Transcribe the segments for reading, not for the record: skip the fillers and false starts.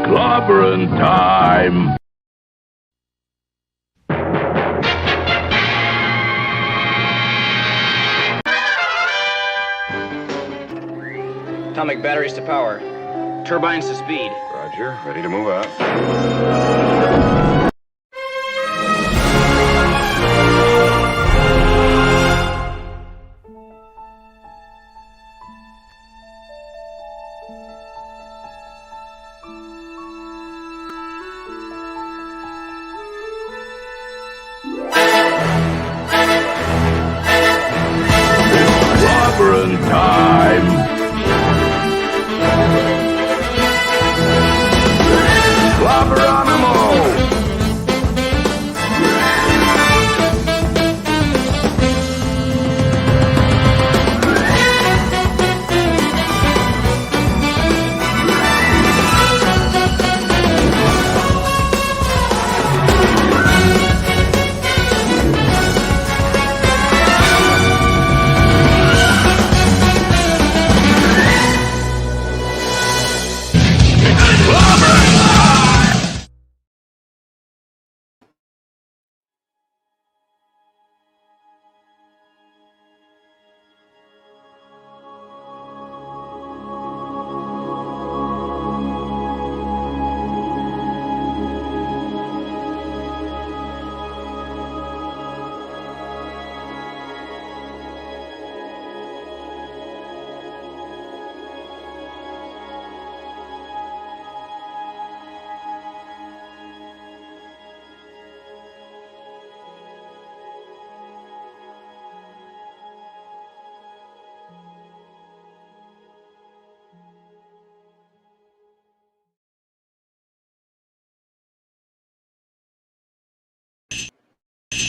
Clobberin time! Atomic batteries to power. Turbines to speed. Roger. Ready to move out. Clobberin time! Clobberonimo!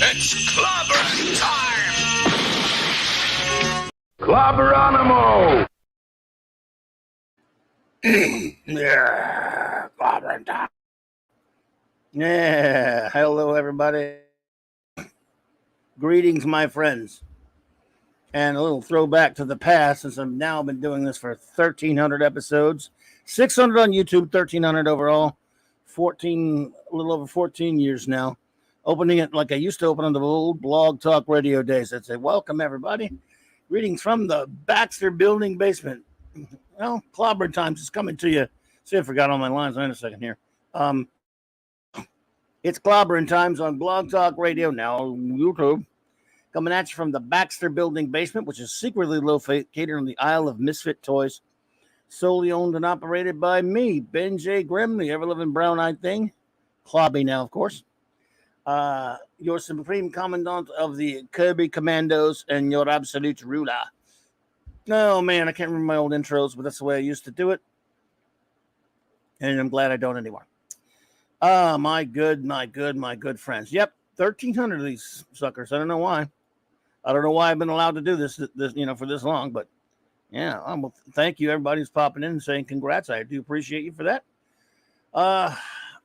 It's clobberin' time! Clobberonimo! Yeah, clobbering time. Yeah, hello everybody. Greetings, my friends. And a little throwback to the past, since I've now been doing this for 1,300 episodes, 600 on YouTube, 1,300 overall, a little over 14 years now. Opening it like I used to open on the old Blog Talk Radio days. I'd say, welcome everybody. Greetings from the Baxter Building basement. Well, clobber times is coming to you. See, I forgot all my lines. Wait a second here. It's clobbering times on Blog Talk Radio, now YouTube. Coming at you from the Baxter Building basement, which is secretly located on the Isle of Misfit Toys. Solely owned and operated by me, Ben J. Grimm, the ever-living brown-eyed thing. Clobby now, of course. Your supreme commandant of the Kirby Commandos and your absolute ruler. Oh, man, I can't remember my old intros, but that's the way I used to do it. And I'm glad I don't anymore. My good friends. Yep, 1,300 of these suckers. I don't know why. I don't know why I've been allowed to do this for this long, but yeah, well, thank you everybody who's popping in and saying congrats. I do appreciate you for that.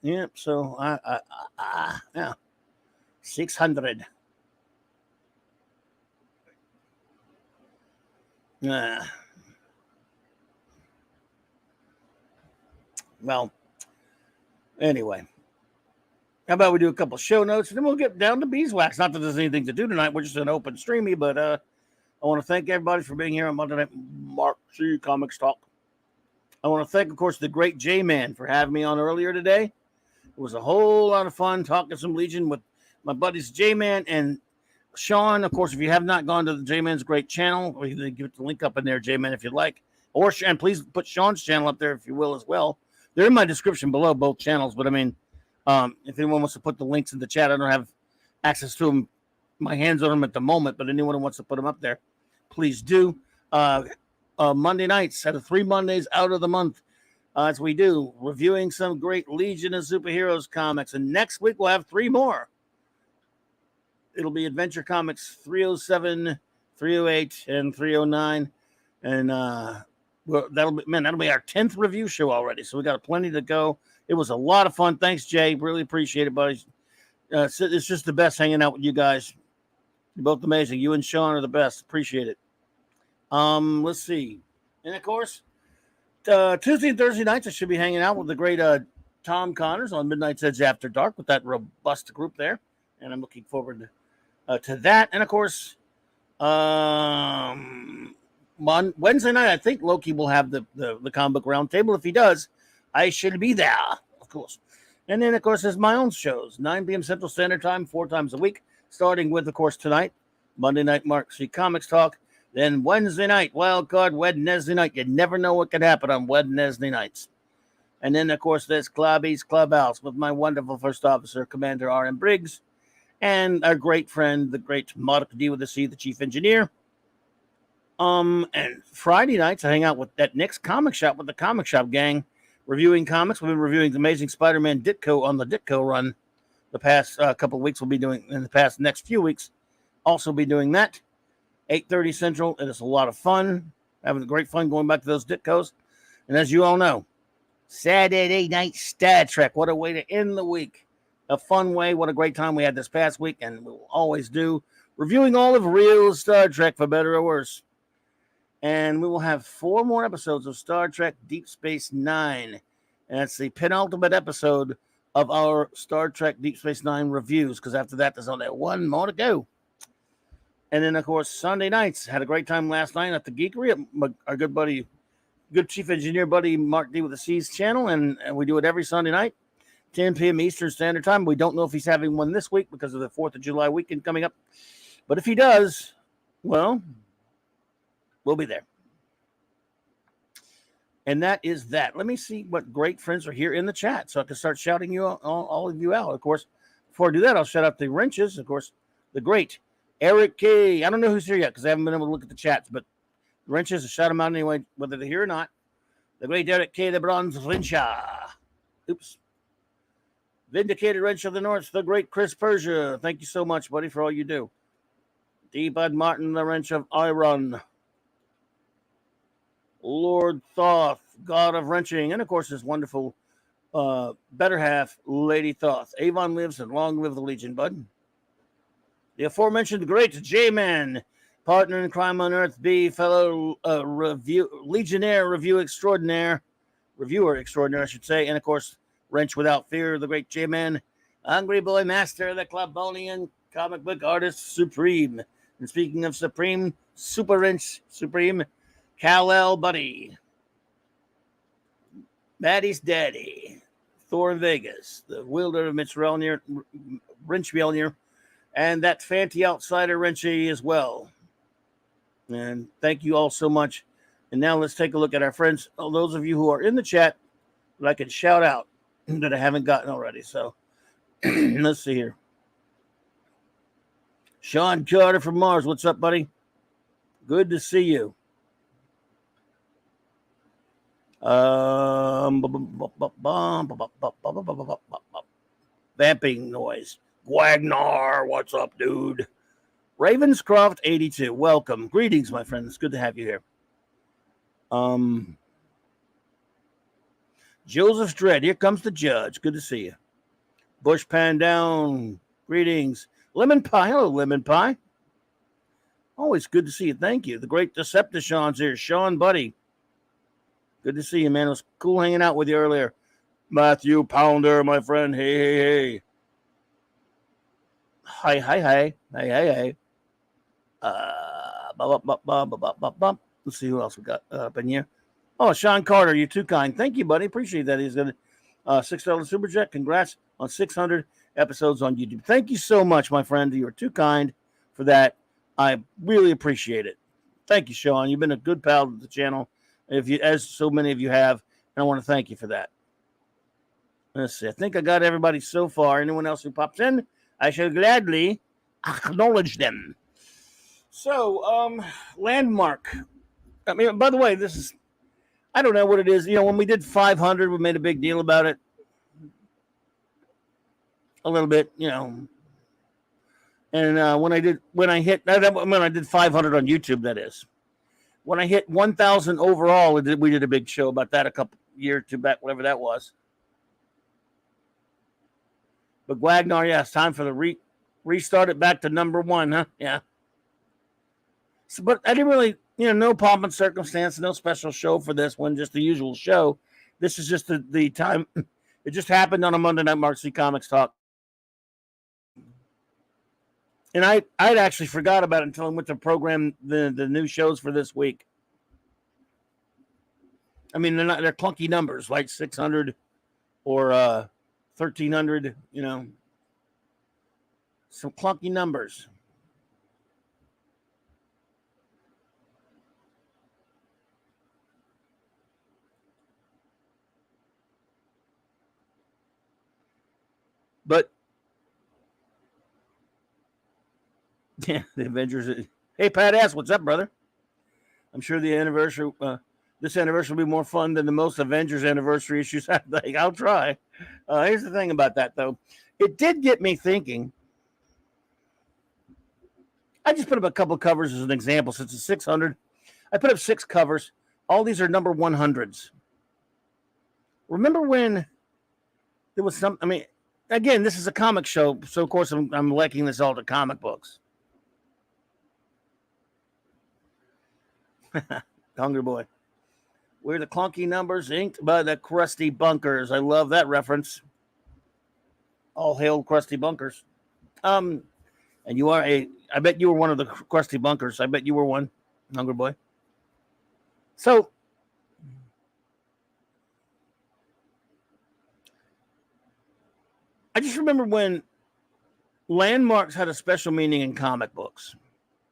Yeah, so yeah, 600. Well, anyway, how about we do a couple show notes and then we'll get down to beeswax. Not that there's anything to do tonight. We're just an open streamy, but I want to thank everybody for being here on Monday Night Mark C Comics Talk. I want to thank, of course, the great J-Man for having me on earlier today. It was a whole lot of fun talking some Legion with my buddies J-Man and Sean. Of course, if you have not gone to the J-Man's great channel, or you can get the link up in there, J-Man, if you'd like. And please put Sean's channel up there if you will as well. They're in my description below, both channels. But I mean, if anyone wants to put the links in the chat, I don't have access to them, my hands on them at the moment, but anyone who wants to put them up there, please do. Monday nights out of 3 Mondays out of the month, as we do, reviewing some great Legion of Superheroes comics. And next week we'll have 3 more. It'll be Adventure Comics 307, 308, and 309. And that'll be our 10th review show already. So we got plenty to go. It was a lot of fun. Thanks, Jay. Really appreciate it, buddy. It's just the best hanging out with you guys. You're both amazing. You and Sean are the best. Appreciate it. Let's see. And of course, Tuesday and Thursday nights, I should be hanging out with the great Tom Connors on Midnight's Edge After Dark with that robust group there. And I'm looking forward to that. And, of course, on Wednesday night, I think Loki will have the comic book roundtable. If he does, I should be there, of course. And then, of course, there's my own shows, 9 p.m. Central Standard Time, 4 times a week, starting with, of course, tonight, Monday night, Mark C. Comics Talk. Then Wednesday night, Wild Card Wednesday night. You never know what could happen on Wednesday nights. And then, of course, there's Clobby's Clubhouse with my wonderful first officer, Commander R.M. Briggs, and our great friend, the great Mark D with the C, the chief engineer. And Friday nights, I hang out with that Nick's Comic Shop with the Comic Shop gang, reviewing comics. We've been reviewing the Amazing Spider-Man Ditko on the Ditko run the past couple of weeks. We'll be doing in the past next few weeks. Also be doing that. 8:30 Central. It is a lot of fun. Having great fun going back to those Ditkos. And as you all know, Saturday night Star Trek. What a way to end the week. A fun way. What a great time we had this past week. And we will always do. Reviewing all of real Star Trek for better or worse. And we will have 4 more episodes of Star Trek Deep Space Nine. And that's the penultimate episode of our Star Trek Deep Space Nine reviews. Because after that, there's only 1 more to go. And then, of course, Sunday nights. Had a great time last night at the Geekery at our good buddy, good chief engineer buddy, Mark D with the C's channel. And we do it every Sunday night, 10 p.m. Eastern Standard Time. We don't know if he's having one this week because of the 4th of July weekend coming up. But if he does, well, we'll be there. And that is that. Let me see what great friends are here in the chat so I can start shouting you all of you out. Of course, before I do that, I'll shout out the wrenches. Of course, the great Eric K. I don't know who's here yet because I haven't been able to look at the chats, but the wrenches, I'll shout them out anyway, whether they're here or not. The great Eric K. the Bronze Wrencher. Oops. Vindicated Wrench of the North, the great Chris Persia. Thank you so much, buddy, for all you do. D. Bud Martin, the Wrench of Iron. Lord Thoth, God of Wrenching, and of course his wonderful better half, Lady Thoth. Avon lives and long live the Legion, bud. The aforementioned great J-Man, partner in crime on Earth B, fellow Legionnaire reviewer extraordinaire, I should say, and of course, Wrench Without Fear, the great J-Man, Hungry Boy Master, the Clubonian comic book artist supreme. And speaking of supreme, Super Wrench Supreme, Kal-El Buddy, Maddie's Daddy, Thor in Vegas, the wielder of Mitch Relnier, Wrench Mjolnir, and that Fanty Outsider Wrenchy as well. And thank you all so much. And now let's take a look at our friends, those of you who are in the chat that I can shout out that I haven't gotten already. So let's see here. Sean Carter from Mars. What's up, buddy? Good to see you. Vamping noise. Gwagnar, what's up, dude? Ravenscroft 82, welcome. Greetings, my friends. Good to have you here. Joseph Dredd, here comes the judge. Good to see you. Bush Pan Down, greetings. Lemon Pie, hello, Lemon Pie. Always good to see you. Thank you. The great Decepticons here. Sean, buddy. Good to see you, man. It was cool hanging out with you earlier. Matthew Pounder, my friend. Hey, hey, hey. Hi. Let's see who else we got up in here. Oh, Sean Carter, you're too kind. Thank you, buddy. Appreciate that. He's got a $6 super jet. Congrats on 600 episodes on YouTube. Thank you so much, my friend. You are too kind for that. I really appreciate it. Thank you, Sean. You've been a good pal to the channel, as so many of you have, and I want to thank you for that. Let's see. I think I got everybody so far. Anyone else who pops in, I shall gladly acknowledge them. So, Landmark. I mean, by the way, this is, I don't know what it is. You know, when we did 500, we made a big deal about it. A little bit, you know. And when I did 500 on YouTube, that is. When I hit 1,000 overall, we did a big show about that a couple year or two back, whatever that was. But Gwagnar, yeah, it's time for the restart it back to number 1, huh? Yeah. So, but I didn't really, no pomp and circumstance, no special show for this one, just the usual show. This is just the time It just happened on a Monday night Mark C Comics Talk. And I'd actually forgot about it until I went to program the new shows for this week. I mean, they're clunky numbers, like 600 or 1,300, you know. Some clunky numbers. But yeah, the Avengers. Hey, Pat S, what's up, brother? I'm sure the anniversary, this anniversary will be more fun than the most Avengers anniversary issues. I'll try. Here's the thing about that, though. It did get me thinking. I just put up a couple of covers as an example. Since it's 600, I put up 6 covers. All these are number 100s. Remember when there was some? I mean, again, this is a comic show, so of course I'm liking this all to comic books. Hungry boy. We're the clunky numbers inked by the crusty bunkers. I love that reference. All hail crusty bunkers. And you are I bet you were one of the crusty bunkers. I bet you were one, Hungry boy. So I just remember when landmarks had a special meaning in comic books.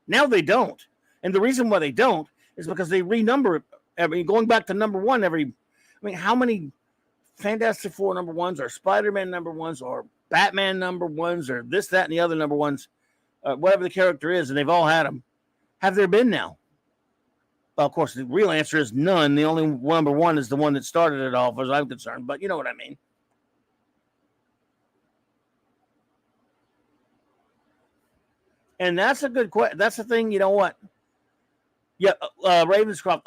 Now they don't. And the reason why they don't is because they renumber it. I mean, going back to number 1 how many Fantastic Four number 1s or Spider-Man number 1s or Batman number 1s or this, that, and the other number 1s, whatever the character is, and they've all had them. Have there been now? Well, of course, the real answer is none. The only number 1 is the one that started it all, as far as I'm concerned, but you know what I mean. And that's a good question. That's the thing, you know what? Yeah, Ravenscroft.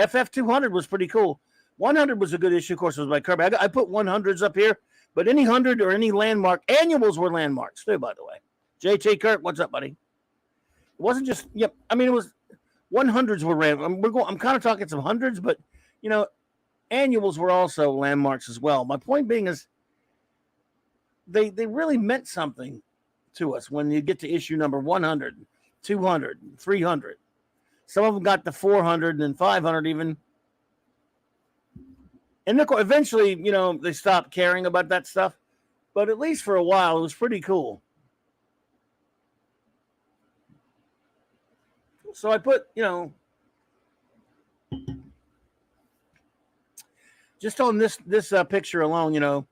FF 200 was pretty cool. 100 was a good issue. Of course, it was by Kirby. I put 100s up here, but any 100 or any landmark, annuals were landmarks too, by the way. JT Kirk, what's up, buddy? It wasn't just, I mean, it was 100s were random. I'm kind of talking some hundreds, but, you know, annuals were also landmarks as well. My point being is they really meant something to us when you get to issue number 100, 200, 300. Some of them got to 400 and 500 even. And eventually, you know, they stopped caring about that stuff. But at least for a while, it was pretty cool. So I put, you know, just on this picture alone, you know,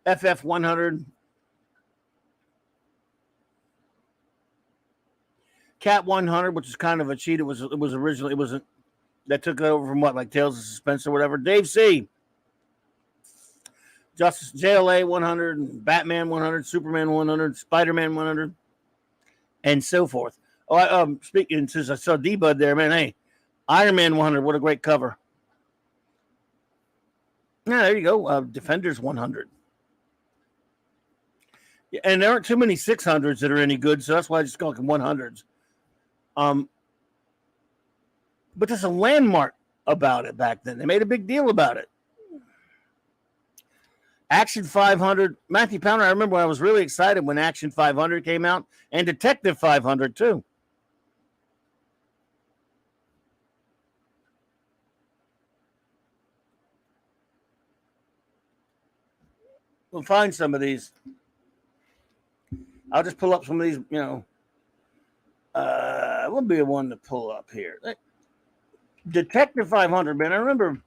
FF 100, Cat 100, which is kind of a cheat. It was originally, it wasn't, that took it over from what, like Tales of Suspense or whatever. Dave C. Justice JLA 100, Batman 100, Superman 100, Spider-Man 100, and so forth. Oh, speaking, since I saw D-Bud there, man, hey, Ironman 100, what a great cover. Yeah, there you go. Defenders 100. Yeah, and there aren't too many 600s that are any good, so that's why I just call them 100s. But there's a landmark about it back then. They made a big deal about it. Action 500. Matthew Pounder, I remember when I was really excited when Action 500 came out, and Detective 500 too. We'll find some of these. I'll just pull up some of these, you know. What would be a one to pull up here? Detective 500, man. I remember.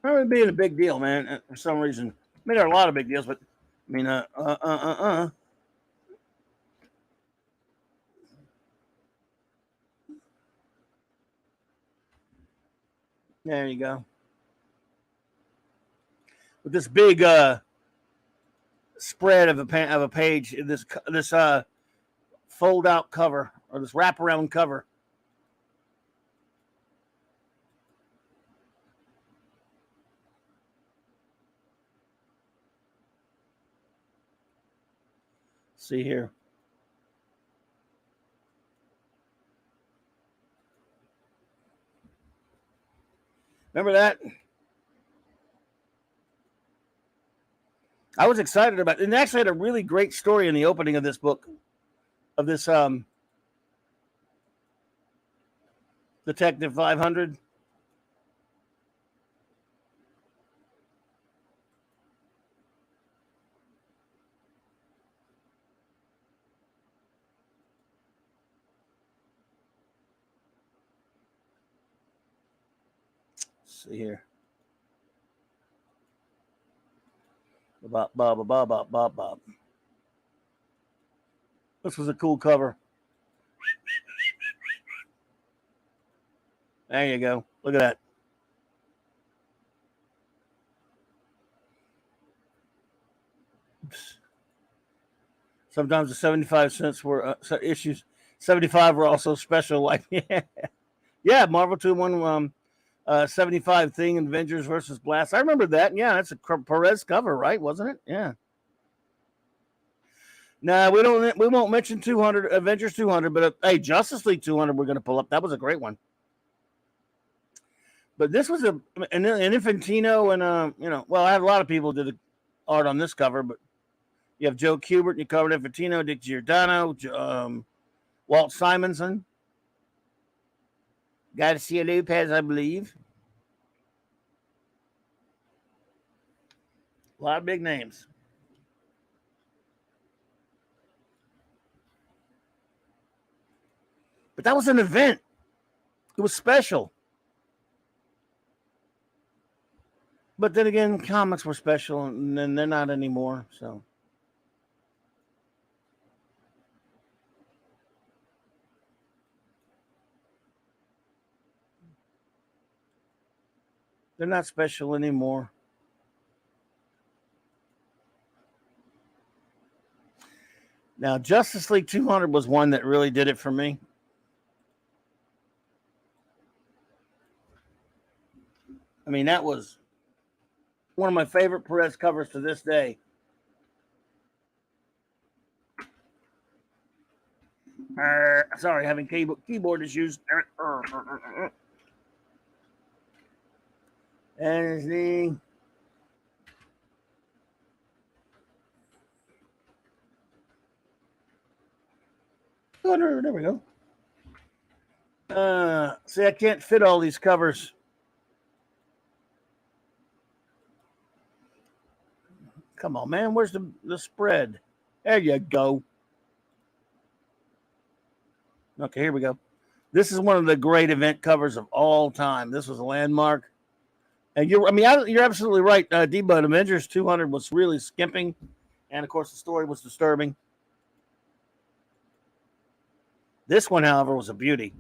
I remember it being a big deal, man, for some reason. I mean, there are a lot of big deals, but I mean, There you go. With this big spread of a page, this fold out cover or this wraparound cover. See here. Remember that? I was excited about it. And actually had a really great story in the opening of this book, of this Detective 500. Let's see here. Bop, bop, bop, bop, bop, bop. This was a cool cover. There you go. Look at that. Oops. Sometimes the 75 cents were issues. 75 were also special. Like, yeah, Marvel 2-1 75 thing, Avengers versus Blast. I remember that. Yeah, that's a Perez cover, right? Wasn't it? Yeah. No, we won't mention 200 Avengers 200, but hey, Justice League 200 we're going to pull up. That was a great one. But this was an Infantino and well, I had a lot of people did the art on this cover, but you have Joe Kubert, you covered Infantino, Dick Giordano, Walt Simonson, Garcia Lopez, I believe. A lot of big names. But that was an event. It was special. But then again, comics were special, and then they're not anymore. So they're not special anymore. Now, Justice League 200 was one that really did it for me. I mean, that was one of my favorite Perez covers to this day. Sorry, having keyboard issues. And the there we go. See, I can't fit all these covers. Come on, man. Where's the spread? There you go. Okay, here we go. This is one of the great event covers of all time. This was a landmark. And you're absolutely right. Debo, Avengers 200 was really skimping. And, of course, the story was disturbing. This one, however, was a beauty.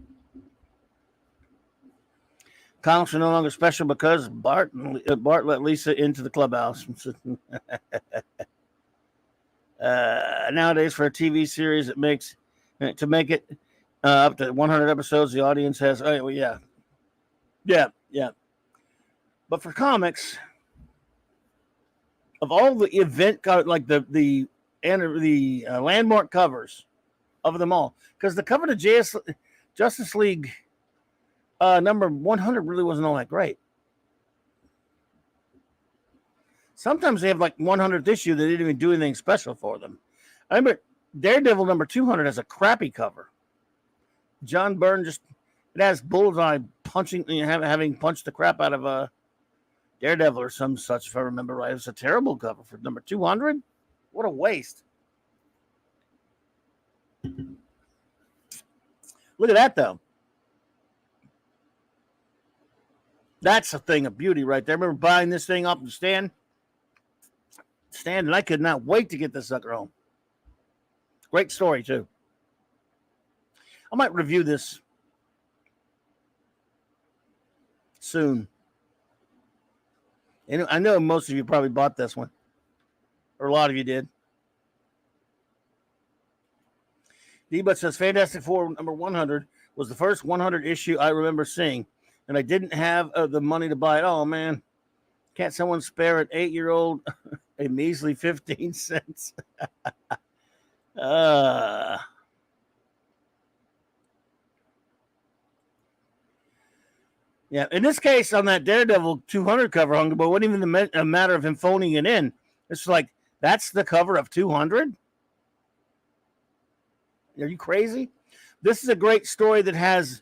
Comics are no longer special because Bart let Lisa into the clubhouse. Nowadays, for a TV series, to make it up to 100 episodes, the audience has. Oh, yeah. But for comics, of all the event, like the landmark covers of them all, because the cover to Justice League number 100 really wasn't all that great. Sometimes they have like 100th issue that didn't even do anything special for them. I remember Daredevil number 200 has a crappy cover. John Byrne it has Bullseye punching, having punched the crap out of Daredevil or some such, if I remember right. It's a terrible cover for number 200. What a waste. Look at that, though. That's a thing of beauty right there. I remember buying this thing off the stand, and I could not wait to get this sucker home. Great story, too. I might review this soon. And I know most of you probably bought this one, or a lot of you did. D-But says Fantastic Four number 100 was the first 100 issue I remember seeing, and I didn't have the money to buy it. Oh, man. Can't someone spare an 8-year-old a measly 15 cents? Yeah, in this case, on that Daredevil 200 cover, Hungry Boy, wasn't even a matter of him phoning it in. It's like, that's the cover of 200? Are you crazy? This is a great story that has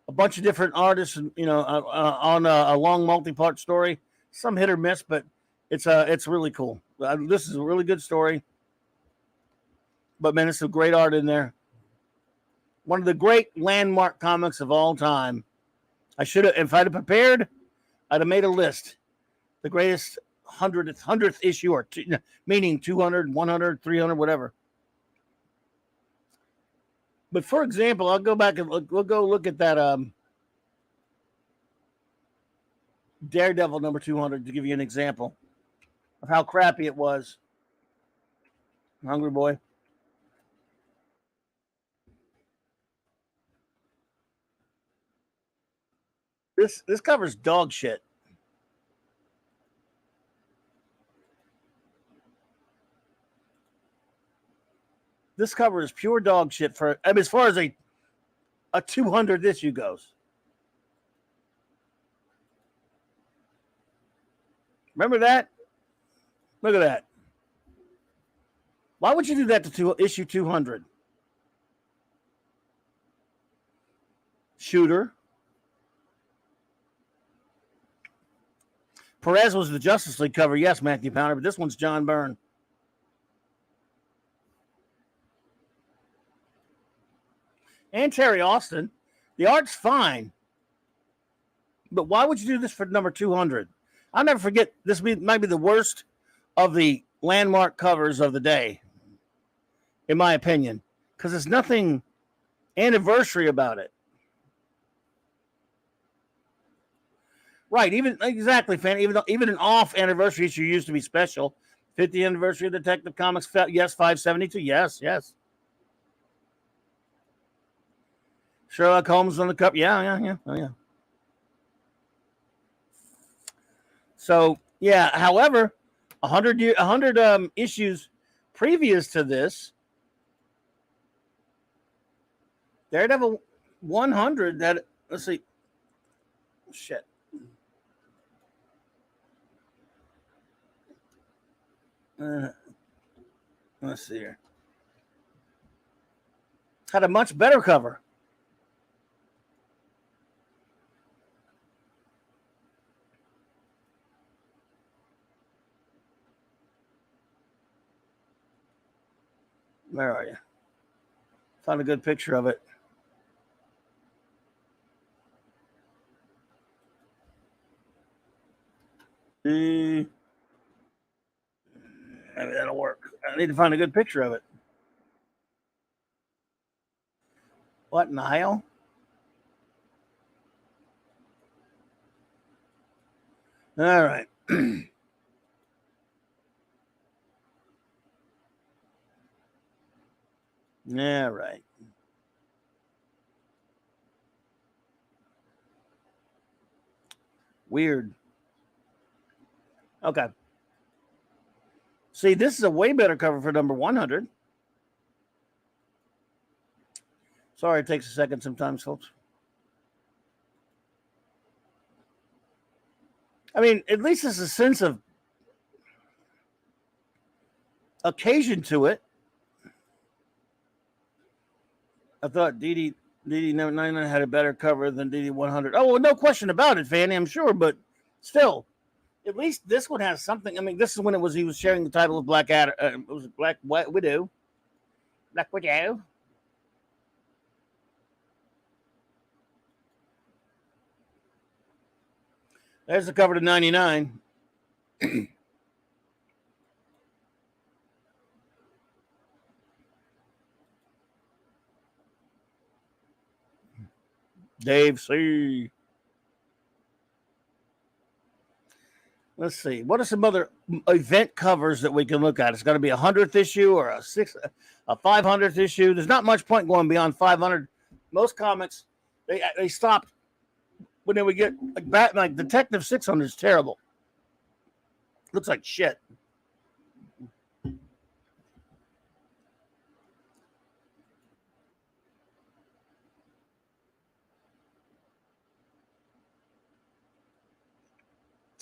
a bunch of different artists, on a long multi-part story. Some hit or miss, but it's really cool. This is a really good story. But man, it's some great art in there. One of the great landmark comics of all time. I should have, if I'd have prepared, I'd have made a list. The greatest 100th issue, or meaning 200, 100, 300, whatever. But for example, I'll go back and we'll go look at that Daredevil number 200 to give you an example of how crappy it was. Hungry Boy. This covers dog shit. This cover is pure dog shit as far as a 200th issue goes. Remember that? Look at that. Why would you do that to issue 200? Shooter. Perez was the Justice League cover, yes, Matthew Pounder, but this one's John Byrne. And Terry Austin. The art's fine. But why would you do this for number 200? I'll never forget, this might be the worst of the landmark covers of the day, in my opinion, because there's nothing anniversary about it. Right, exactly, fan. Even an off anniversary issue used to be special. 50th anniversary of Detective Comics, yes, 572, yes. Sherlock Holmes on the cup, yeah. Oh, yeah. So, yeah, however, 100 issues previous to this, Daredevil 100, let's see. Shit. Let's see here. Had a much better cover. Where are you? Found a good picture of it. Maybe that'll work. I need to find a good picture of it. What, Nile? All right. Yeah, right. Weird. Okay. See, this is a way better cover for number 100. Sorry, it takes a second sometimes, folks. I mean, at least there's a sense of occasion to it. I thought DD 99 had a better cover than DD 100. Oh, well, no question about it, Fanny, I'm sure, but still, at least this one has something. I mean, this is when he was sharing the title of Black Widow. Black Widow. There's the cover to 99. Dave C. Let's see. What are some other event covers that we can look at? It's going to be a 100th issue or a 500th issue. There's not much point going beyond 500. Most comics, they stop when they would get like Batman. Like Detective 600 is terrible. Looks like shit.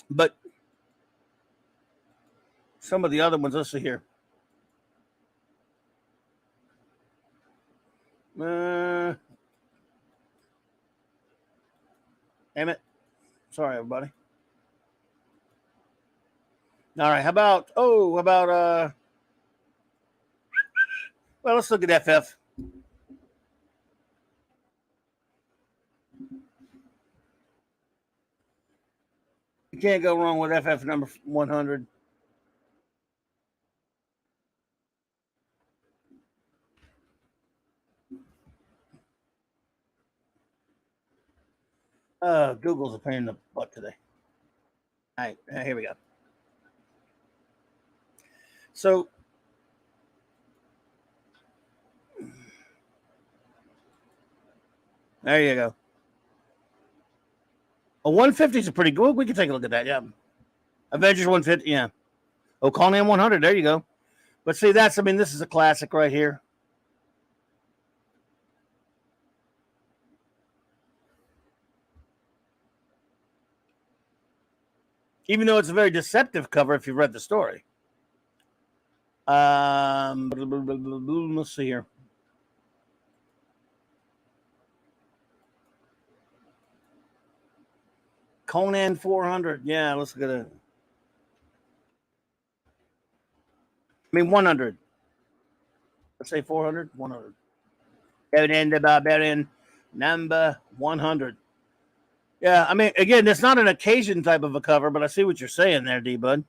But some of the other ones, let's see here. Damn it. Sorry, everybody. All right. How about, well, let's look at FF. You can't go wrong with FF number 100. Google's a pain in the butt today. All right, here we go. So, there you go. A 150 is a pretty good. We can take a look at that. Yeah, Avengers 150. Yeah. Oh, Conan 100. There you go. But see, this is a classic right here. Even though it's a very deceptive cover if you've read the story. Let's see here. Conan 400. Yeah, let's look at it. 100. Let's say 400. 100. Conan the Barbarian, number 100. Yeah, again, it's not an occasion type of a cover, but I see what you're saying there, D-Bud.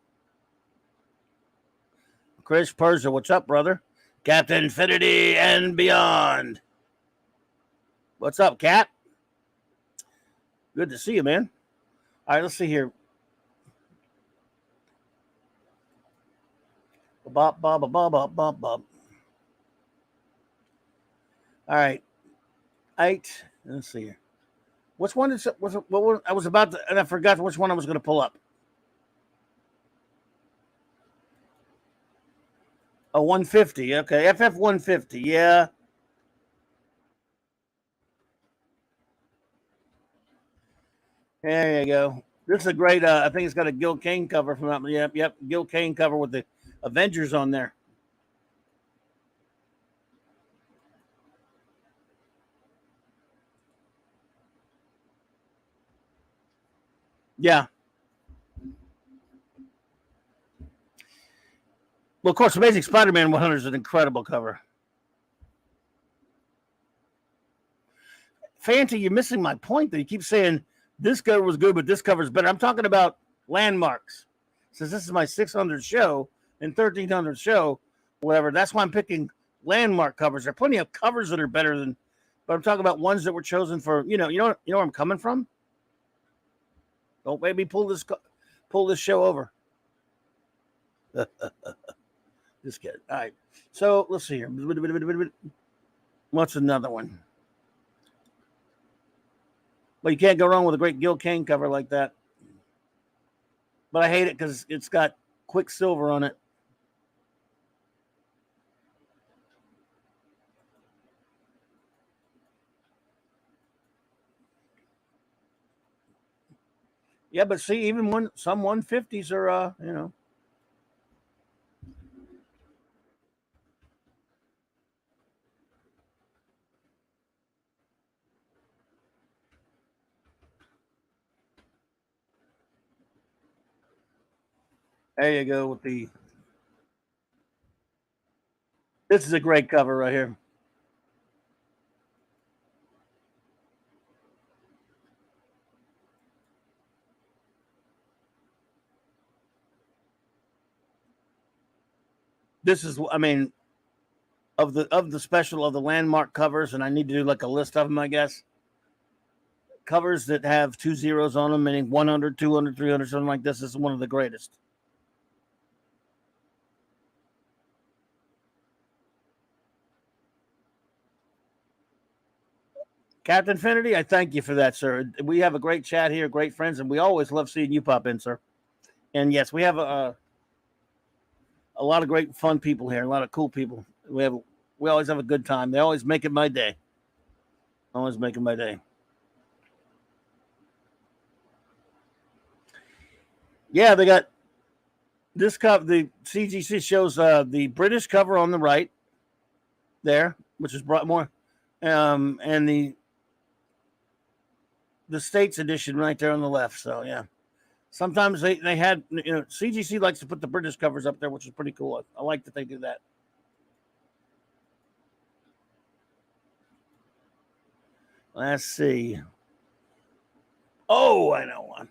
Chris Persia, what's up, brother? Captain Infinity and beyond. What's up, Cap? Good to see you, man. All right, let's see here. Bop, bop, bop, bop, bop, bop. All right. 8. Let's see here. Which one is what one I was about to, and I forgot which one I was going to pull up. A 150. Okay, FF 150. Yeah. There you go. This is a great. I think it's got a Gil Kane cover from that. Yep. Gil Kane cover with the Avengers on there. Yeah. Well, of course, Amazing Spider-Man 100 is an incredible cover. Fancy, you're missing my point. That you keep saying this cover was good, but this cover is better. I'm talking about landmarks. Since this is my 600 show and 1300 show, whatever. That's why I'm picking landmark covers. There are plenty of covers that are better than, but I'm talking about ones that were chosen for. You know where I'm coming from. Don't maybe pull this show over. This kid. All right. So let's see here. What's another one? Well, you can't go wrong with a great Gil Kane cover like that. But I hate it because it's got Quicksilver on it. Yeah, but see, even some 150s are, There you go with the. This is a great cover right here. This is, of the special of the landmark covers, and I need to do like a list of them, I guess. Covers that have 2 zeros on them, meaning 100, 200, 300, something like this. This is one of the greatest. Captain Infinity, I thank you for that, sir. We have a great chat here, great friends, and we always love seeing you pop in, sir. And yes, we have a lot of great fun people here, a lot of cool people. We always have a good time. They always make it my day. Always making my day. Yeah, they got this cover. The CGC shows the British cover on the right there, which is brought more, and the States edition right there on the left. So yeah, sometimes they had, CGC likes to put the British covers up there, which is pretty cool. I like that they do that. Let's see. Oh, I know one.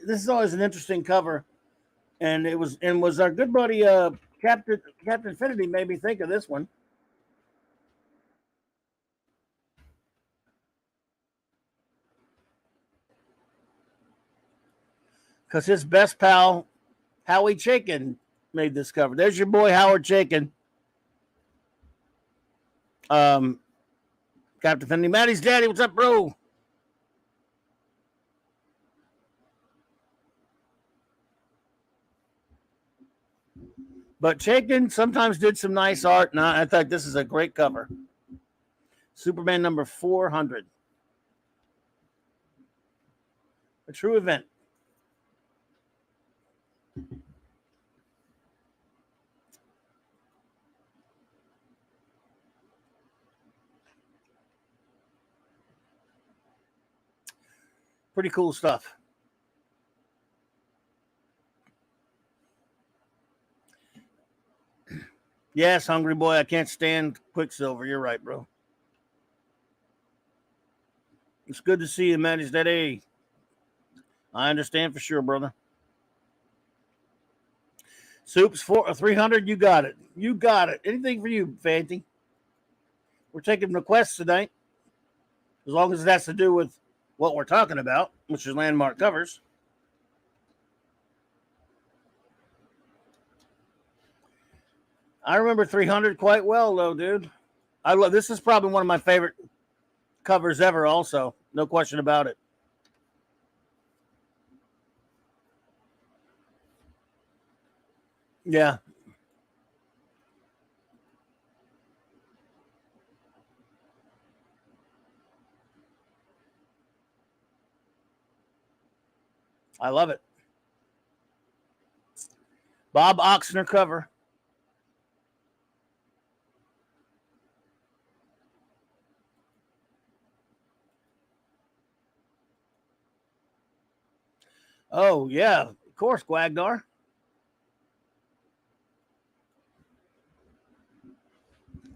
This is always an interesting cover, and it was our good buddy Captain Infinity made me think of this one. Because his best pal, Howie Chaikin, made this cover. There's your boy, Howard Chaikin. Captain Infinity. Maddie's daddy, what's up, bro? But Chaikin sometimes did some nice art, and I thought this is a great cover. Superman number 400. A true event. Pretty cool stuff. Yes, hungry boy. I can't stand Quicksilver. You're right, bro. It's good to see you, man. Is that a? I understand for sure, brother. Soups 300. You got it. You got it. Anything for you, Fancy. We're taking requests tonight, as long as it has to do with what we're talking about, which is landmark covers. I remember 300 quite well, though, dude. I love this. Is probably one of my favorite covers ever. Also, no question about it. Yeah. I love it. Bob Oxner cover. Oh, yeah. Of course, Gwagnar.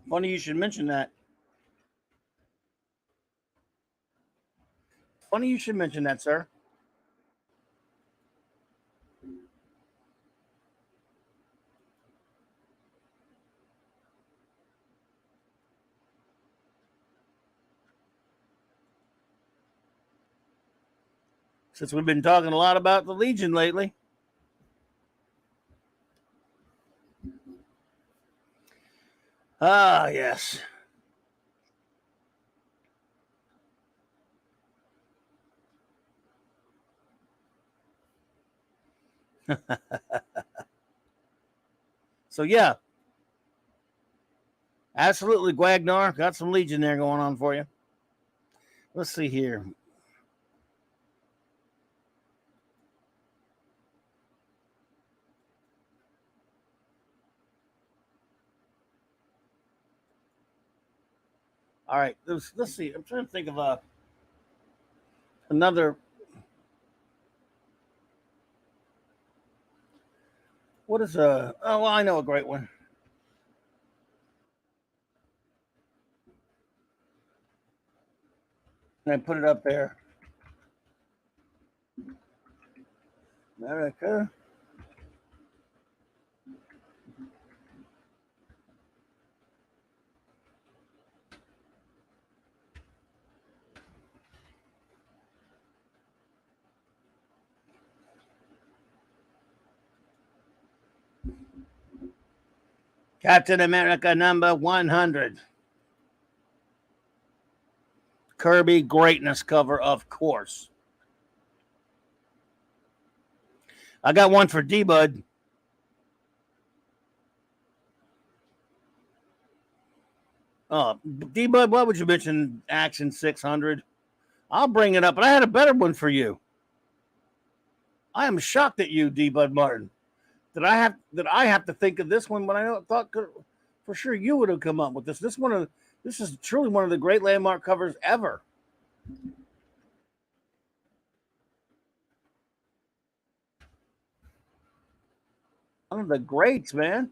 Funny you should mention that. Funny you should mention that, sir. Since we've been talking a lot about the Legion lately. Ah, yes. So, yeah. Absolutely, Gwagnar. Got some Legion there going on for you. Let's see here. All right. Let's see. I'm trying to think of another. What is a. Oh, well, I know a great one. And I put it up there. America. Captain America number 100. Kirby Greatness cover, of course. I got one for D-Bud. D-Bud, why would you mention Action 600? I'll bring it up, but I had a better one for you. I am shocked at you, D-Bud Martin, that I have to think of this one when I thought for sure you would have come up with this. This is truly one of the great landmark covers ever. One of the greats, man.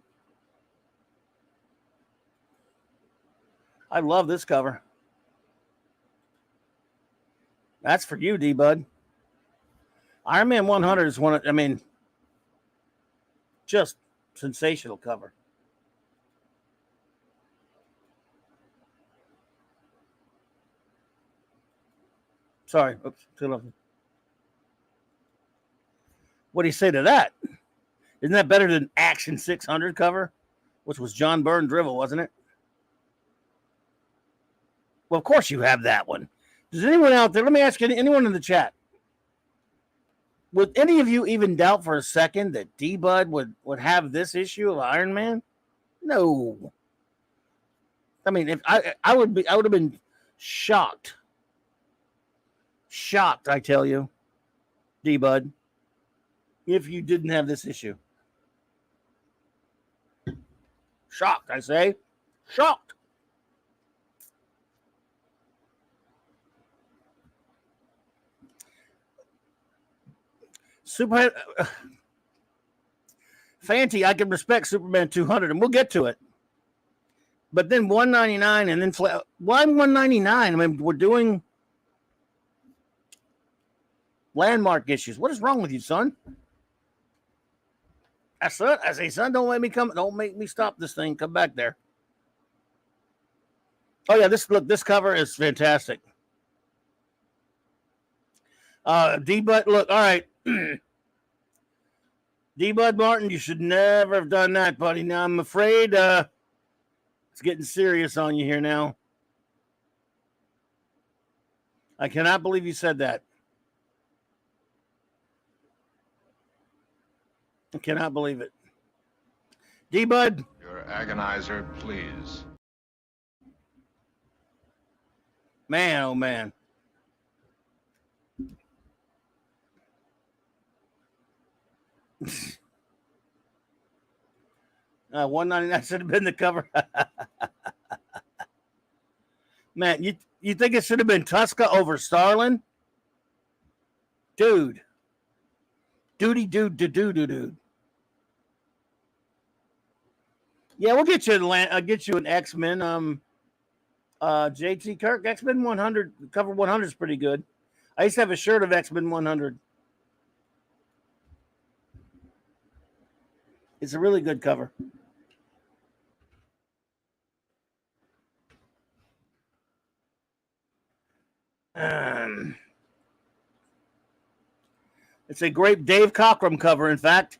I love this cover. That's for you, D-Bud. Ironman 100 is one of, I mean, just sensational cover. Sorry. Oops. What do you say to that? Isn't that better than Action 600 cover, which was John Byrne Drivel, wasn't it? Well, of course you have that one. Does anyone out there, let me ask you, anyone in the chat, would any of you even doubt for a second that D-Bud would have this issue of Iron Man? No. I mean, if I would have been shocked. Shocked, I tell you, D-Bud, if you didn't have this issue. Shocked, I say. Shocked. Fanty, I can respect Superman 200, and we'll get to it. But then 199, and then why 199? I mean, we're doing landmark issues. What is wrong with you, son? I say, son, don't make me stop this thing. Come back there. Oh yeah, this cover is fantastic. D-Bud, look, all right. D-Bud Martin, you should never have done that, buddy. Now I'm afraid it's getting serious on you here now. I cannot believe you said that. I cannot believe it. D-Bud. Your agonizer, please. Man, oh man. 199 should have been the cover. Man, you think it should have been Tuska over Starlin? Dude. Dude. Yeah, we'll get you I'll get you an X-Men. JT Kirk, X-Men 100, cover 100 is pretty good. I used to have a shirt of X-Men 100. It's a really good cover. It's a great Dave Cockrum cover. In fact,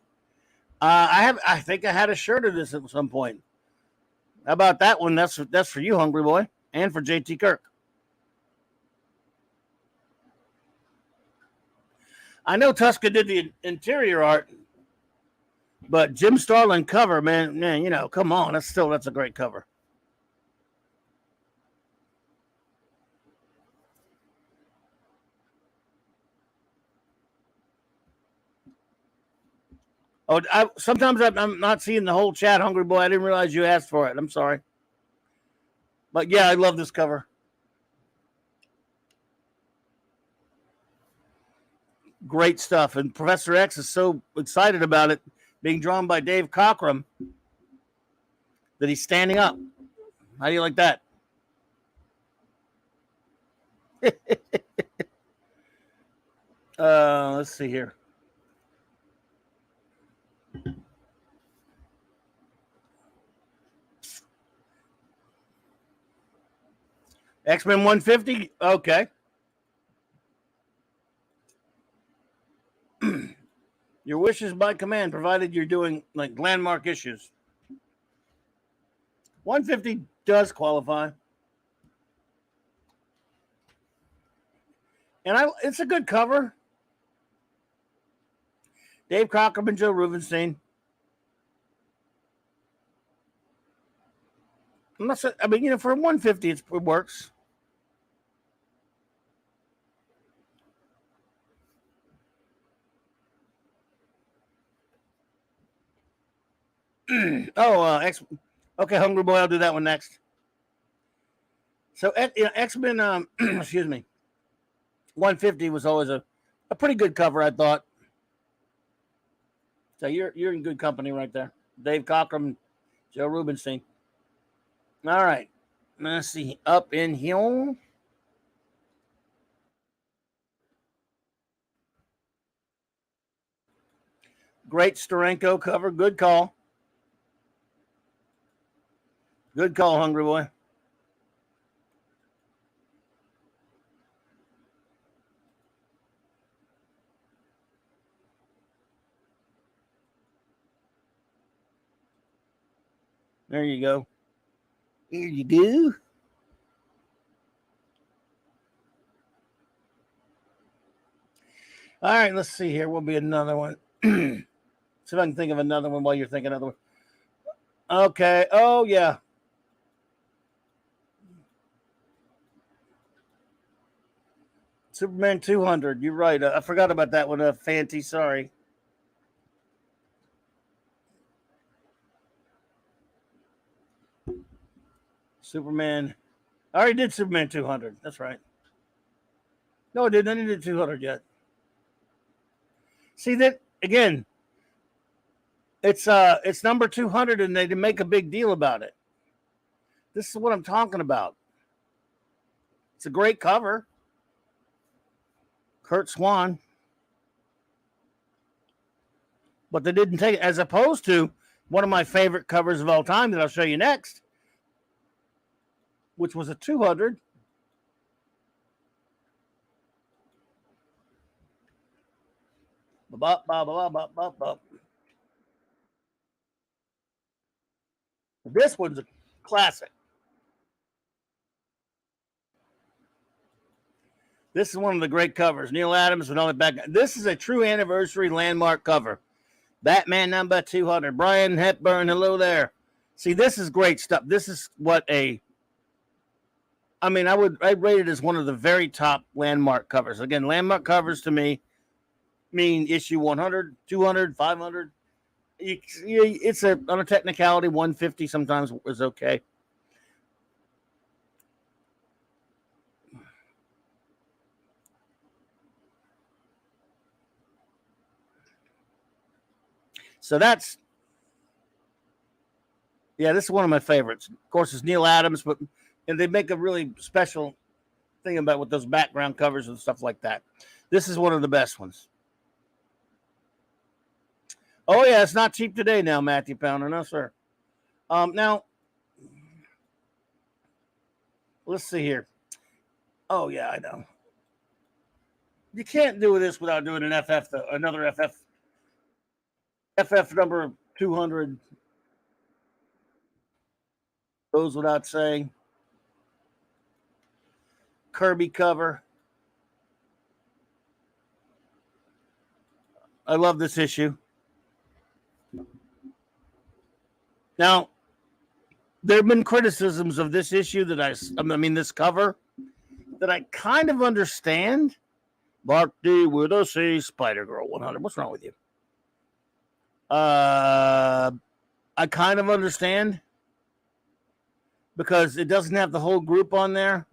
I think I had a shirt of this at some point. How about that one? That's for you, Hungry Boy, and for JT Kirk. I know Tuska did the interior art, but Jim Starlin cover, man, you know, come on, that's a great cover. Oh, sometimes I'm not seeing the whole chat, Hungry Boy. I didn't realize you asked for it. I'm sorry. But yeah, I love this cover. Great stuff. And Professor X is so excited about it being drawn by Dave Cockrum that he's standing up. How do you like that? Let's see here. X-Men 150? Okay. Your wish is by command, provided you're doing like landmark issues. 150 does qualify. And it's a good cover. Dave Cockrum and Joe Rubenstein. I'm not saying, I mean, for 150, it works. Okay, Hungry Boy, I'll do that one next. So, X-Men, excuse me, 150 was always a pretty good cover, I thought. So you're in good company right there. Dave Cockrum, Joe Rubenstein. All right. Let's see. Up in here. Great Steranko cover. Good call. Good call, Hungry Boy. There you go. Here you go. All right, let's see here. Will be another one. See if I can think of another one while you're thinking another one. Okay. Oh, yeah. Superman 200. You're right. I forgot about that one. Fanty, sorry. Superman. I already did Superman 200. That's right. No, I didn't. I didn't do 200 yet. See that again? It's number 200, and they make a big deal about it. This is what I'm talking about. It's a great cover. Kurt Swan. But they didn't take it, as opposed to one of my favorite covers of all time that I'll show you next, which was a 200. This one's a classic. This is one of the great covers. Neil Adams and all that back. This is a true anniversary landmark cover. Batman number 200. Brian Hepburn, hello there. See, this is great stuff. This is what I rate it as one of the very top landmark covers. Again, landmark covers to me mean issue 100, 200, 500. It's on a technicality, 150 sometimes is okay. So this is one of my favorites. Of course, it's Neil Adams, and they make a really special thing about with those background covers and stuff like that. This is one of the best ones. Oh, yeah, it's not cheap today now, Matthew Pounder. No, sir. Now, let's see here. Oh, yeah, I know. You can't do this without doing an FF, though. Another FF number 200. Goes without saying. Kirby cover. I love this issue. Now, there have been criticisms of this issue this cover that I kind of understand. Mark D with a C, Spider Girl 100. What's wrong with you? I kind of understand because it doesn't have the whole group on there,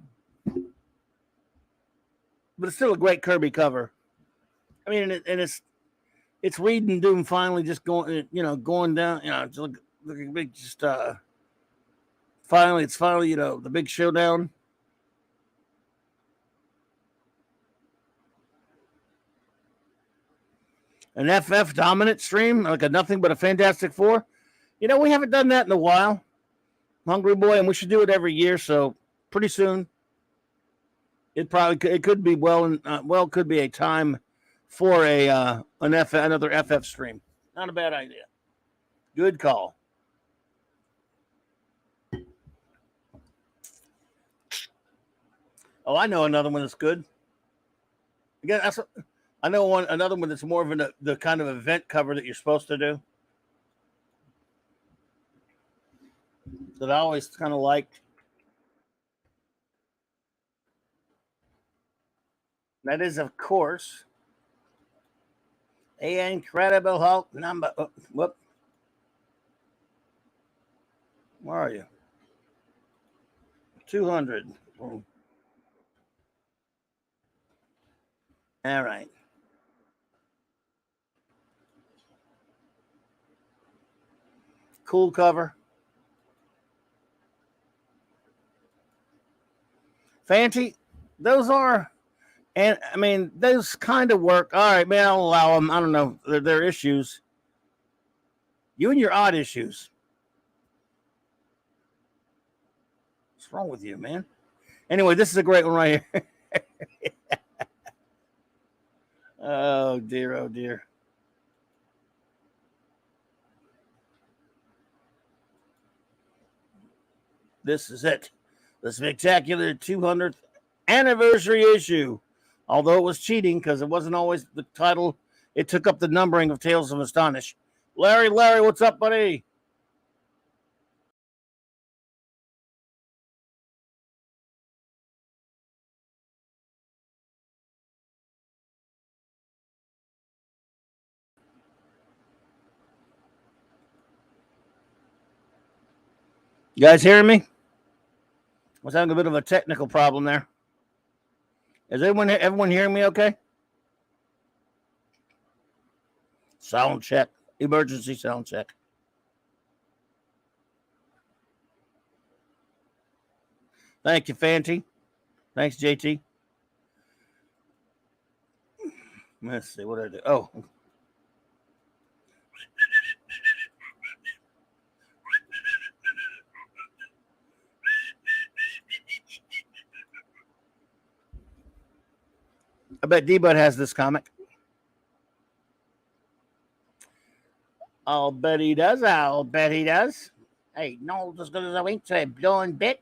but it's still a great Kirby cover. I mean, it's Reed and Doom finally just going down. Finally, the big showdown. An FF dominant stream, like a Nothing But a Fantastic Four. We haven't done that in a while, Hungry Boy, and we should do it every year. So pretty soon, it could be could be a time for another FF stream. Not a bad idea. Good call. Oh, I know another one that's good. Again, I know another one that's more of the kind of event cover that you're supposed to do. that I always kind of liked. That is, of course, a Incredible Hulk number. Oh, whoop. Where are you? 200. Oh. All right. Cool cover. Fancy. Those are, and I mean, those kind of work. All right, man, I'll allow them. I don't know. They're issues. You and your odd issues. What's wrong with you, man? Anyway, this is a great one right here. Oh, dear. Oh, dear. This is it. The spectacular 200th anniversary issue. Although it was cheating because it wasn't always the title, it took up the numbering of Tales of Astonish. Larry, what's up, buddy? You guys hearing me? I was having a bit of a technical problem there. Is everyone hearing me okay? Sound check. Emergency sound check. Thank you, Fanty. Thanks, JT. Let's see what I do. Oh. I bet D-Bud has this comic. I'll bet he does. Hey, no, as good as I went to a blowing bit.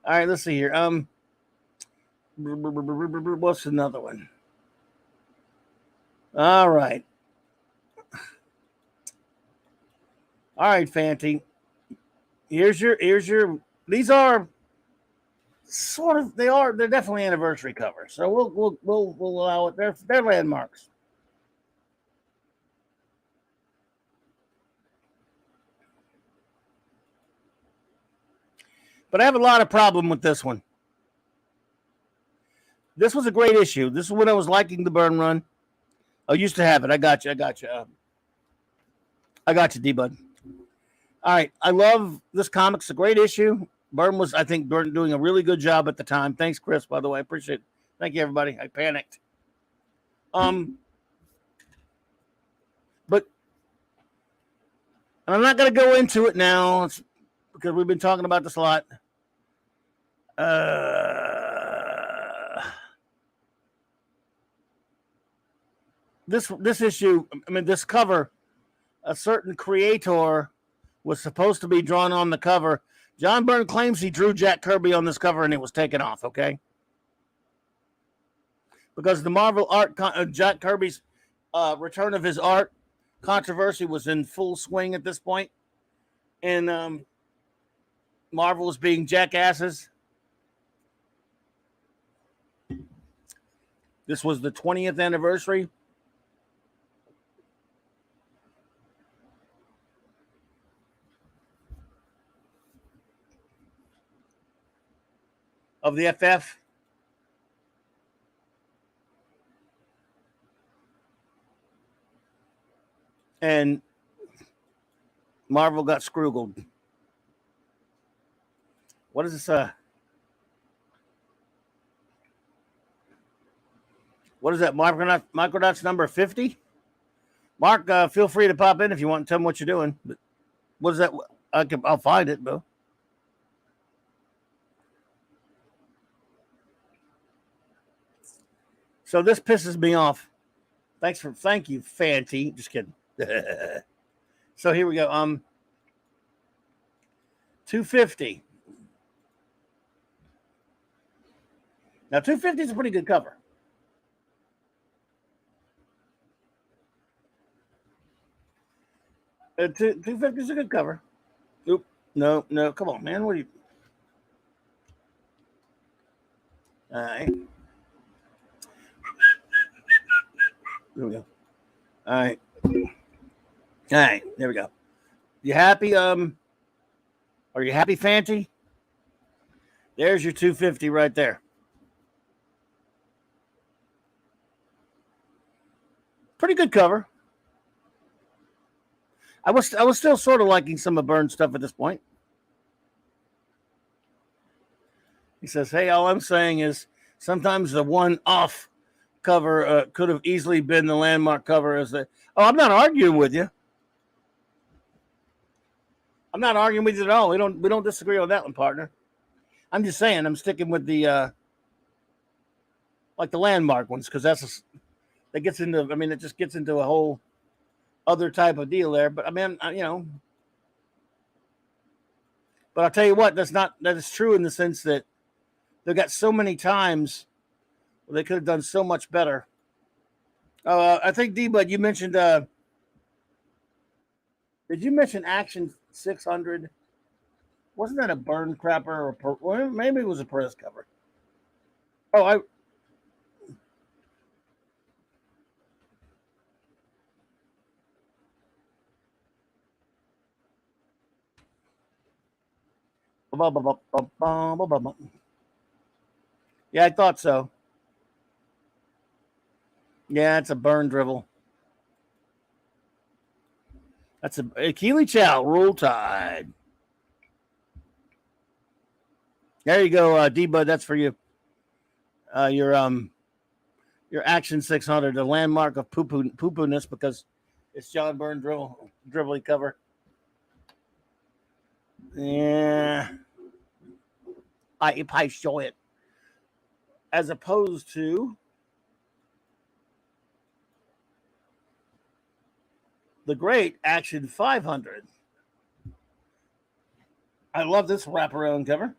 All right, let's see here. What's another one? All right, Fanty. Here's your. These are sort of. They're definitely anniversary covers. So we'll allow it. They're landmarks. But I have a lot of problem with this one. This was a great issue. This is when I was liking the Burn Run. I used to have it. I got you. I got you, D-Bud. All right. I love this comic. It's a great issue. Burn was, I think, doing a really good job at the time. Thanks, Chris, by the way. I appreciate it. Thank you, everybody. I panicked. But I'm not going to go into it now because we've been talking about this a lot. This issue, I mean, this cover, a certain creator was supposed to be drawn on the cover. John Byrne claims he drew Jack Kirby on this cover and it was taken off, okay? Because the Marvel art, Jack Kirby's return of his art controversy was in full swing at this point. And Marvel was being jackasses. This was the 20th anniversary. Of the FF. And Marvel got scroogled. What is this? What is that? Microdot's number 50? Mark, feel free to pop in if you want to tell me what you're doing. But what is that? I'll find it, bro. So this pisses me off. Thank you, Fanty. Just kidding. So here we go. 250. Now 250 is a pretty good cover. 250 is a good cover. Oop, No. Come on, man. What are you? All right. There we go. All right. All right. There we go. You happy? Are you happy, Fanty? There's your 250 right there. Pretty good cover. I was still sort of liking some of Burns' stuff at this point. He says, "Hey, all I'm saying is sometimes the one-off cover could have easily been the landmark cover as the." Oh, I'm not arguing with you. I'm not arguing with you at all. We don't disagree on that one, partner. I'm just saying I'm sticking with the like the landmark ones because that gets into. I mean, it just gets into a whole other type of deal there. But I mean, But I'll tell you what, that is true in the sense that they got so many times where they could have done so much better. I think D-Bud, you mentioned. Did you mention Action 600? Wasn't that a Burn crapper or maybe it was a press cover? Oh, I. Yeah, I thought so. Yeah, it's a Burn drivel. That's a Keely Chow Roll Tide. There you go, D-Bud. That's for you. Your Action 600, the landmark of poo-poo-ness because it's John Byrne dribbly cover. Yeah, I show it as opposed to the great Action 500. I love this wraparound cover.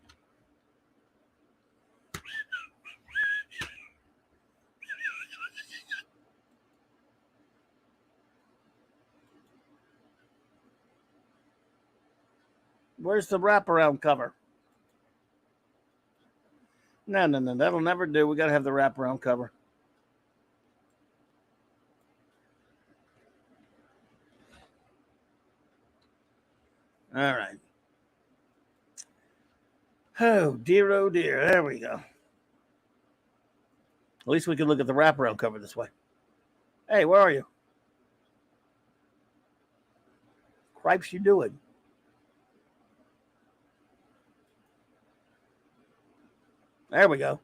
Where's the wraparound cover? No. That'll never do. We got to have the wraparound cover. All right. Oh, dear. There we go. At least we can look at the wraparound cover this way. Hey, where are you? Cripes, you doing? There we go.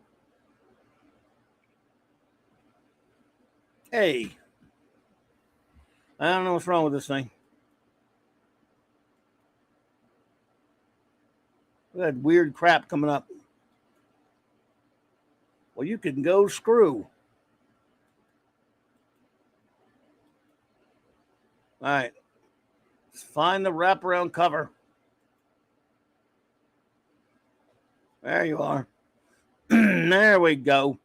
Hey. I don't know what's wrong with this thing. We had weird crap coming up. Well, you can go screw. All right. Let's find the wraparound cover. There you are. There we go.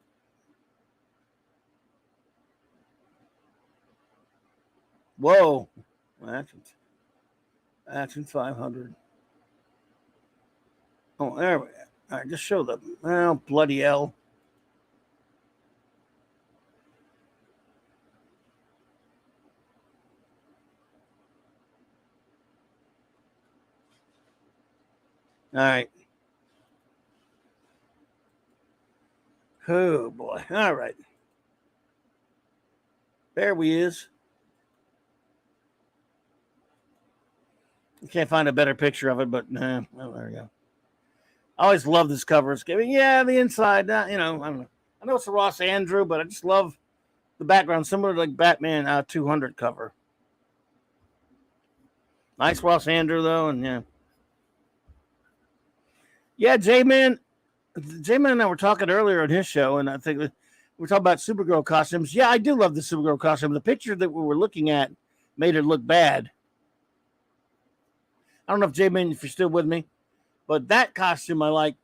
Whoa. Action 500. Oh, there we go. All right, just show them. Oh, bloody hell. All right. Oh, boy. All right. There we is. I can't find a better picture of it, but nah. Oh, there we go. I always love this cover. It's giving, yeah, the inside. I don't know. I know it's a Ross Andrew, but I just love the background, similar to like Batman 200 cover. Nice Ross Andrew though, and yeah, J-Man and I were talking earlier on his show, and I think we're talking about Supergirl costumes. Yeah, I do love the Supergirl costume. The picture that we were looking at made it look bad. I don't know if J-Man, if you're still with me, but that costume I like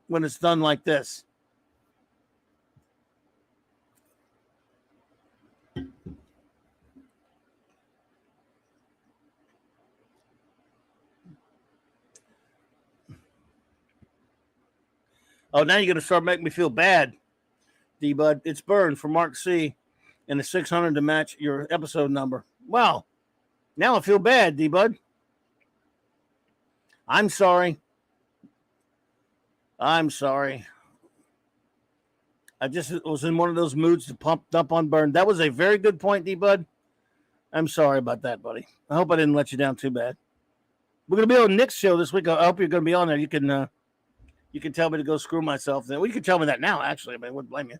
when it's done like this. Oh, now you're going to start making me feel bad, D-Bud. It's Burn for Mark C. and the 600 to match your episode number. Wow. Now I feel bad, D-Bud. I'm sorry. I'm sorry. I just was in one of those moods to pump up on Burn. That was a very good point, D-Bud. I'm sorry about that, buddy. I hope I didn't let you down too bad. We're going to be on Nick's show this week. I hope you're going to be on there. You can tell me to go screw myself. Well, you can tell me that now, actually. I mean, I wouldn't blame you.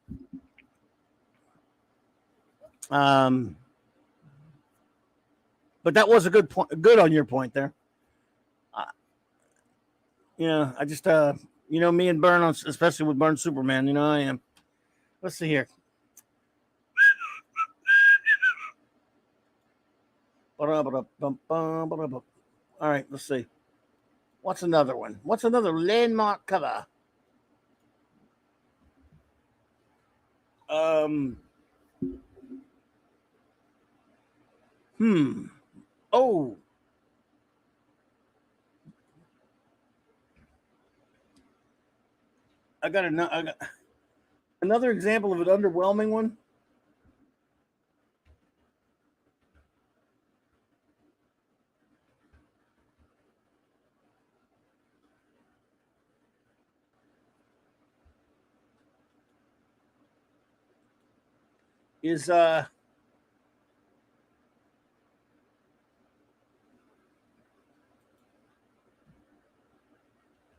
But that was a good point. Good on your point there. I just, me and Burn, especially with Burn Superman, I am. Let's see here. All right, let's see. What's another one? What's another landmark cover? Oh. I got another example of an underwhelming one. Is there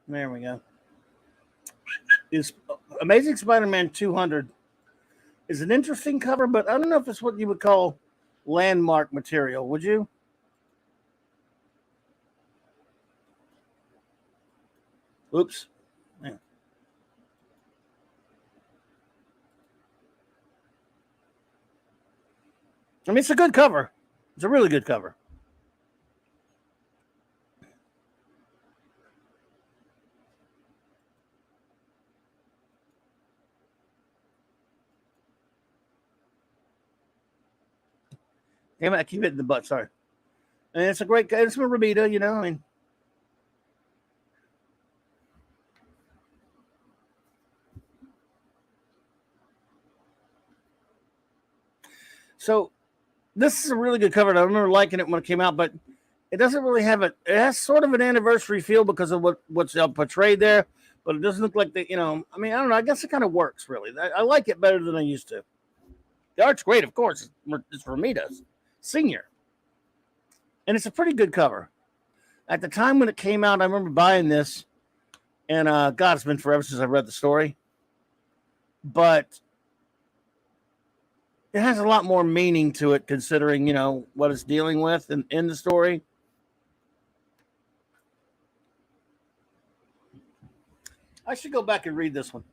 we go. Is Amazing Spider-Man 200 is an interesting cover, but I don't know if it's what you would call landmark material. Would you? Oops. Yeah. I mean, it's a good cover. It's a really good cover. Damn it, I keep hitting the butt. Sorry. And it's a great, it's from Ramita, I mean. So this is a really good cover. I remember liking it when it came out, but it doesn't really have it has sort of an anniversary feel because of what's portrayed there, but it doesn't look like I mean, I don't know. I guess it kind of works, really. I like it better than I used to. The art's great, of course. It's Ramita's Senior. And it's a pretty good cover. At the time when it came out, I remember buying this, and God, it's been forever since I read the story. But it has a lot more meaning to it, considering, what it's dealing with in the story. I should go back and read this one.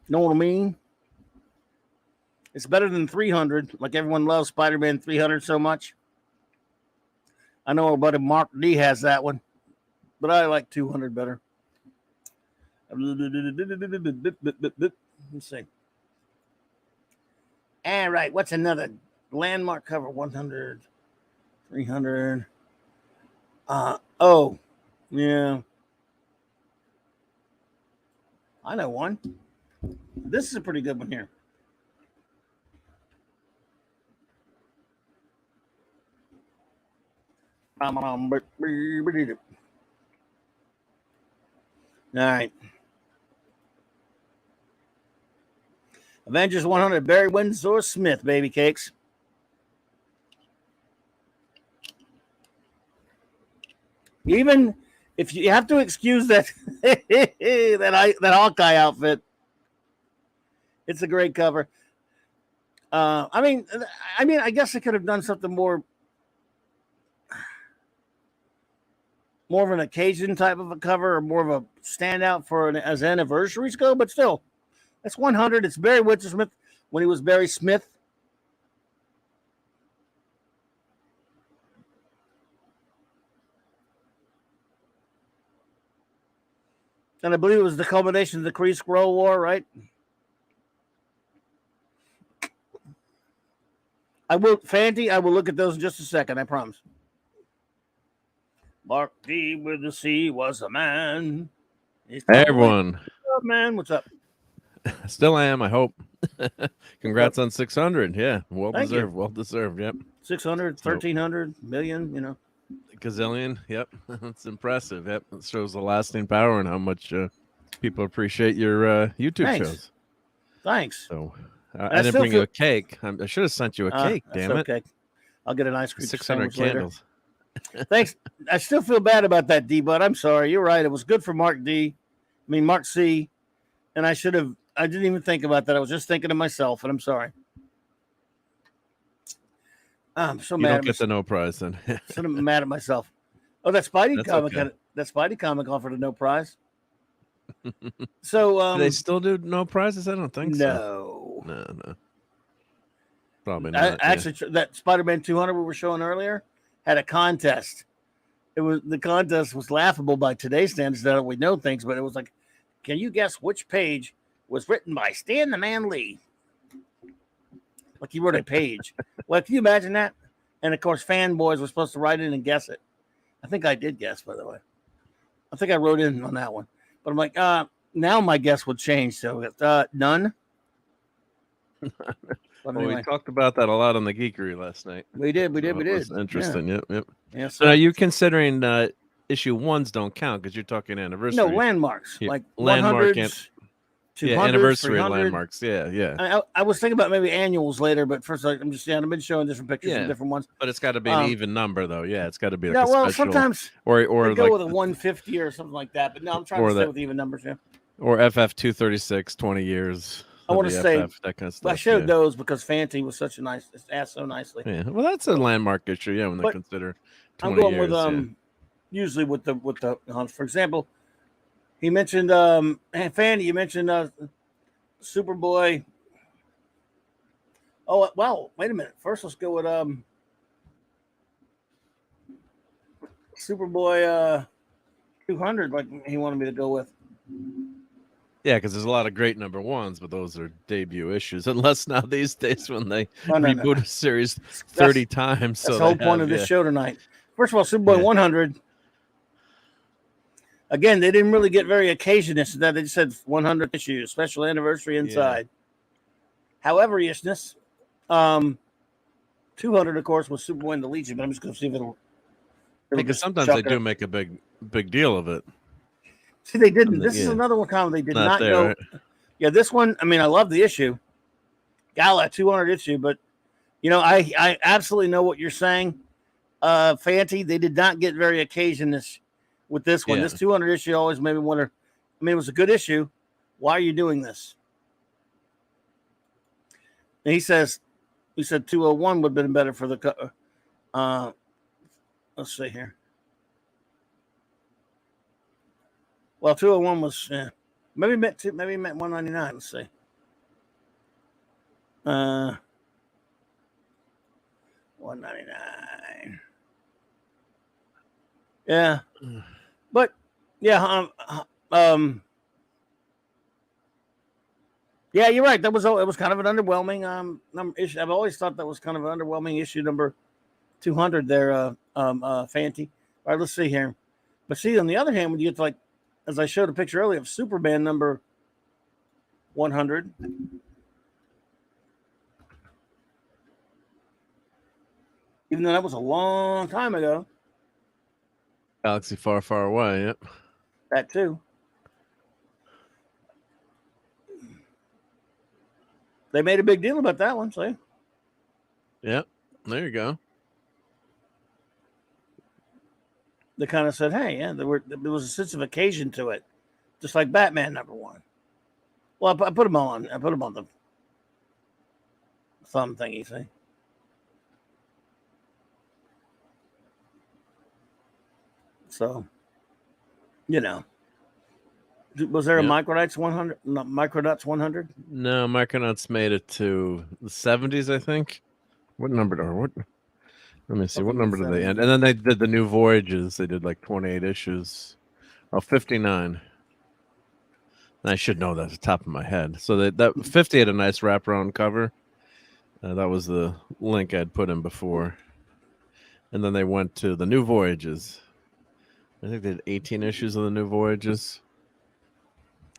Know what I mean? It's better than 300. Like everyone loves Spider-Man 300 so much. I know our buddy Mark D has that one, but I like 200 better. Let's see. All right, what's another landmark cover? 100, 300. Oh, yeah. I know one. This is a pretty good one here. All right. Avengers 100, Barry Windsor Smith, baby cakes. Even if you have to excuse that that Hawkeye outfit, it's a great cover. I mean, I guess I could have done something more of an occasion type of a cover, or more of a standout as anniversaries go, but still, that's 100. It's Barry Windsor Smith when he was Barry Smith. And I believe it was the culmination of the Kree Skrull War, right? I will look at those in just a second, I promise. Mark D with the C was a man. He's Hey, probably, everyone. "What's up, man? What's up?" Still am, I hope. Congrats on 600. Yeah, well Thank you. deserved. Well deserved. Yep. 600, 1,300 million, you know. Gazillion. Yep. That's impressive. Yep. It shows the lasting power and how much people appreciate your YouTube Thanks. shows. Thanks. So I I didn't still bring you feel- a cake. I should have sent you a cake. That's Damn it. okay. I'll get an ice cream 600 sandwich candles. later. Thanks. I still feel bad about that, D, but I'm sorry. You're right. It was good for Mark C. And I didn't even think about that. I was just thinking of myself, and I'm sorry. I'm so You mad. don't get the no prize then. So I'm mad at myself. Oh, that Spidey That's comic okay. that Spidey comic offered a no prize. So Do they still do no prizes? I don't think no. so. No. Probably not. Actually, that Spider-Man 200 we were showing earlier had a contest. The contest was laughable by today's standards. Now that we know things, but it was like, can you guess which page was written by Stan the Man Lee? Like he wrote a page. Well, can you imagine that? And of course, fanboys were supposed to write in and guess it. I think I did guess, by the way. I think I wrote in on that one. But I'm like, now my guess would change. So none. But Well, anyway, we talked about that a lot on the Geekery last night. we did. It was interesting. Yep. Yeah. So are you considering issue ones don't count because you're talking anniversary? No, landmarks. Yeah, Like landmark 100s, 200s, anniversary 300. landmarks. Yeah. I was thinking about maybe annuals later, but first I'm just I've been showing different pictures Yeah. of different ones. But it's got to be an even number, though. Yeah, it's got to be like Yeah, a well, special, sometimes or I go like with a 150 or something like that. But no, I'm trying or to stay that- with even numbers. Yeah. or FF 236, 20 years. I of wanna the say- FF, that kind of stuff. But I showed yeah. those because Fanti was such a nice, asked so nicely. Yeah, well, that's a landmark issue. Yeah, when they But consider 20 I'm going years. with usually with the for example, he mentioned Fanny. You mentioned Superboy. Oh well, wait a minute. First, let's go with Superboy 200. Like he wanted me to go with. Yeah, because there's a lot of great number ones, but those are debut issues. Unless now these days when they No. reboot a series 30 times. That's So the whole they point have, of this show tonight. First of all, Superboy 100. Again, they didn't really get very occasionist. That they just said 100 issues, special anniversary inside. However-ishness, 200, of course, was Superboy and the Legion. But I'm just going to see if it'll Because just sometimes chuck they it do up. make a big deal of it. See, they didn't. This is Yeah. another one comment they did Not not there, go. right? Yeah, this one. I mean, I love the issue, Gala 200 issue, but I absolutely know what you're saying, Fanti. They did not get very occasionist with this one. Yeah. This 200 issue always made me wonder. I mean, it was a good issue. Why are you doing this? And he said 201 would have been better for the. Let's see here. Well, 201 was maybe meant 199. Let's see. 199. Yeah, but yeah, yeah, you're right. It was kind of an underwhelming number issue. I've always thought that was kind of an underwhelming issue number 200 there, Fanti. All right, let's see here. But see, on the other hand, when you get to, like, as I showed a picture earlier of Superman number 100. Even though that was a long time ago. Galaxy far, far away. Yep. That too. They made a big deal about that one, see? Yep. There you go. They kind of said, hey, yeah, there was a sense of occasion to it. Just like Batman number 1. Well, I put them on the thumb thingy, see? So, was there a Micronauts 100? No, Micronauts 100? No, Micronauts made it to the 70s, I think. What number? Or what? Let me see. What number did they end? And then they did the New Voyages. They did like 28 issues. Oh, 59. I should know that off the top of my head. So that 50 had a nice wraparound cover. That was the link I'd put in before. And then they went to the New Voyages. I think they did 18 issues of the New Voyages.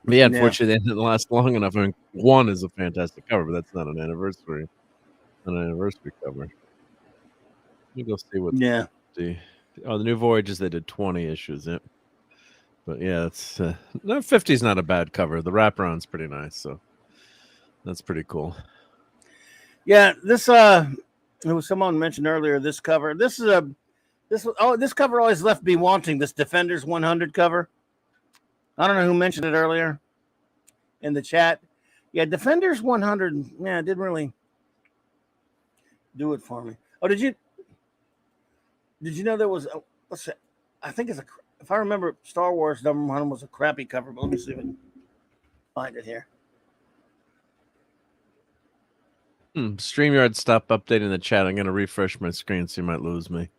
But yeah, unfortunately, they didn't last long enough. I mean, 1 is a fantastic cover, but that's not an anniversary cover. Let me go see what Yeah. the New Voyages, they did 20 issues. Yep. But yeah, it's no, 50 is not a bad cover. The wraparound's pretty nice, so that's pretty cool. Yeah, this it was someone mentioned earlier. This cover, this cover always left me wanting. This Defenders 100 cover. I don't know who mentioned it earlier in the chat. Yeah, Defenders 100. Yeah, it didn't really do it for me. Oh, did you know there was? What's it? I think it's if I remember, Star Wars number 100 was a crappy cover. But let me see if I can find it here. StreamYard stopped updating the chat. I'm going to refresh my screen so you might lose me.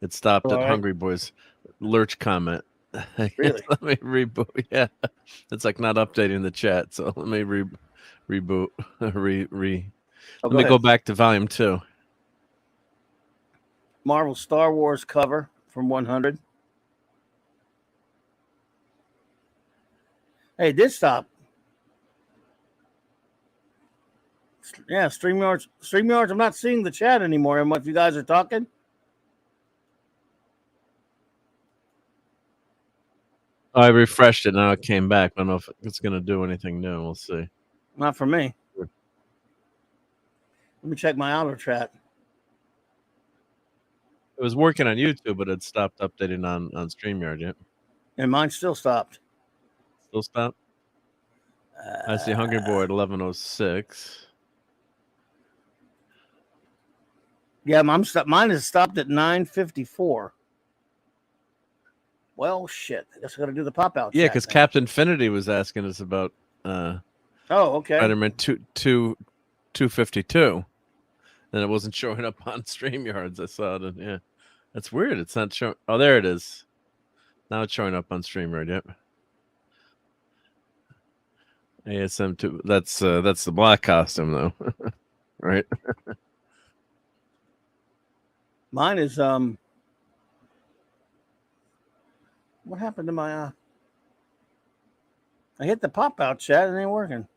It stopped at Hungry Boys Lurch comment. Really? Let me reboot. Yeah, it's like not updating the chat. So let me reboot. Let me go back to volume 2. Marvel Star Wars cover from 100. Hey, it did stop. Yeah, StreamYards. I'm not seeing the chat anymore. If you guys are talking. I refreshed it. Now it came back. I don't know if it's going to do anything new. We'll see. Not for me. Let me check my auto chat. It was working on YouTube, but it stopped updating on StreamYard. Yet. And mine still stopped. Still stopped? I see Hungry Boy at 11:06. Yeah, mine is stopped at 9:54. Well, shit. I guess I got to do the pop out. Yeah, because Captain Infinity was asking us about. Oh, okay. SpiderMan 252, and it wasn't showing up on StreamYards. I saw it. And yeah, that's weird. It's not showing. Oh, there it is. Now it's showing up on StreamYard. Yep. ASM 2. That's the black costume though, right? Mine is what happened to my I hit the pop out chat and it ain't working.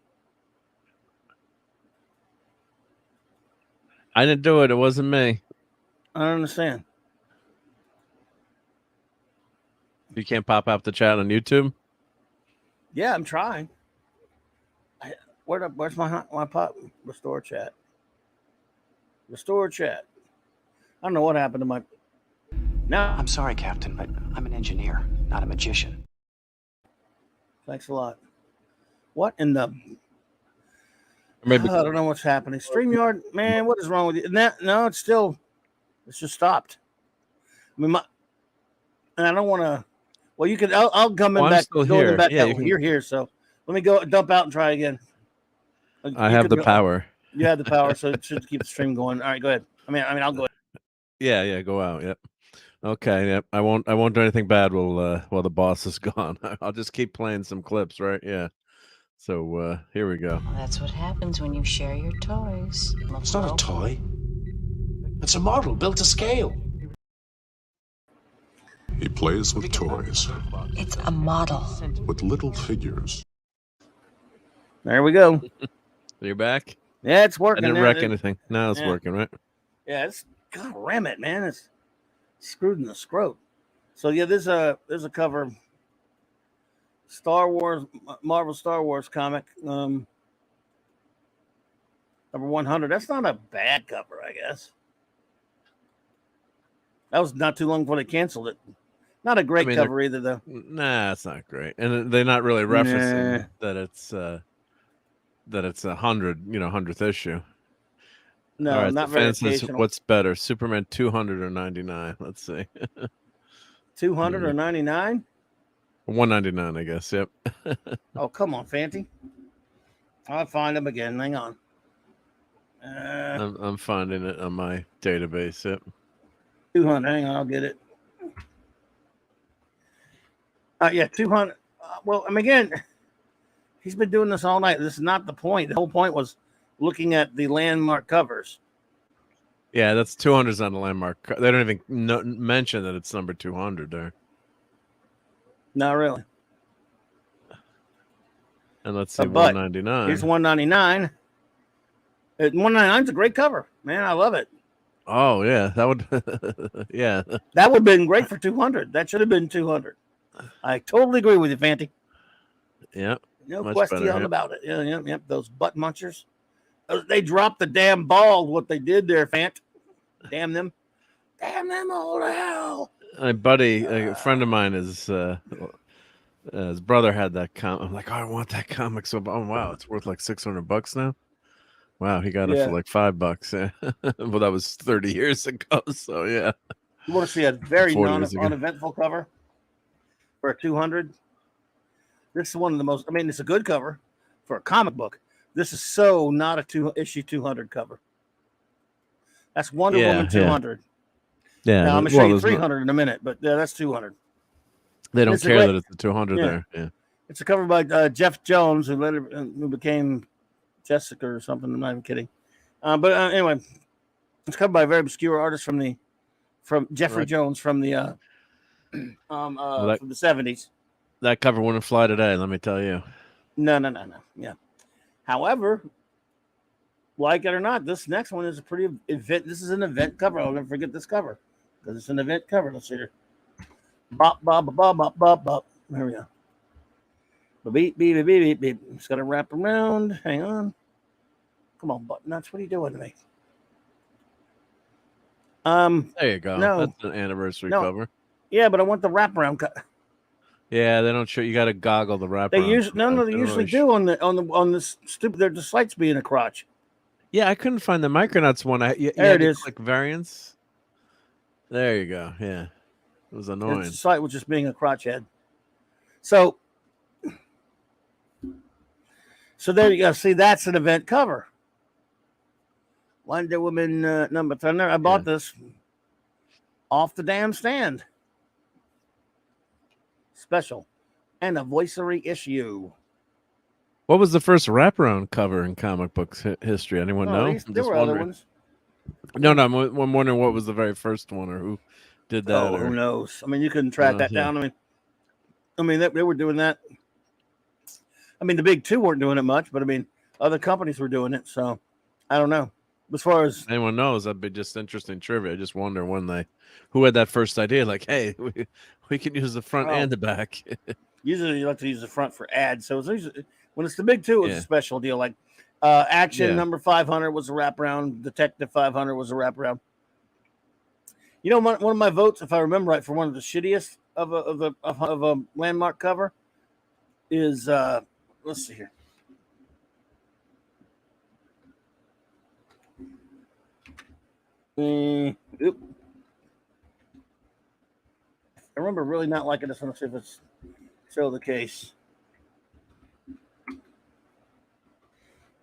I didn't do it. It wasn't me. I don't understand. You can't pop out the chat on YouTube? Yeah, I'm trying. Where's my pop restore chat? Restore chat. I don't know what happened to my. Now I'm sorry, Captain, but I'm an engineer, not a magician. Thanks a lot. What in the? Maybe I don't know what's happening. StreamYard, man, what is wrong with you? No, it's just stopped. I mean, and I don't want to. Well, you could. I'll come in back. Still here. Back yeah, you're here, so let me go dump out and try again. I have the power. You have the power, so it should keep the stream going. All right, go ahead. I mean, I'll go ahead. Yeah, go out. Yep. Okay. Yep. I won't do anything bad while the boss is gone. I'll just keep playing some clips, right? Yeah. So here we go. Well, that's what happens when you share your toys. It's not a toy. It's a model built to scale. He plays with toys, It's a model. with little figures. There we go. You're back? Yeah, it's working. I didn't wreck anything. Now it's yeah. working, right? Yeah, it's God ram it, man. It's screwed in the scrot. So yeah, there's a cover. Marvel Star Wars comic, number 100. That's not a bad cover, I guess. That was not too long before they canceled it. Not a great cover either, though. Nah, it's not great, and they're not really referencing that it's 100th issue. No, all right, not the very fan says, occasional. what's better, Superman 200 or 99? Let's see. 200 or 99? 199, I guess. Yep. Oh, come on, Fanty. I'll find them again. Hang on. I'm finding it on my database. Yep. 200. Hang on, I'll get it. Yeah, 200. Well, I mean, again, he's been doing this all night. This is not the point. The whole point was looking at the landmark covers. Yeah, that's 200's on the landmark. They don't even mention that it's number 200 there. Not really. And let's see, But $199. here's $199. $199 is a great cover, man. I love it. Oh yeah, that would. Yeah, That would have been great for $200. That should have been $200. I totally agree with you, Fanty. yeah. No Much question better, yeah. about it. Yeah. Those butt munchers. They dropped the damn ball. What they did there, Fant. Damn them. Damn them all to hell. My buddy, a friend of mine, his brother had that comic. I'm like, oh, I want that comic. So, oh wow, it's worth like $600 now. Wow, he got it for like $5. Yeah. Well, that was 30 years ago. So yeah. You want to see a very 40 years ago. uneventful cover for a 200? This is one of the most. I mean, it's a good cover for a comic book. This is so not a issue 200 cover. That's Wonder Woman 200. Yeah. Now I'm gonna show you 300 in a minute, but that's 200. They don't care that it's a 200 Yeah. there. Yeah. It's a cover by Jeff Jones, who became Jessica or something. I'm not even kidding. But anyway, it's covered by a very obscure artist from Jeffrey Jones from the from the 70s. That cover wouldn't fly today, let me tell you. No. Yeah. However, like it or not, this next one is a pretty event. This is an event cover. I'll never forget this cover because it's an event cover. Let's see here. Bop, bop, bop, bop, bop, bop. There we go. Beep, beep, beep, beep, beep. It's got to wrap around. Hang on. Come on, button nuts. What are you doing to me? There you go. No. That's an anniversary cover. Yeah, but I want the wraparound cut. Yeah, they don't show. You got to goggle the wraparound. They usually do on the stupid. Their sites being a crotch. Yeah, I couldn't find the Micronauts one. There it is. Click variants. There you go. Yeah, it was annoying. The site was just being a crotch head. So there you go. See, that's an event cover. Wonder Woman number 10. I bought this off the damn stand. Special. And a voicery issue. What was the first wraparound cover in comic books history? Anyone know? There were other ones. No, I'm wondering what was the very first one or who did that. Who knows? I mean, you couldn't track that down. I mean, they were doing that. I mean, the big two weren't doing it much, but I mean, other companies were doing it. So I don't know. As far as anyone knows, that'd be just interesting trivia. I just wonder who had that first idea. Like, hey, we can use the front and the back. Usually, you like to use the front for ads. So it's usually, when it's the big two, it's a special deal. Like Action number 500 was a wraparound. Detective 500 was a wraparound. You know, one of my votes, if I remember right, for one of the shittiest of a landmark cover is let's see here. I remember really not liking this one. Let's see if it's still the case.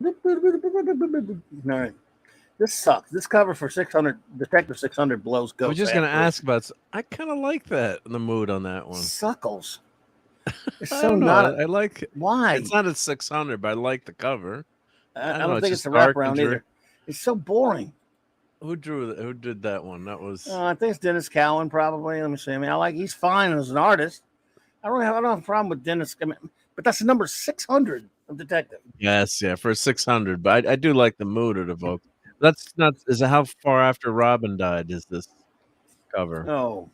All right. This sucks. This cover for 600, Detective 600 blows ghosts. I was just going to ask about. I kind of like that, the mood on that one. Suckles. It's I so don't know. not. I like. Why? It's not at 600, but I like the cover. I don't think it's a wraparound either. It's so boring. Who did that one? That was. I think it's Dennis Cowan, probably. Let me see. I mean, he's fine as an artist. I don't have a problem with Dennis. I mean, but that's the number 600 of Detective. Yes, for 600. But I do like the mood it evokes. That's not. Is it how far after Robin died? Is this cover? Oh,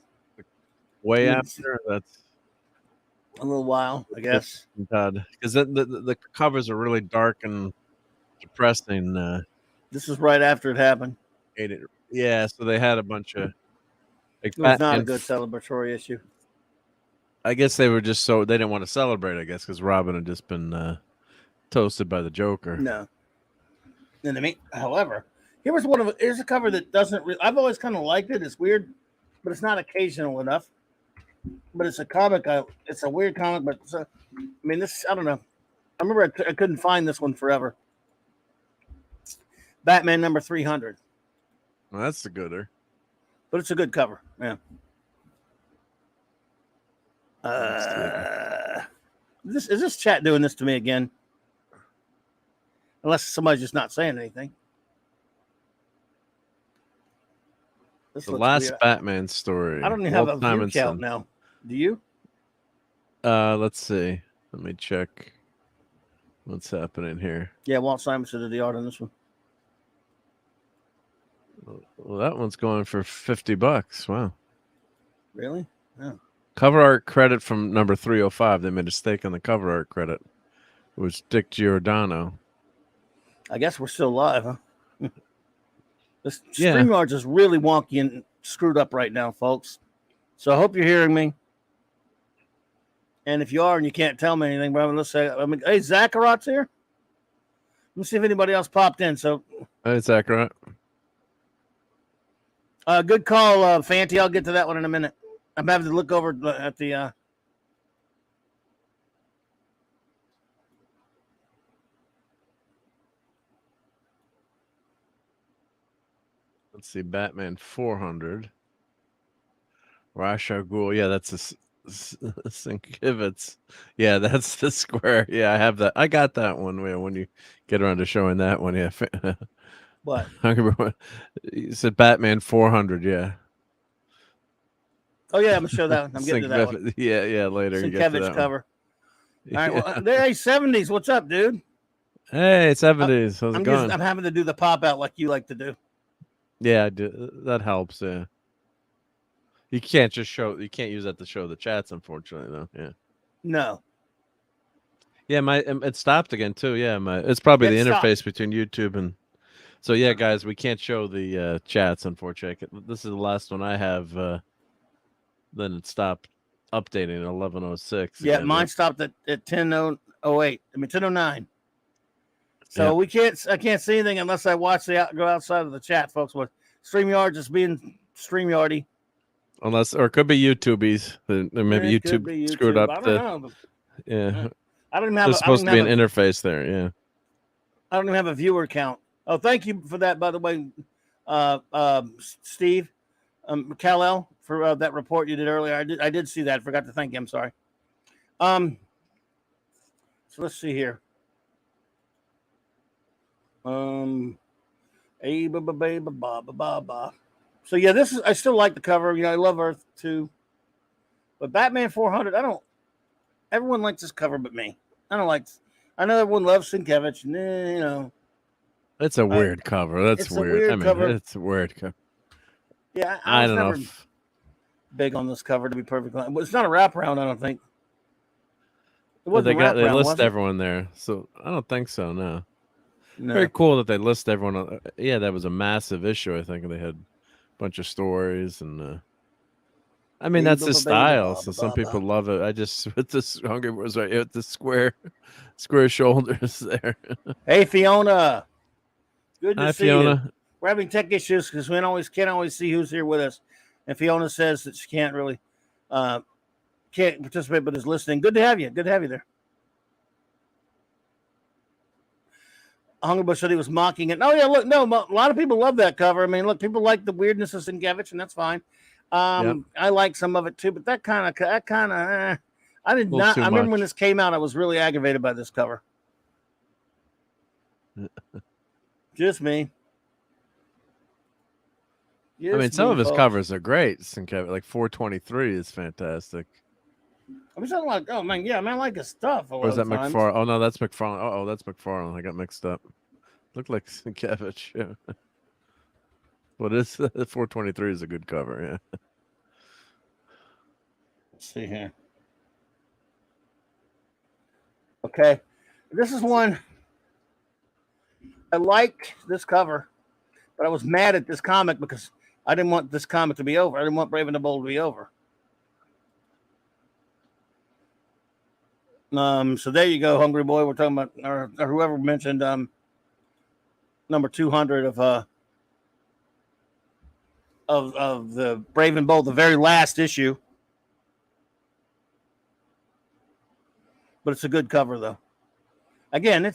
way after. That's a little while, I guess. Because the covers are really dark and depressing. This is right after it happened. Yeah, so they had a bunch of. It was not a good celebratory issue. I guess they were just they didn't want to celebrate. I guess because Robin had just been toasted by the Joker. No. And I mean, however, here's a cover that doesn't. I've always kind of liked it. It's weird, but it's not occasional enough. But it's a comic. It's a weird comic, but I mean, this. I don't know. I remember I couldn't find this one forever. Batman number 300. Well, that's the gooder. But it's a good cover. Yeah. Is this chat doing this to me again? Unless somebody's just not saying anything. The last weird. Batman story. I don't even have a view count now. Do you? Let's see. Let me check. What's happening here? Yeah, Walt Simonson did the art on this one. Well, that one's going for $50. Wow. Really? Yeah. Cover art credit from number 305. They made a mistake on the cover art credit. It was Dick Giordano. I guess we're still live, huh? This Yeah. StreamYard's is really wonky and screwed up right now, folks. So I hope you're hearing me. And if you are and you can't tell me anything, but let's say, hey, Zacharot's here. Let me see if anybody else popped in. So, Hey, Zacharot. good call, Fanty. I'll get to that one in a minute. I'm having to look over at the. Let's see, Batman 400. Ra's al Ghul. Yeah, that's a Sienkiewicz. Yeah, that's the square. Yeah, I have that. I got that one. Yeah, when you get around to showing that one, yeah. What? You said Batman 400. Yeah. Oh yeah, I'm gonna show that one. I'm getting to that one. Yeah, later. You get to Sienkiewicz that cover. One. All right, well, there, hey, 70s. What's up, dude? Hey, 70s. How's it going? I'm having to do the pop out like you like to do. Yeah, I do. That helps. Yeah. You can't just show. You can't use that to show the chats, unfortunately, though. Yeah. No. Yeah, it stopped again too. Yeah, it's probably the stopped. interface between YouTube and. So yeah, guys, we can't show the chats, unfortunately. This is the last one I have. Then it stopped updating at 11:06. Yeah, again. mine stopped at 10:08. I mean 10:09. So Yeah. I can't see anything unless I go outside of the chat, folks. With StreamYard just being StreamYardy. Unless, or it could be YouTubies. Or maybe Yeah, it could YouTube be screwed YouTube. up. I don't know. Yeah. I don't even have. There's supposed to be an interface there. Yeah. I don't even have a viewer count. Oh, thank you for that, by the way, Steve, Kal-El, for that report you did earlier. I did see that. I forgot to thank you. I'm sorry. So let's see here. So yeah, I still like the cover. You know, I love Earth 2. But Batman 400, everyone likes this cover but me. I know everyone loves Sienkiewicz, you know. It's a weird cover. That's it's a weird. weird I mean, cover. it's a weird cover. Yeah, I was don't know. never big on this cover, to be perfectly honest. It's not a wraparound, I don't think. Well, they list everyone there, so I don't think so. No. Very cool that they list everyone. Yeah, that was a massive issue. I think they had a bunch of stories, and I mean that's his style. So some people love it. I just with this Hungry was right with the square shoulders there. Hey Fiona, good to Hi, see Fiona. you. We're having tech issues because we can't always see who's here with us, and Fiona says that she can't really can't participate but is listening. Good to have you. Good to have you there. Hungerbush said he was mocking it. Oh yeah, look, no, a lot of people love that cover. I mean, look, people like the weirdness of Sienkiewicz, and that's fine. I like some of it too, but that kind of, I did not. I remember when this came out, I was really aggravated by this cover. Just me. I mean, some of his covers are great. Sienkiewicz, like 423 is fantastic. I'm just like, oh man, yeah, man, I like his stuff. Or is that McFarlane? Oh no, that's McFarlane. Oh, that's McFarlane. I got mixed up. Looked like Sienkiewicz. Yeah. What is 423 is a good cover. Yeah. Let's see here. Okay, this is one. I like this cover, but I was mad at this comic because I didn't want this comic to be over. I didn't want Brave and the Bold to be over. So there you go, Hungry Boy. We're talking about, or whoever mentioned number 200 of the Brave and Bold, the very last issue. But it's a good cover, though. Again,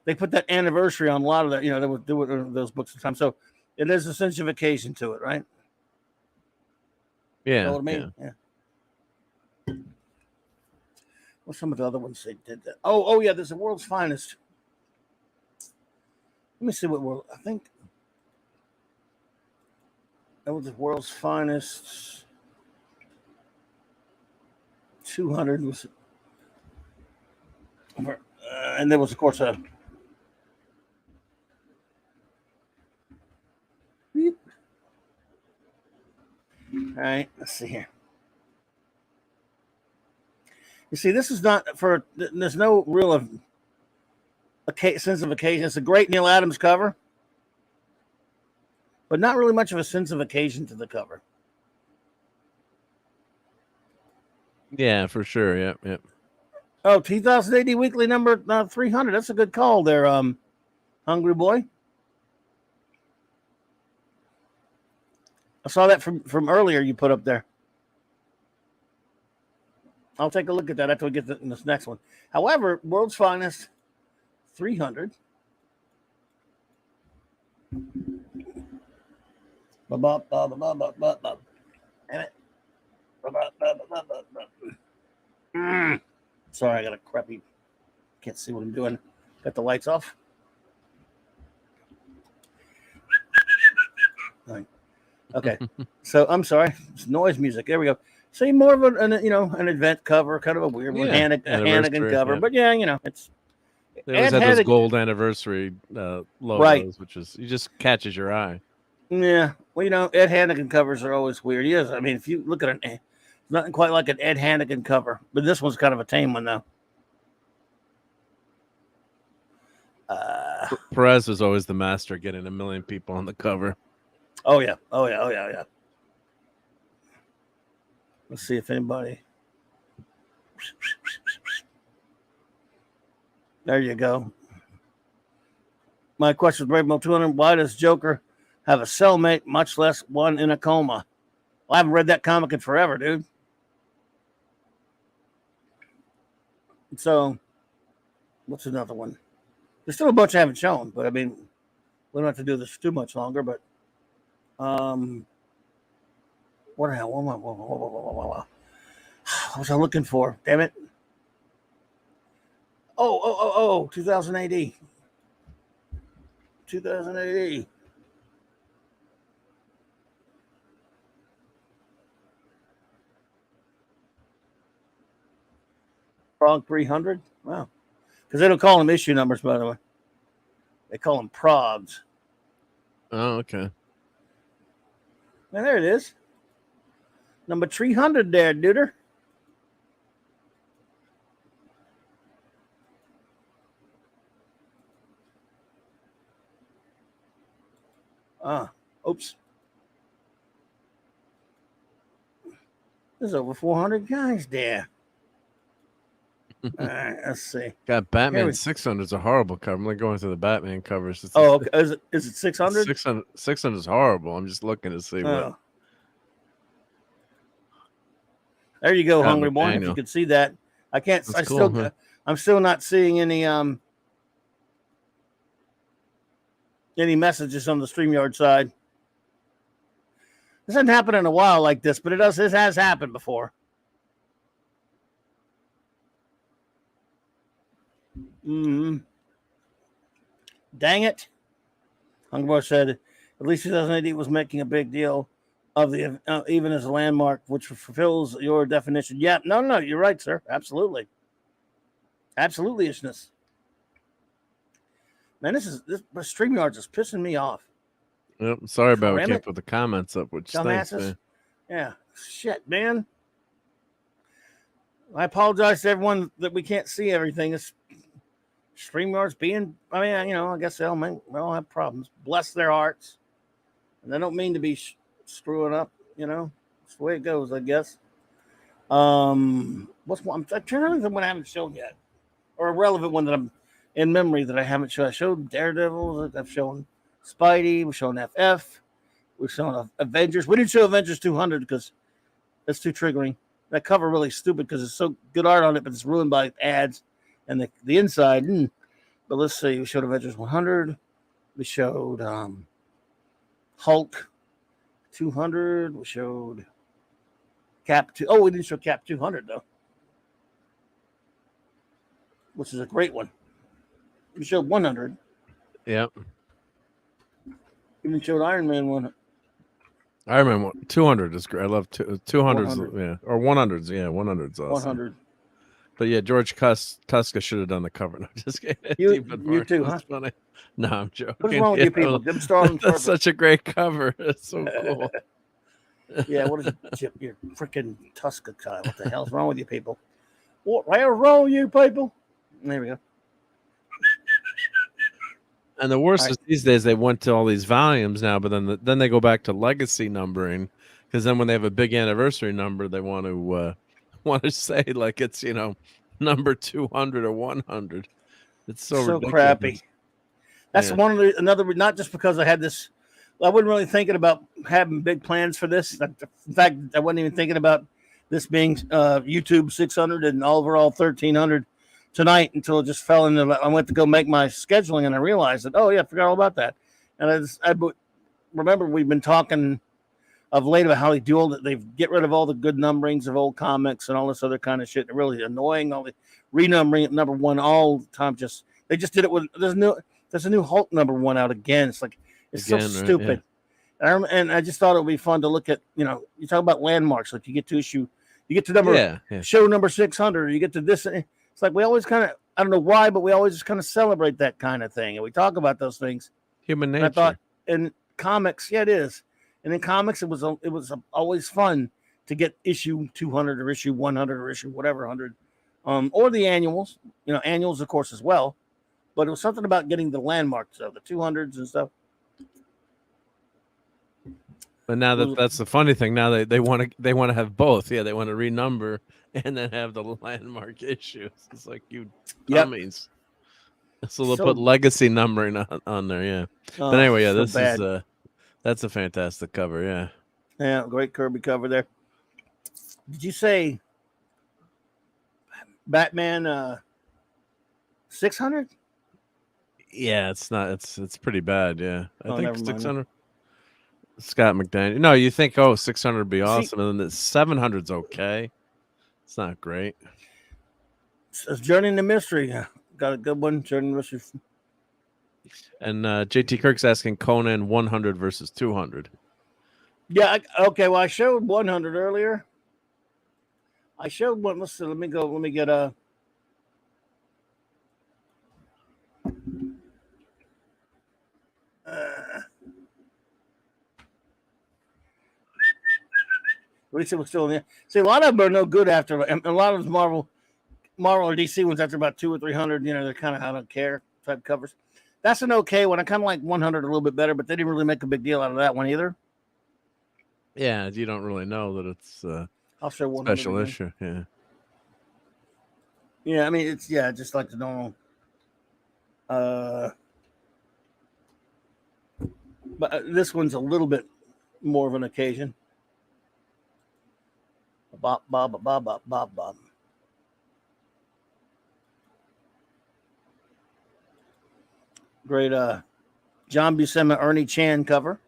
they put that anniversary on a lot of that. You know, they would do it those books at the time, so it is a sensification to it, right? Yeah. You know what I mean? Yeah. What's some of the other ones they did that? Oh yeah, there's the World's Finest. Let me see what world. I think that was the World's Finest. 200 was. and there was, of course, a. Beep. All right, let's see here. You see, this is not for. There's no real sense of occasion. It's a great Neil Adams cover, but not really much of a sense of occasion to the cover. Yeah, for sure. Yep, yep. Oh, 2080 weekly number 300. That's a good call there, Hungry Boy. I saw that from earlier you put up there. I'll take a look at that after we get in this next one. However, World's Finest 300. Damn it. Sorry, I got a crappy. Can't see what I'm doing. Got the lights off. All right. Okay. So I'm sorry. It's noise music. There we go. See, more of an event cover, kind of a weird one, Hannigan cover. Yeah. But yeah, it's. They always had those gold anniversary logos, right? Which just catches your eye. Yeah, well, Ed Hannigan covers are always weird. He is. I mean, if you look at nothing quite like an Ed Hannigan cover, but this one's kind of a tame one though. Perez was always the master of getting 1 million people on the cover. Oh yeah. Let's see if anybody. There you go. My question is Brave 200. Why does Joker have a cellmate, much less one in a coma? Well, I haven't read that comic in forever, dude. So, what's another one? There's still a bunch I haven't shown, but I mean, we don't have to do this too much longer. But, what the hell? What was I looking for? Damn it! Oh! 2000 AD. 2000 AD. Prog 300. Wow. Because they don't call them issue numbers, by the way. They call them progs. Oh, okay. And there it is. Number 300 there, duder. Oops. There's over 400 guys there. All right, let's see. Got Batman 600 is a horrible cover. I'm like going through the Batman covers. Okay. Is it 600? 600 is horrible. I'm just looking to see what. There you go, Hungry Boy. If you could see that, I can't. I'm still not seeing any messages on the StreamYard side. This hasn't happened in a while like this, but it does. This has happened before. Dang it. Hungry Boy said, at least 2008 was making a big deal of the even as a landmark, which fulfills your definition. Yeah, no, you're right, sir. Absolutely. Absolutely-ishness. Man, this StreamYard is pissing me off. Yep, sorry about we can't put the comments up, which stinks. Yeah, shit, man. I apologize to everyone that we can't see everything. It's StreamYard's being, I guess they all have problems. Bless their hearts. And I don't mean to be screwing up, It's the way it goes, I guess. What's one? I'm trying to think what I haven't shown yet. Or a relevant one that I'm in memory that I haven't shown. I showed Daredevil. I've shown Spidey. We've shown FF. We've shown Avengers. We didn't show Avengers 200 because that's too triggering. That cover really stupid because it's so good art on it, but it's ruined by ads. And the inside, but let's see. We showed Avengers 100. We showed Hulk 200. We showed Cap 2. Oh, we didn't show Cap 200 though, which is a great one. We showed 100. Yep. Even showed Iron Man 1. I remember 200 is great. I love 200s. Yeah, or 100s. Yeah, 100s. Awesome. 100. But yeah, George Tuska should have done the cover. No, just kidding. You Deep too, That's huh? funny. No, I'm joking. What's wrong with you people? Jim Starlin's That's perfect. such a great cover. It's so cool. Yeah, what is it, Chip? You're freaking Tuska guy. What the hell's wrong with you people? What the hell's wrong with you people? There we go. And the worst All is right. these days they went to all these volumes now, but then they go back to legacy numbering because then when they have a big anniversary number, they want to say like it's number 200 or 100. It's so ridiculous. Crappy. That's Yeah. one of the another. Not just because I had this. I wasn't really thinking about having big plans for this. In fact, I wasn't even thinking about this being YouTube 600 and overall 1300 tonight until it just fell into. I went to go make my scheduling and I realized that, oh yeah, I forgot all about that. And I remember we've been talking of late about how they do all that. They get rid of all the good numberings of old comics and all this other kind of shit. They're really annoying. All the renumbering at number one all the time. They just did it with there's a new Hulk number one out again. It's like it's so stupid. Yeah. And I just thought it would be fun to look at. You talk about landmarks. Like you get to number show number 600. Or you get to this. It's like we always kind of, I don't know why, but we always just kind of celebrate that kind of thing. And we talk about those things. Human nature. And I thought in comics, yeah, it is. And in comics, it was always fun to get issue 200 or issue 100 or issue whatever 100, or the annuals. Annuals, of course, as well. But it was something about getting the landmarks of the 200s and stuff. But now that's the funny thing. Now they want to have both. Yeah, they want to renumber and then have the landmark issues. It's like you dummies. So they'll put legacy numbering on there. Yeah. But anyway, yeah, this is that's a fantastic cover. Yeah. Yeah, great Kirby cover there. Did you say Batman 600? Yeah, it's not. It's pretty bad. Yeah, I think never mind. 600. Scott McDaniel. No, you think 600 would be awesome, and then the 700's okay. It's not great. It's Journey into Mystery. Got a good one. Journey into Mystery. And JT Kirk's asking Conan 100 versus 200. Yeah. Okay. Well, I showed 100 earlier. I showed one. Let's see. Let me go. Let me get a. At least it was still in there. See, a lot of them are no good after. A lot of those Marvel or DC ones after about 200 or 300. They're kind of I don't care type covers. That's an okay one. I kind of like 100 a little bit better, but they didn't really make a big deal out of that one either. Yeah, you don't really know that it's I'll show 100 special again. issue. Yeah. Yeah, I mean it's just like the normal. But this one's a little bit more of an occasion. Bob. Great John Buscema, Ernie Chan cover.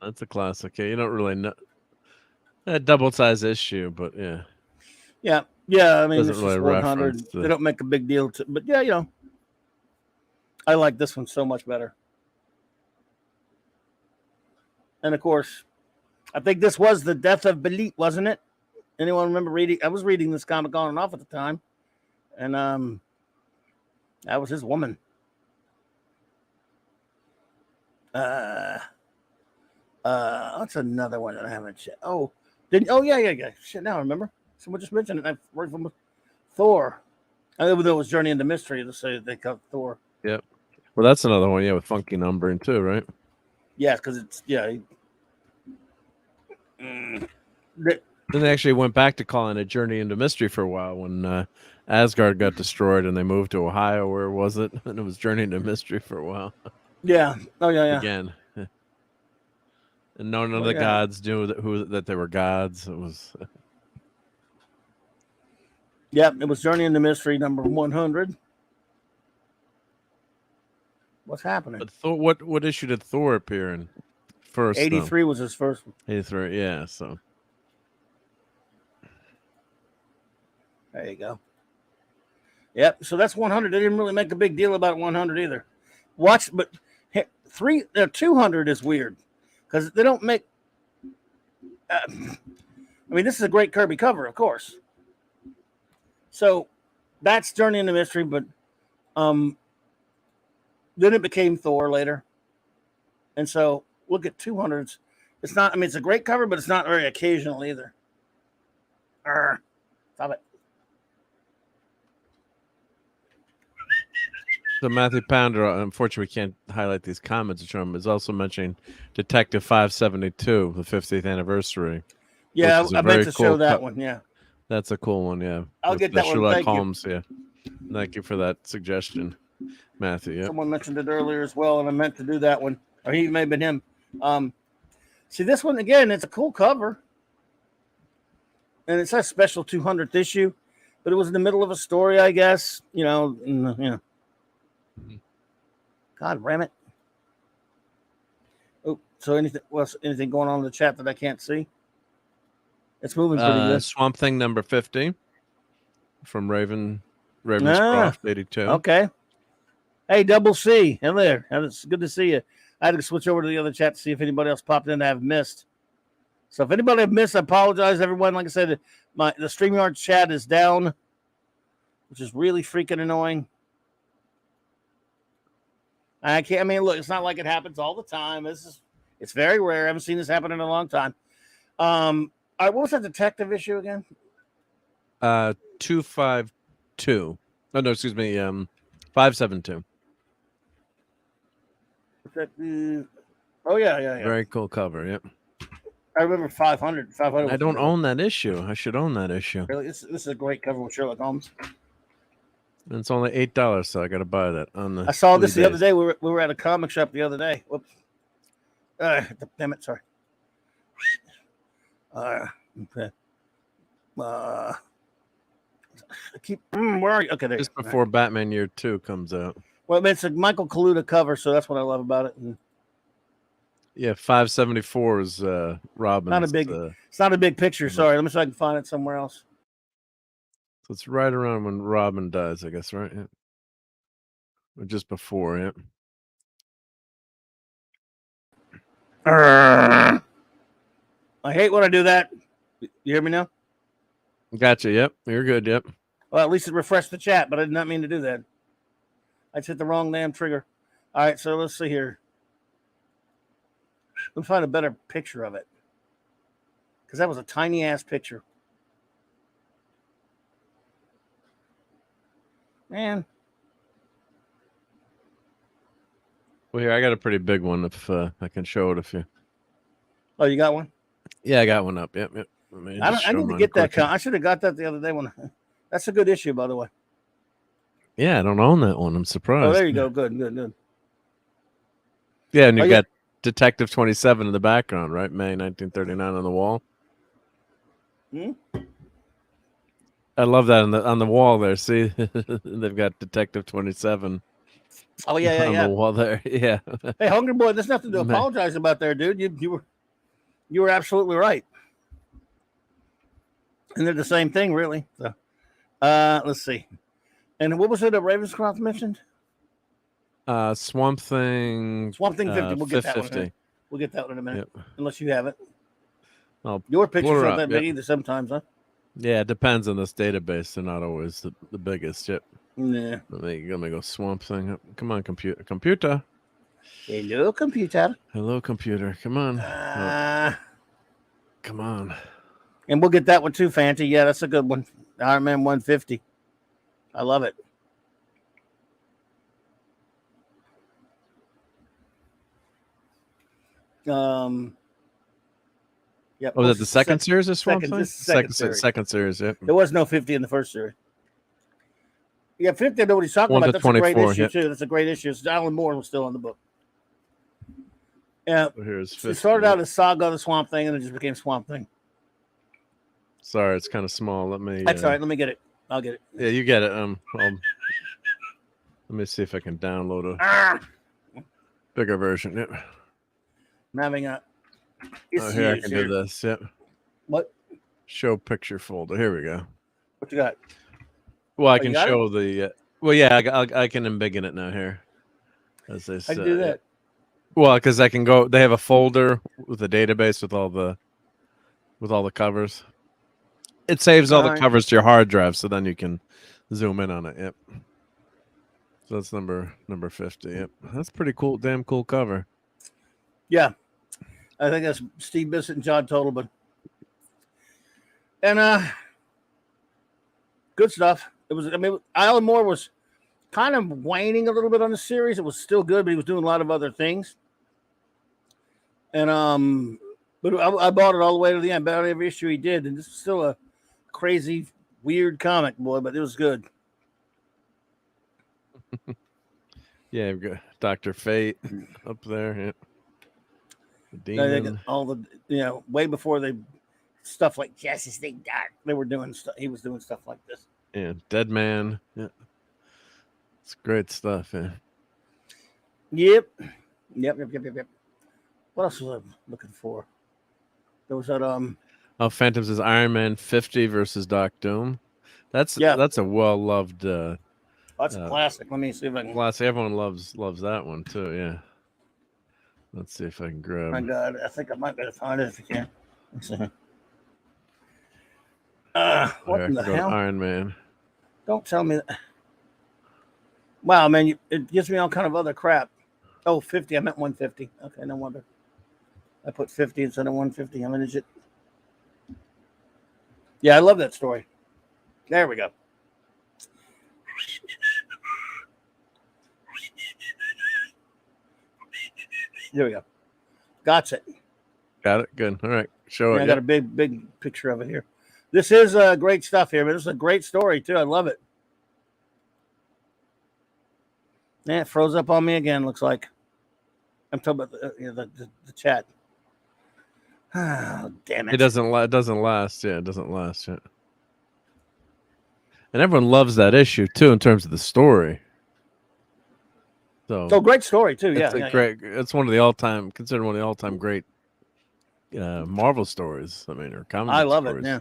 That's a classic. Yeah, you don't really know. A double size issue, but yeah. Yeah. I mean, Doesn't it's really just 100. reference They don't make a big deal to, but yeah, I like this one so much better. And of course, I think this was the death of Belit, wasn't it? Anyone remember reading? I was reading this comic on and off at the time, and that was his woman. What's another one that I haven't checked? Yeah. Shit, now I remember. Someone just mentioned it. I read from Thor. Even though it was Journey into Mystery, to say they cut Thor. Yep. Well, that's another one. Yeah, with funky numbering too, right? Yeah, because it's Then they actually went back to calling it Journey into Mystery for a while when Asgard got destroyed and they moved to Ohio. Where was it? And it was Journey into Mystery for a while. Yeah. Oh yeah. Again. And none of the gods knew that they were gods. It was. Yep, it was Journey into Mystery number 100. What's happening? But Thor, what issue did Thor appear in first? 83 was his first one. 83, yeah. So there you go. Yep. So that's 100. They didn't really make a big deal about 100 either. But 200 is weird because they don't make. I mean, this is a great Kirby cover, of course. So that's Journey into Mystery, but then it became Thor later. And so look at 200s. It's not, I mean, it's a great cover, but it's not very occasional either. Stop it. So Matthew Pounder, unfortunately, we can't highlight these comments from him, is also mentioning Detective 572, the 50th anniversary. Yeah, I meant to show that one. Yeah. That's a cool one, yeah. I'll get that one. Sherlock Thank Holmes, yeah. Thank you for that suggestion, Matthew. Yeah. Someone mentioned it earlier as well, and I meant to do that one. Or he may have been him. See, this one, again, it's a cool cover. And it says special 200th issue, but it was in the middle of a story, I guess. God damn it. Oh, so anything going on in the chat that I can't see? It's moving pretty good. Swamp Thing number 50 from Ravenscroft 82. Okay. Hey, Double C. Hello there. It's good to see you. I had to switch over to the other chat to see if anybody else popped in that I've missed. So if anybody I've missed, I apologize, everyone. Like I said, the StreamYard chat is down, which is really freaking annoying. Look, it's not like it happens all the time. It's very rare. I haven't seen this happen in a long time. All right, what was that detective issue again? 252. Oh no, excuse me. 572. Oh yeah. Very cool cover. Yep. I remember 500. 500. I don't own that issue. I should own that issue. Really, this is a great cover with Sherlock Holmes. And it's only $8, so I got to buy that. I saw this the other day. We were at a comic shop the other day. Whoops. Damn it. Sorry. Okay. I keep. Where are you? Okay, there. Just before Batman Year 2 comes out. Well, it's a Michael Kaluta cover, so that's what I love about it. And yeah, 574 is Robin's. It's not a big picture. Sorry, let me see if I can find it somewhere else. So it's right around when Robin dies, I guess, right? Yeah. Or just before, yeah. I hate when I do that. You hear me now? Gotcha. Yep. You're good. Yep. Well, at least it refreshed the chat, but I did not mean to do that. I just hit the wrong damn trigger. All right, so let's see here. Let me find a better picture of it. Because that was a tiny ass picture. Man. Well, here, I got a pretty big one if I can show it if you. Oh, you got one? Yeah, I got one up. Yep. I need to get that. I should have got that the other day. That's a good issue, by the way. Yeah, I don't own that one. I'm surprised. Oh, there you go. Good. Yeah, and you got Detective 27 in the background, right? May 1939 on the wall. I love that on the wall there. See, they've got Detective 27. Oh yeah. On the wall there. Yeah. Hey, Hungry Boy, there's nothing to apologize about there, dude. You were absolutely right. And they're the same thing, really. So, let's see. And what was it that Ravenscroft mentioned? Swamp Thing. Swamp Thing 50. We'll get that 50. one. We'll get that one in a minute. Yep. Unless you have it. I'll Your pictures aren't that yep. big either sometimes, huh? Yeah, it depends on this database. They're not always the biggest. Yep. Nah. Let me go Swamp Thing up. Come on, computer. Hello, computer. Hello, computer. Come on. Come on. And we'll get that one too, Fancy. Yeah, that's a good one. Ironman 150. I love it. Yep. Oh, was that the second series of Swamp Thing? Second series, yep. There was no 50 in the first series. Yeah, 50, I know what he's talking about. That's a great issue, too. That's a great issue. Alan Moore was still on the book. Yeah. So here's 50, it started out as Saga of the Swamp Thing, and it just became Swamp Thing. Sorry, it's kind of small. That's all right. Let me get it. I'll get it. Yeah, you get it. Let me see if I can download a bigger version. Yep. I'm having a. Here I can do this. Yep. What? Show picture folder. Here we go. What you got? Well, I can show the. Well, yeah, I can embiggen it now here. As they say. I can do that. Well, because I can go. They have a folder with a database with all the covers. It saves all the Alright. covers to your hard drive, so then you can zoom in on it. Yep. So that's number 50. Yep. That's pretty cool. Damn cool cover. Yeah. I think that's Steve Bissett and John Totalman. And good stuff. It was. I mean, Alan Moore was kind of waning a little bit on the series. It was still good, but he was doing a lot of other things. And but I bought it all the way to the end. About every issue he did, and this is still a crazy, weird comic, boy, but it was good. Yeah, we've got Dr. Fate up there. Yeah. The Demon. All the way before they stuff like Justice League Dark, they were doing stuff. He was doing stuff like this. Yeah, Dead Man. Yeah. It's great stuff, yeah. Yep. What else was I looking for? There was that Phantoms is Iron Man 50 versus Doc Doom. That's a well loved that's a classic. Let me see if I can. classic. Everyone loves that one too, yeah. Let's see if I can grab. My God, I think I might be able to find it if you can. Let's see. What in the hell? Iron Man. Don't tell me that. Wow, man, it gives me all kind of other crap. Oh, 50. I meant 150. Okay, no wonder. I put 50 instead of 150. I'm an idiot. Yeah, I love that story. There we go. There we go. Got it. Got it. Good. All right. Show it. I got a big picture of it here. This is great stuff here, but this is a great story too. I love it. Yeah, it froze up on me again. Looks like. I'm talking about the chat. Oh, damn it! It doesn't last. Yeah, it doesn't last. Yeah. And everyone loves that issue too, in terms of the story. So great story too. It's great. It's one of the considered one of the all-time great Marvel stories. I mean, or comic. I love stories. it. Yeah.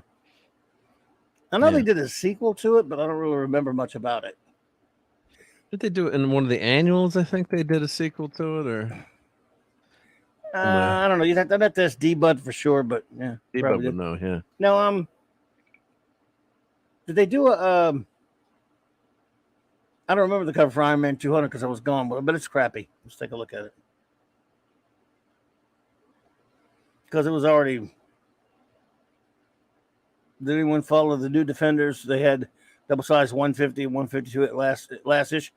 I know they did a sequel to it, but I don't really remember much about it. Did they do it in one of the annuals? I think they did a sequel to it, or I don't know. You'd have to ask D-Bud for sure, but yeah, D-Bud would know. Yeah. No, did they do a? I don't remember the cover for Iron Man 200 because I was gone, but it's crappy. Let's take a look at it because it was already. Did anyone follow the New Defenders? They had double size 150 and 152 at last issue.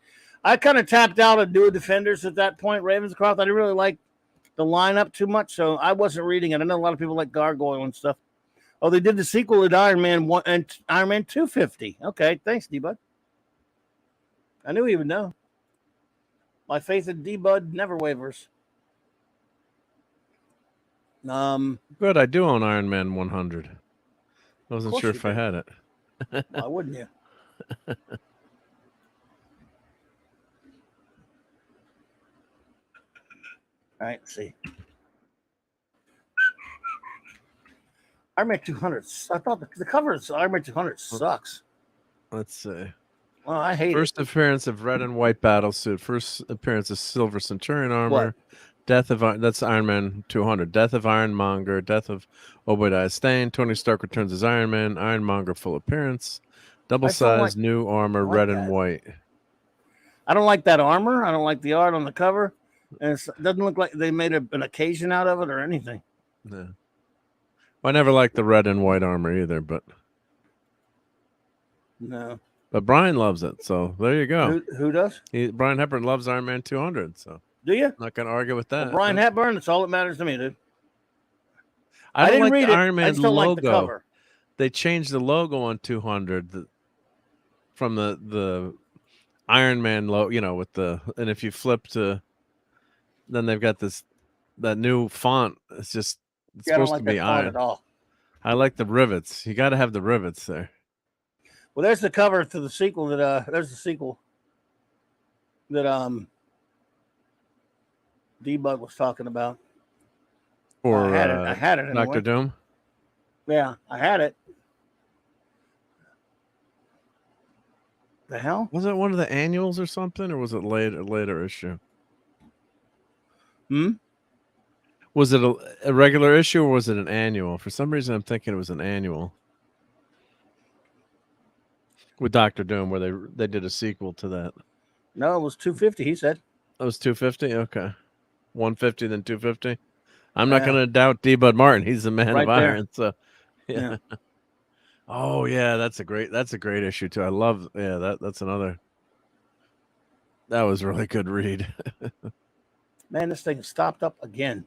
I kind of tapped out of New Defenders at that point. Ravenscroft. I didn't really like the lineup too much, so I wasn't reading it. I know a lot of people like Gargoyle and stuff. Oh, they did the sequel to Iron Man 1 and Iron Man 250. Okay, thanks, D-Bud. I knew he would know. My faith in D-Bud never wavers. Good. I do own Iron Man 100. I wasn't sure if I had it. Why wouldn't you? All right, let's see. Iron Man 200. I thought the cover of Iron Man 200 sucks. Let's see. Well, I hate First appearance of red and white battlesuit. First appearance of Silver Centurion armor. What? Death of that's Iron Man 200. Death of Ironmonger. Death of Obadiah Stane. Tony Stark returns as Iron Man. Ironmonger full appearance. Double size new armor, red and white. I don't like that armor. I don't like the art on the cover, and it doesn't look like they made an occasion out of it or anything. No. Well, I never liked the red and white armor either, but no. But Brian loves it, so there you go. Who does? Brian Hepburn loves Iron Man 200, so do you? Not gonna argue with that. Well, Brian Hepburn, that's all that matters to me, dude. I didn't like read the Iron Man I just don't logo. like the cover. They changed the logo on 200 from the Iron Man logo, with and if you flip to, then they've got that new font. It's supposed to be iron. At all. I like the rivets. You got to have the rivets there. Well, there's the cover to the sequel there's the sequel that D-Bud was talking about. Or I had it anyway. Dr. Doom. Yeah, I had it. The hell? Was it one of the annuals or something, or was it later issue? Was it a regular issue or was it an annual? For some reason, I'm thinking it was an annual. with Doctor Doom, where they did a sequel to that. No, it was 250. He said That was 250. Okay, 150 then 250. I'm not Yeah. going to doubt D. Bud Martin. He's the man Right of there. iron. So, yeah. Oh yeah, that's a great issue too. I love. Yeah, that's another. That was a really good read. Man, this thing stopped up again.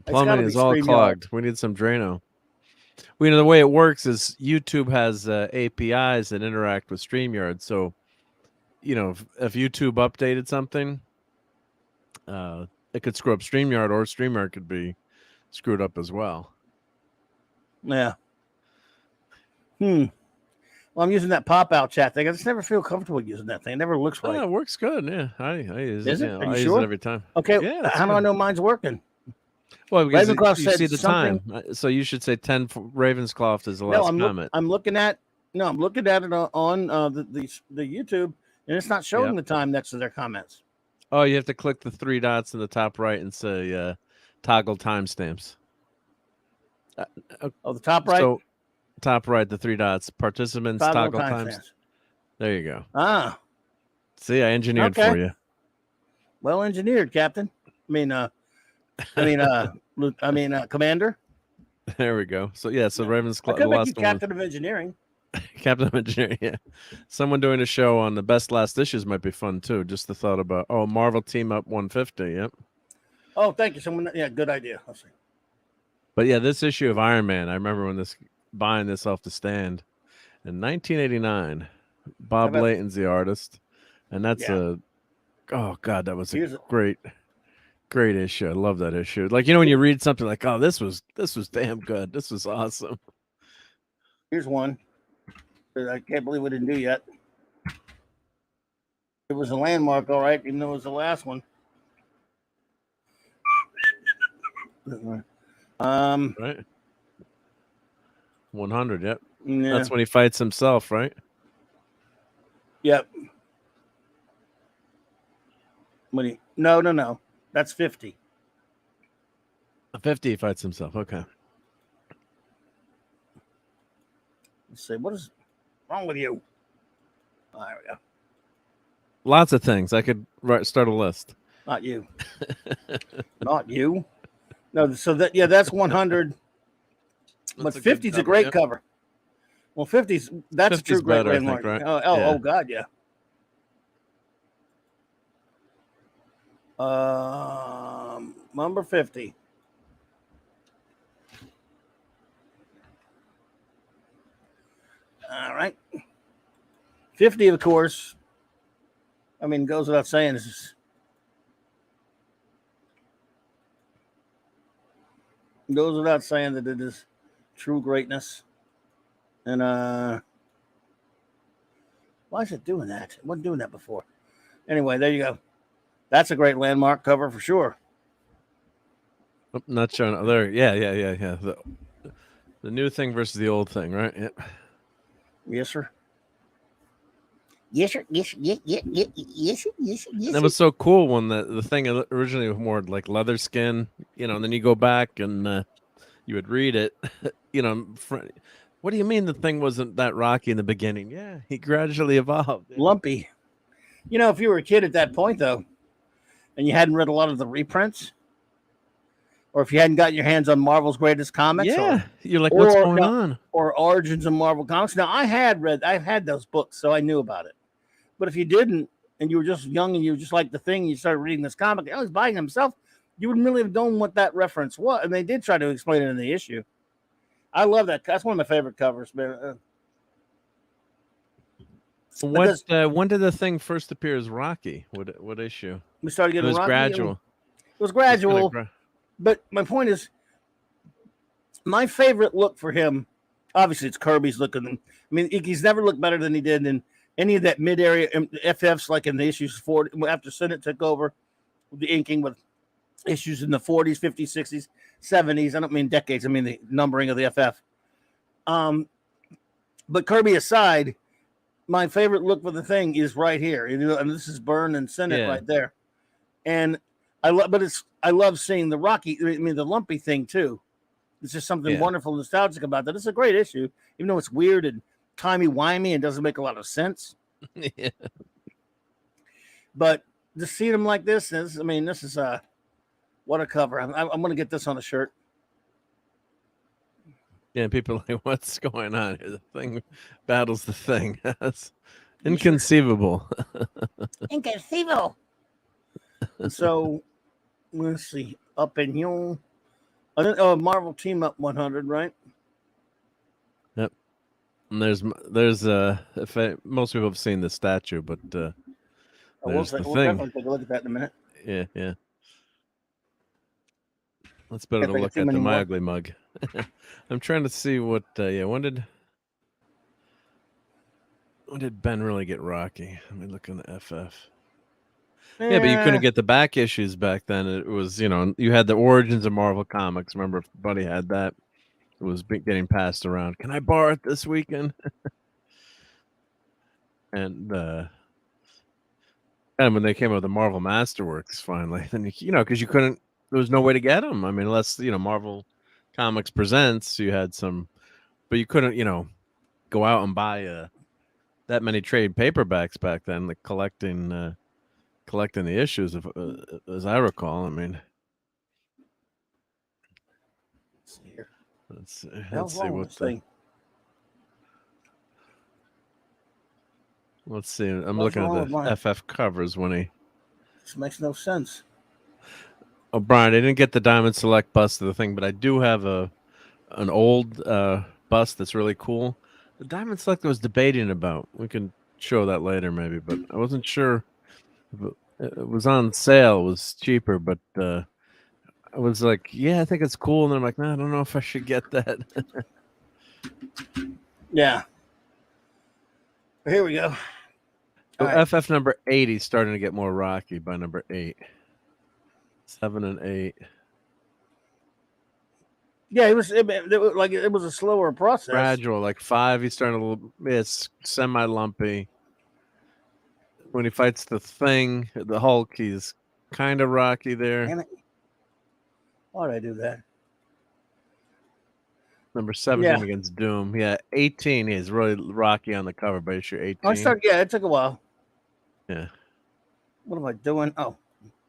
Plumbing is all clogged. We need some Drano. We know the way it works is YouTube has APIs that interact with StreamYard. So, if YouTube updated something, it could screw up StreamYard, or StreamYard could be screwed up as well. Yeah. Well, I'm using that pop-out chat thing. I just never feel comfortable using that thing. It never looks right. Oh, it works good. Yeah, I use it. Is it? Yeah, Are you I sure? use it every time. Okay. Yeah, How do I know mine's working? Well, because Ravenclaw you said see the something. time. So you should say 10 Ravenscroft is the last comment. I'm looking at it on the YouTube, and it's not showing the time next to their comments. Oh, you have to click the 3 dots in the top right and say toggle timestamps. The top right? So, top right, the 3 dots. Participants, toggle times. There you go. Ah. See, I engineered for you. Well engineered, Captain. Commander. There we go. So, so Ravensclaw. I could make you Captain of Engineering. Captain of Engineering, yeah. Someone doing a show on the best last issues might be fun, too. Just the thought about, Marvel Team Up 150, yep. Oh, thank you. Good idea. I'll see. But, this issue of Iron Man, I remember buying this off the stand in 1989. Bob Layton's the artist. And that's that was a great issue. I love that issue. Like, when you read something like, oh, this was damn good. This was awesome. Here's one that I can't believe we didn't do yet. It was a landmark, all right, even though it was the last one. Right. 100, yep. Yeah. That's when he fights himself, right? Yep. No. That's 50. 50 he fights himself. Okay. Let's see. What is wrong with you? Oh, there we go. Lots of things. I could start a list. Not you. Not you. No, so that's 100. But 50's a great cover. Well, 50's a true great better, landmark. Right? Oh, God, yeah. Number 50. All right. 50, of course. Goes without saying. Goes without saying that it is true greatness. And why is it doing that? It wasn't doing that before. Anyway, there you go. That's a great landmark cover for sure. I'm not showing there. Yeah. The new thing versus the old thing, right? Yep. Yes, sir. Yes, sir. Yes. That was so cool when the thing originally was more like leather skin, and then you go back and you would read it, what do you mean the thing wasn't that rocky in the beginning? Yeah, he gradually evolved. Lumpy. If you were a kid at that point, though, and you hadn't read a lot of the reprints, or if you hadn't gotten your hands on Marvel's Greatest Comics, you're like, what's going on? Or Origins of Marvel Comics. Now, I've had those books, so I knew about it. But if you didn't, and you were just young and you just liked the thing, and you started reading this comic, he's buying it himself, you wouldn't really have known what that reference was. And they did try to explain it in the issue. I love that. That's one of my favorite covers, man. When did the thing first appear as Rocky? What issue? We started getting Rocky. Gradual. It was gradual. But my point is, my favorite look for him, obviously, it's Kirby's look. He's never looked better than he did in any of that mid-area FFs, like in the issues 40, after Senate took over the inking with issues in the 40s, 50s, 60s, 70s. I don't mean decades. I mean the numbering of the FF. But Kirby aside, my favorite look for the thing is right here. And this is Byrne and Senate right there. And I love seeing the the lumpy thing too. It's just something wonderful, nostalgic about that. It's a great issue, even though it's weird and timey-wimey and doesn't make a lot of sense. Yeah. But just seeing them like this is, this is what a cover. I'm going to get this on a shirt. Yeah, people are like, what's going on here? The Thing battles the Thing. That's inconceivable. Inconceivable. So, let's see. Up in here. Marvel Team Up 100, right? Yep. And there's most people have seen the statue, but We'll there's the definitely Thing. take a look at that in a minute. Yeah. That's better Can't to think of look too at many than my more. ugly mug. I'm trying to see what. When did Ben really get Rocky? Let me look in the FF. Yeah, but you couldn't get the back issues back then. It was, you had the Origins of Marvel Comics. Remember, if Buddy had that. It was getting passed around. Can I borrow it this weekend? And when they came out with the Marvel Masterworks, finally, then because you couldn't, there was no way to get them. Unless Marvel Comics Presents, you had some, but you couldn't, go out and buy that many trade paperbacks back then. Like collecting the issues, of, as I recall. Let's see what the. Let's see. I'm looking at the FF covers when he. This makes no sense. Oh, Brian, I didn't get the Diamond Select bust of the Thing, but I do have an old bust that's really cool. The Diamond Select I was debating about. We can show that later, maybe, but I wasn't sure. It was on sale. It was cheaper, but I was like, yeah, I think it's cool. And I'm like, no, I don't know if I should get that. Yeah. Here we go. So right. FF number 80 starting to get more rocky by number 8. 7 and 8. Yeah, it was a slower process. Gradual, like 5, he's starting a little. It's semi-lumpy. When he fights the Thing, the Hulk, he's kind of rocky there. Damn it. Why did I do that? Number 17 against Doom. Yeah, 18 is really rocky on the cover by issue 18. It took a while. Yeah. What am I doing? Oh, all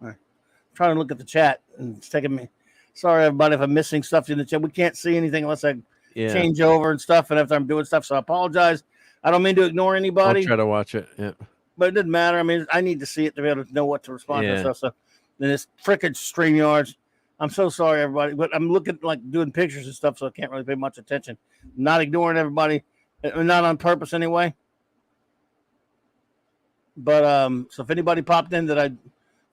right. I'm trying to look at the chat, and it's taking me. Sorry, everybody, if I'm missing stuff in the chat. We can't see anything unless I change over and stuff, and after I'm doing stuff, so I apologize. I don't mean to ignore anybody. I'll try to watch it. Yeah. But it doesn't matter. I need to see it to be able to know what to respond to and stuff. So then it's frickin' StreamYards. I'm so sorry, everybody, but I'm looking doing pictures and stuff, so I can't really pay much attention. Not ignoring everybody, not on purpose anyway. But so if anybody popped in that I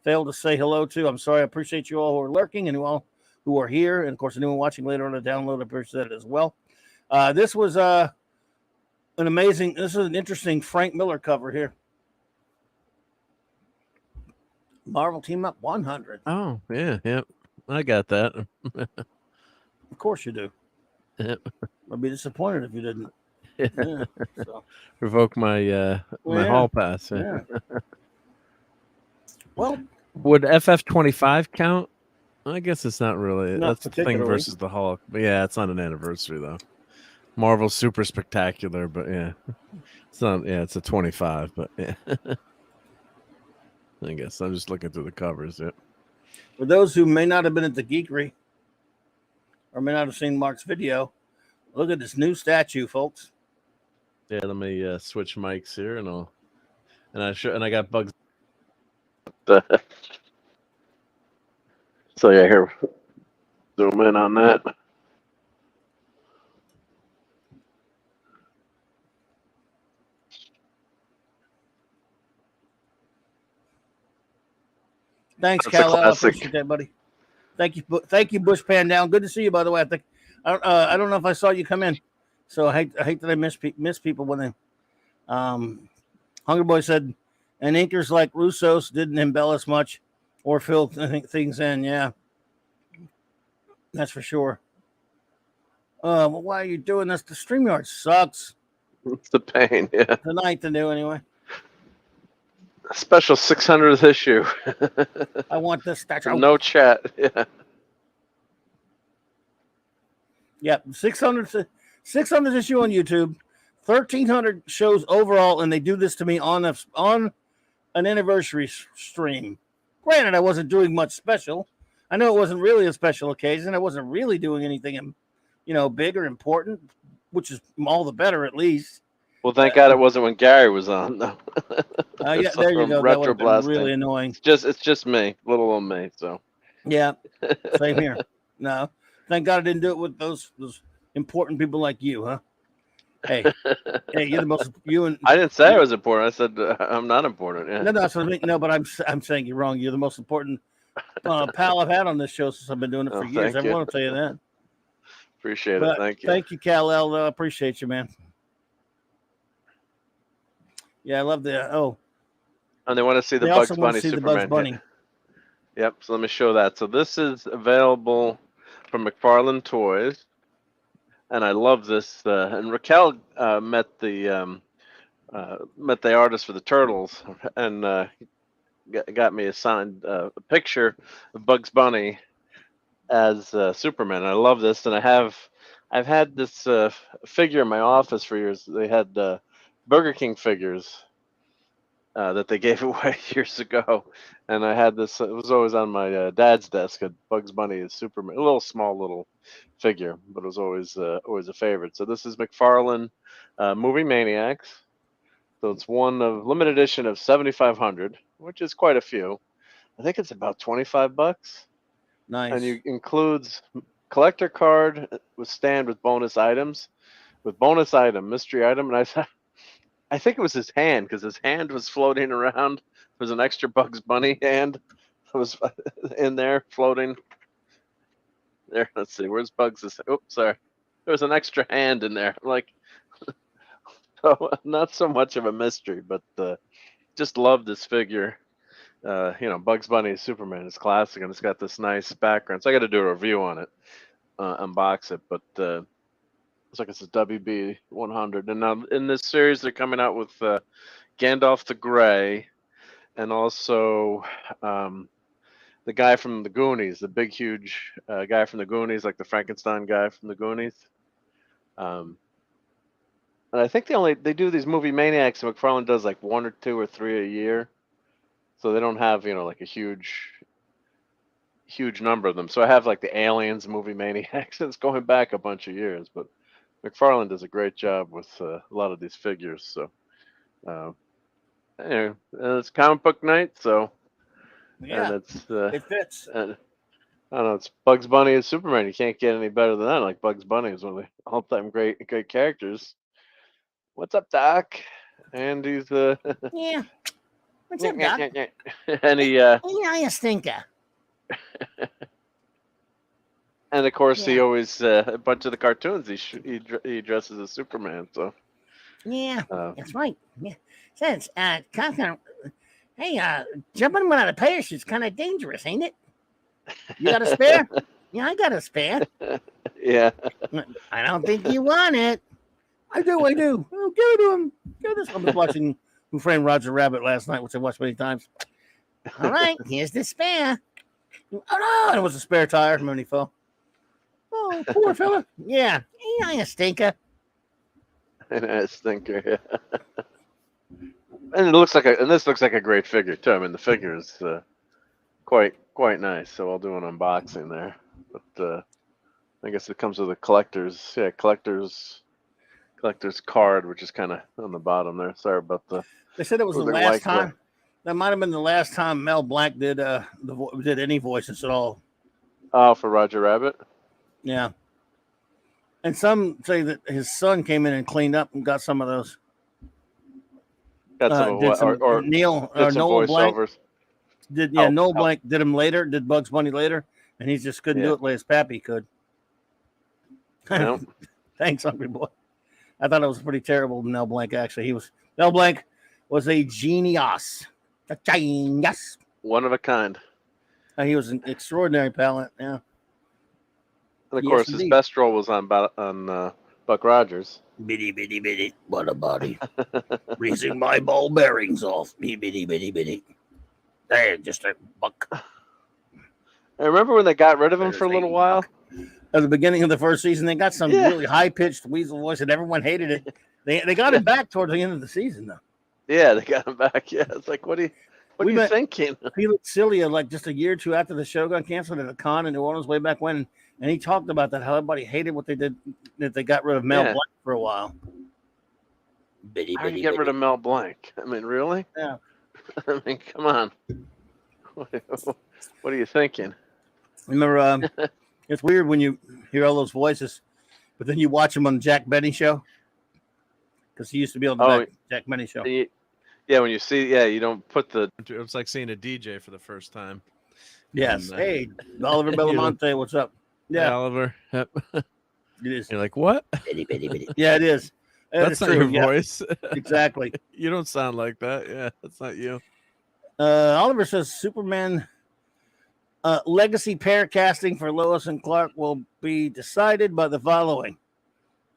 failed to say hello to, I'm sorry. I appreciate you all who are lurking and you all who are here, and of course anyone watching later on the download, I appreciate it as well. This was an interesting Frank Miller cover here. Marvel Team Up 100. Oh, yeah. I got that. Of course you do. Yep. I'd be disappointed if you didn't. Yeah, so. Revoke my hall pass. Yeah. Well, would FF25 count? I guess it's not really. Not That's the Thing versus the Hulk. But yeah, it's not an anniversary though. Marvel's super spectacular, but yeah, it's not. Yeah, it's a 25, but yeah. I guess I'm just looking through the covers. Yeah. For those who may not have been at the Geekery or may not have seen Mark's video, look at this new statue, folks. Yeah, let me switch mics here, and I got bugs. So yeah, here, zoom in on that. Thanks, Cal. I appreciate that, buddy. Thank you, Bush Pan Down. Good to see you, by the way. I don't know if I saw you come in, so I hate that I miss people when they. Hunger Boy said, and inkers like Russo's didn't embellish much or fill things in. Yeah, that's for sure. Well, why are you doing this? The StreamYard sucks. It's the pain, yeah. Tonight to do anyway. A special 600th issue. I want this statue. No chat. Yeah. Yep, 600th issue on YouTube. 1,300 shows overall, and they do this to me on an anniversary stream. Granted, I wasn't doing much special. I know it wasn't really a special occasion. I wasn't really doing anything, big or important, which is all the better at least. Well, thank God it wasn't when Gary was on, though. Yeah, there you go. That would have been really annoying. It's just me, little old me. So yeah, same here. No, thank God I didn't do it with those important people like you, huh? Hey, you're the most. I didn't say I was important. I said I'm not important. Yeah. No, that's what I mean. No, but I'm saying you're wrong. You're the most important pal I've had on this show since I've been doing it for years. I want to tell you that. Appreciate it. Thank you. Thank you, Kal-El. Appreciate you, man. Yeah, I love the And they want to see the Bugs Bunny Superman. Yep. So let me show that. So this is available from McFarlane Toys, and I love this. And Raquel met the artist for the Turtles, and got me a signed picture of Bugs Bunny as Superman. And I love this, and I've had this figure in my office for years. They had Burger King figures that they gave away years ago, and I had this. It was always on my dad's desk. A Bugs Bunny as Superman, a small little figure, but it was always a favorite. So this is McFarlane Movie Maniacs. So it's one of limited edition of 7,500, which is quite a few. I think it's about $25. Nice. And it includes collector card with stand with bonus items, mystery item, and I think it was his hand, because his hand was floating around. There was an extra Bugs Bunny hand that was in there floating. There, let's see, where's Bugs? Oops, sorry. There was an extra hand in there. Like, so not so much of a mystery, but just love this figure. Bugs Bunny Superman is classic, and it's got this nice background. So I got to do a review on it, unbox it, but looks like it's a WB 100. And now in this series, they're coming out with Gandalf the Grey, and also the guy from the Goonies, the big, huge guy from the Goonies, like the Frankenstein guy from the Goonies. And I think they do these movie maniacs, and McFarlane does like 1 or 2 or 3 a year. So they don't have, like a huge number of them. So I have like the Aliens movie maniacs. It's going back a bunch of years, but McFarlane does a great job with a lot of these figures. So anyway, it's comic book night. So yeah, and it fits. And, I don't know. It's Bugs Bunny as Superman. You can't get any better than that. Like Bugs Bunny is one of the all-time great characters. What's up, Doc? And he's yeah. What's up, Doc? And he you stinker. And of course, he always a bunch of the cartoons he dresses as Superman. So yeah, that's right. Yeah, says hey, jumping without a parachute's kind of dangerous, ain't it? You got a spare? Yeah, I got a spare. Yeah. I don't think you want it. I do. Oh, give it to him. Give this. I was watching Who Framed Roger Rabbit last night, which I watched many times. All right, here's the spare. Oh no, it was a spare tire when he fell. Oh, poor fella. Yeah, ain't I a stinker? A stinker. Yeah. And this looks like a great figure too. I mean, the figure is quite nice. So I'll do an unboxing there. But I guess it comes with a collector's card, which is kind of on the bottom there. Sorry about the. They said it was the last time. That might have been the last time Mel Blanc did did any voices at all. Oh, for Roger Rabbit. Yeah. And some say that his son came in and cleaned up and got some of those. Got some of what? Or Noel Blanc. Noel Oh. Blanc did him later, did Bugs Bunny later, and he just couldn't do it like his pappy could. Nope. Thanks, Hungry Boy. I thought it was pretty terrible, Mel Blanc, actually. Mel Blanc was a genius. A genius. One of a kind. He was an extraordinary talent, yeah. And of course, his best role was on Buck Rogers. Bitty, bitty, bitty. What a body. Raising my ball bearings off. Bitty, bitty, bitty. There, just a buck. I remember when they got rid of him for a little while. At the beginning of the first season, they got some really high-pitched weasel voice, and everyone hated it. They got him back towards the end of the season though. Yeah, they got him back. Yeah, it's like, what are We you met- thinking? Felix Celia, like just a year or two after the show got canceled at a con in New Orleans way back when, and he talked about that, how everybody hated what they did, that they got rid of Mel Yeah. Blanc for a while. How do you get rid of Mel Blanc? I mean, really? Yeah. I mean, come on. What are you thinking? Remember, it's weird when you hear all those voices, but then you watch him on the Jack Benny show, because he used to be on the Jack Benny show. Yeah, when you see, you don't put the. It's like seeing a DJ for the first time. Yes. And, Hey, Oliver Belamonte, what's up? Hey, Yeah, Oliver. Yep. it is. You're like, what? Yeah, it is. That That's is not true. your Yeah, voice. exactly. You don't sound like that. Yeah, that's not you. Oliver says Superman legacy pair casting for Lois and Clark will be decided by the following: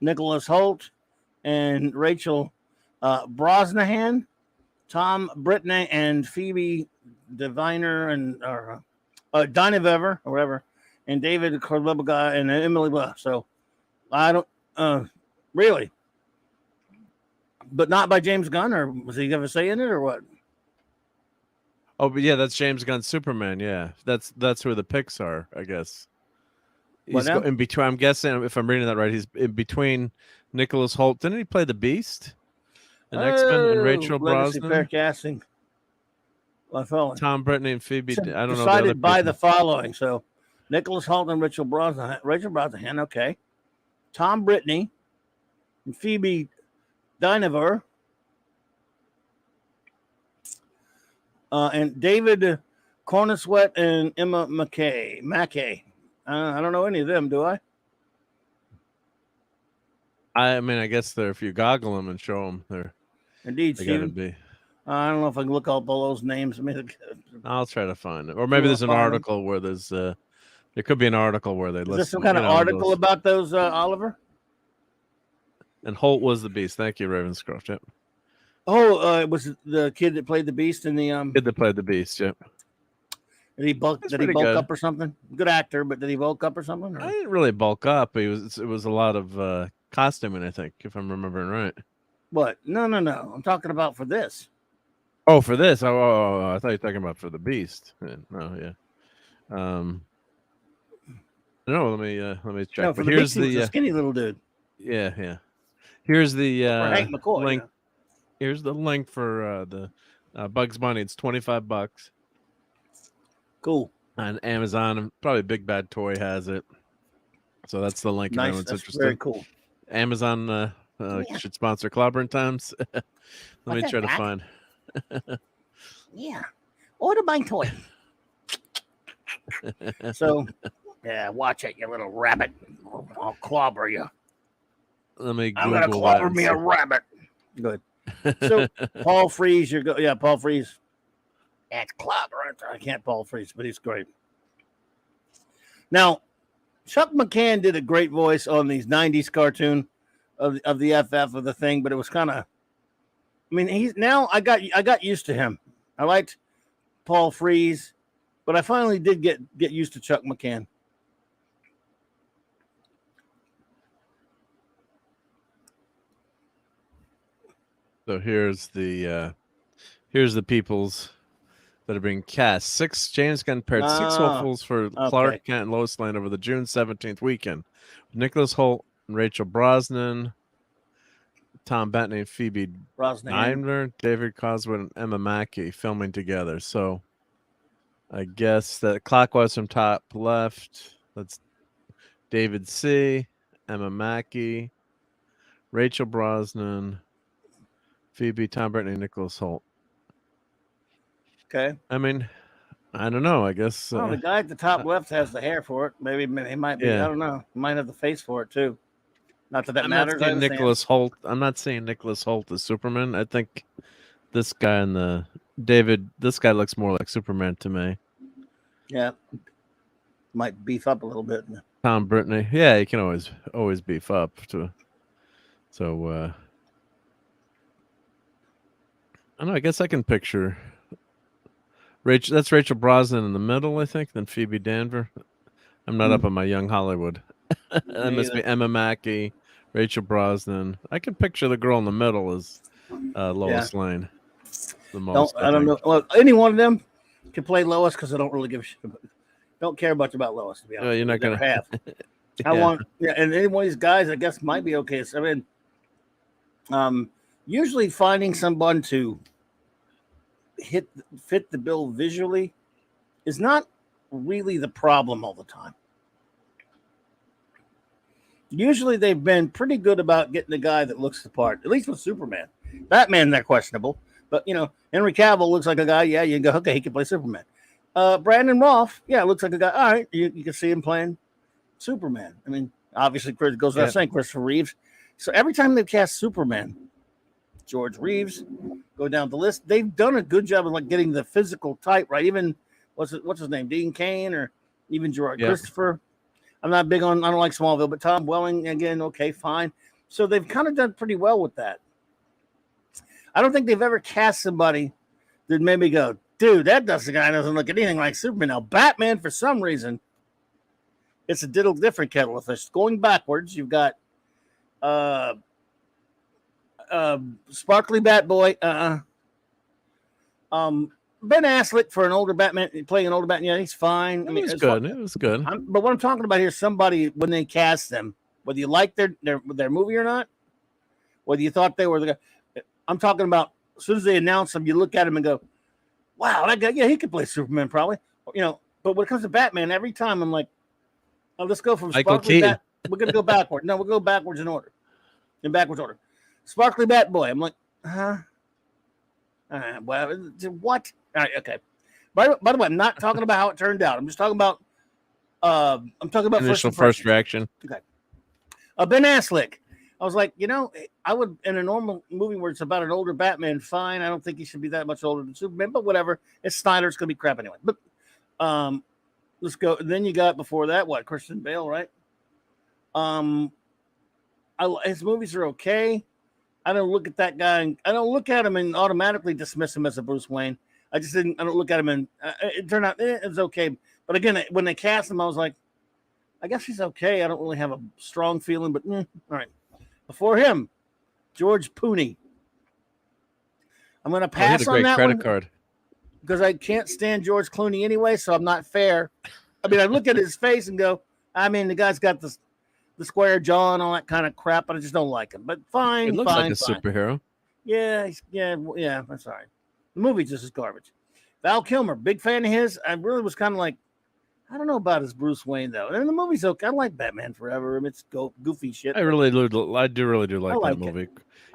Nicholas Hoult and Rachel Brosnahan, Tom Brittany and Phoebe Diviner and Dynavever or whatever, and David Corlebaga and Emily Blah. So I don't really, but not by James Gunn, or was he ever say in it or what? Oh, but yeah, that's James Gunn's Superman. Yeah, that's where the picks are, I guess. What He's now? in between. I'm guessing if I'm reading that right, he's in between Nicholas Hoult. Didn't he play the Beast in X-Men and Rachel legacy pair Brosnan? casting. I fell. Tom Brittany and Phoebe. I don't know. The other Decided by people. the following. So, Nicholas Hoult and Rachel Brosnahan. Okay. Tom Brittany and Phoebe Dynaver. And David Cornuswet and Emma Mackey. I don't know any of them, do I? I mean, I guess if you goggle them and show them, Indeed, they gotta Stephen. be. I don't know if I can look up all those names. I mean, I'll try to find it, or maybe there's an article where there's. There could be an article where they is list. there some kind of article about those, Oliver? And Holt was the Beast. Thank you, Ravenscroft. Yep. Oh, it was the kid that played the Beast in the Kid that played the Beast. Yep. Did he bulk pretty good. up or something? Good actor, but did he bulk up or something? Or? I didn't really bulk up. It was a lot of costuming, I think, if I'm remembering right. What? No. I'm talking about for this. Oh, for this? Oh, I thought you were talking about for the Beast. Yeah, no, yeah. No, let me check. No, for but the here's Beast, he was a skinny little dude. Yeah. Here's the Hank McCoy, link. you know. Here's the link for the Bugs Bunny. It's $25 Cool. on Amazon, and probably Big Bad Toy has it. So that's the link. If Nice. anyone's That's interested. very cool. Amazon should sponsor Clobberin Times. Let me try to find. Yeah. Order my toy. So, yeah, watch it, you little rabbit. I'll clobber you. Let me. I'm gonna Google clobber that me and a rabbit. Good. So Paul Frees, Paul Frees. That's clobber. I can't Paul Frees, but he's great. Now, Chuck McCann did a great voice on these '90s cartoon of the FF of the thing, but it was kind of. I mean, I got used to him. I liked Paul Frees, but I finally did get used to Chuck McCann. So here's the peoples that are being cast. James Gunn paired six hopefuls for Clark Kent and Lois Lane over the June 17th weekend. Nicholas Hoult and Rachel Brosnan, Tom Bettany and Phoebe Dynaver, David Coswood and Emma Mackey filming together. So I guess that clockwise from top left, that's David C., Emma Mackey, Rachel Brosnan, Phoebe, Tom Bettany, Nicholas Hoult. Okay. I mean, I don't know. I guess. The guy at the top left has the hair for it. Maybe he might be. Yeah. I don't know. He might have the face for it too. Not that I'm matters. not saying Nicholas Hoult. I'm not saying Nicholas Hoult is Superman. I think this guy in this guy looks more like Superman to me. Yeah. Might beef up a little bit. Tom Brittany. Yeah, you can always beef up to. So. I don't know. I guess I can picture. That's Rachel Brosnan in the middle, I think. Then Phoebe Dynaver. I'm not up on my young Hollywood. That must be Emma Mackey, Rachel Brosnan. I can picture the girl in the middle as Lois Lane. The most. I don't know. Well, any one of them can play Lois because I don't really give a shit. Don't care much about Lois, to be honest. You're not Never gonna have. I want, and any one of these guys, I guess, might be okay. So, I mean, usually finding someone to fit the bill visually is not really the problem all the time. Usually they've been pretty good about getting the guy that looks the part, at least with Superman. Batman, they're questionable. But, Henry Cavill looks like a guy, yeah, you can go, okay, he can play Superman. Brandon Routh, yeah, looks like a guy, all right, you can see him playing Superman. I mean, obviously, Chris goes without saying, Christopher Reeves. So every time they've cast Superman, George Reeves, go down the list, they've done a good job of like getting the physical type right. Even what's his name, Dean Cain, or even Gerard Christopher. I'm not big on. I don't like Smallville, but Tom Welling again. Okay, fine. So they've kind of done pretty well with that. I don't think they've ever cast somebody that made me go, dude, that guy doesn't look anything like Superman. Now Batman, for some reason, it's a different kettle of fish. Going backwards, you've got Sparkly Bat Boy. Ben Affleck for an older Batman, playing an older Batman. Yeah, he's fine. I mean, it was good. It was good. But what I'm talking about here is somebody, when they cast them, whether you like their movie or not, whether you thought they were the guy. I'm talking about as soon as they announce them, you look at him and go, wow, that guy, yeah, he could play Superman probably. But when it comes to Batman, every time I'm like, oh, let's go from Sparkly Bat. We're going to go backward. No, we'll go backwards in backwards order. Sparkly Bat Boy. I'm like, huh? Well, what? All right, okay. By the way, I'm not talking about how it turned out. I'm just talking about initial first reaction. Okay. Ben Affleck. I was like, I would, in a normal movie where it's about an older Batman, fine. I don't think he should be that much older than Superman, but whatever. It's Snyder. It's going to be crap anyway. But let's go. And then you got before that, Christian Bale, right? His movies are okay. I don't look at that guy. I don't look at him and automatically dismiss him as a Bruce Wayne. I don't look at him and it turned out it was okay. But again, when they cast him, I was like, I guess he's okay. I don't really have a strong feeling, but all right. Before him, George Clooney. I'm going to pass on that credit one card because I can't stand George Clooney anyway, so I'm not fair. I mean, I look at his face and go, I mean, the guy's got the square jaw and all that kind of crap, but I just don't like him. But fine, it looks like a superhero. Yeah, that's all right. The movie just is garbage. Val Kilmer, big fan of his. I really was kind of like, I don't know about his Bruce Wayne though. And the movie's okay. I like Batman Forever. I mean, it's goofy shit. I really do like that movie.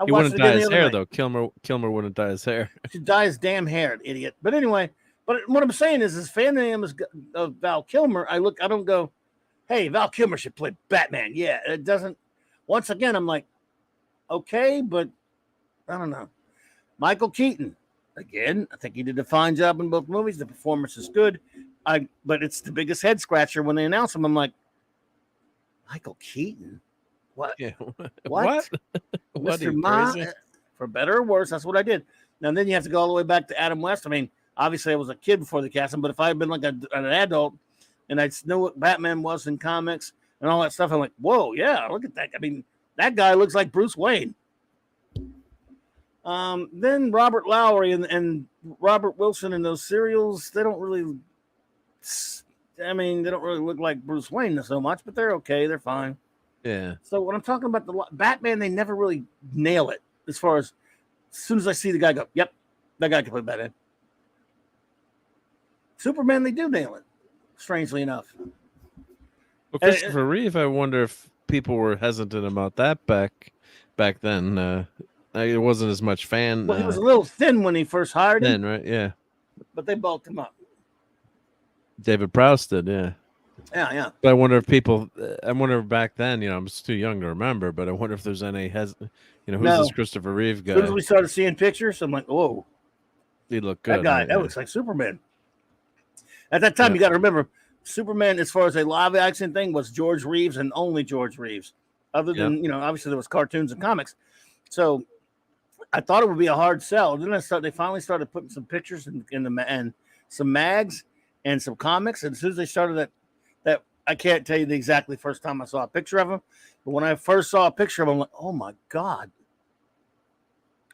He wouldn't dye his hair though. Kilmer wouldn't dye his hair. He should dye his damn hair, idiot. But anyway, what I'm saying is, as fan of Val Kilmer, I don't go, hey, Val Kilmer should play Batman. Yeah, it doesn't. Once again, I'm like, okay, but I don't know. Michael Keaton, again, I think he did a fine job in both movies. The performance is good. But it's the biggest head scratcher when they announce him. I'm like, Michael Keaton? What? Yeah. What? Mr. Ma, for better or worse, that's what I did. Now, then you have to go all the way back to Adam West. I mean, obviously I was a kid before the casting, but if I had been like an adult and I knew what Batman was in comics and all that stuff, I'm like, whoa, yeah, look at that. I mean, that guy looks like Bruce Wayne. Then Robert Lowry and Robert Wilson in those serials, they don't really look like Bruce Wayne so much, but they're okay. They're fine. Yeah. So when I'm talking about the Batman, they never really nail it as far as soon as I see the guy go, yep, that guy can play Batman. Superman, they do nail it, strangely enough. Well, Christopher Reeve, I wonder if people were hesitant about that back then. It wasn't as much fan. Well, he was a little thin when he first hired him. Right? Yeah. But they bulked him up. David Prowse did, yeah. Yeah. But I wonder if back then, I'm just too young to remember, but I wonder if there's any who's this Christopher Reeve guy? As soon as we started seeing pictures, I'm like, whoa. He looked good. That guy, that looks like Superman. At that time, you got to remember, Superman, as far as a live action thing, was George Reeves and only George Reeves. Other than, obviously there was cartoons and comics. So I thought it would be a hard sell. Then they finally started putting some pictures in and some mags and some comics. And as soon as they started that I can't tell you the exactly first time I saw a picture of him, but when I first saw a picture of him, I'm like, oh my God.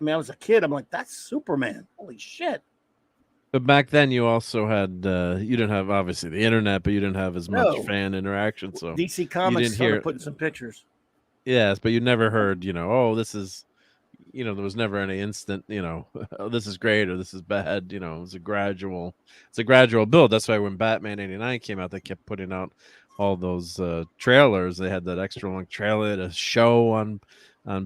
I mean, I was a kid. I'm like, that's Superman. Holy shit. But back then, you also had you didn't have obviously the internet, but you didn't have as much No. fan interaction. So DC Comics didn't started hear- putting some pictures. yes, but you never heard, oh, this is, there was never any instant, oh, this is great or this is bad. It was a gradual build. That's why when Batman '89 came out, they kept putting out all those trailers. They had that extra long trailer, a show on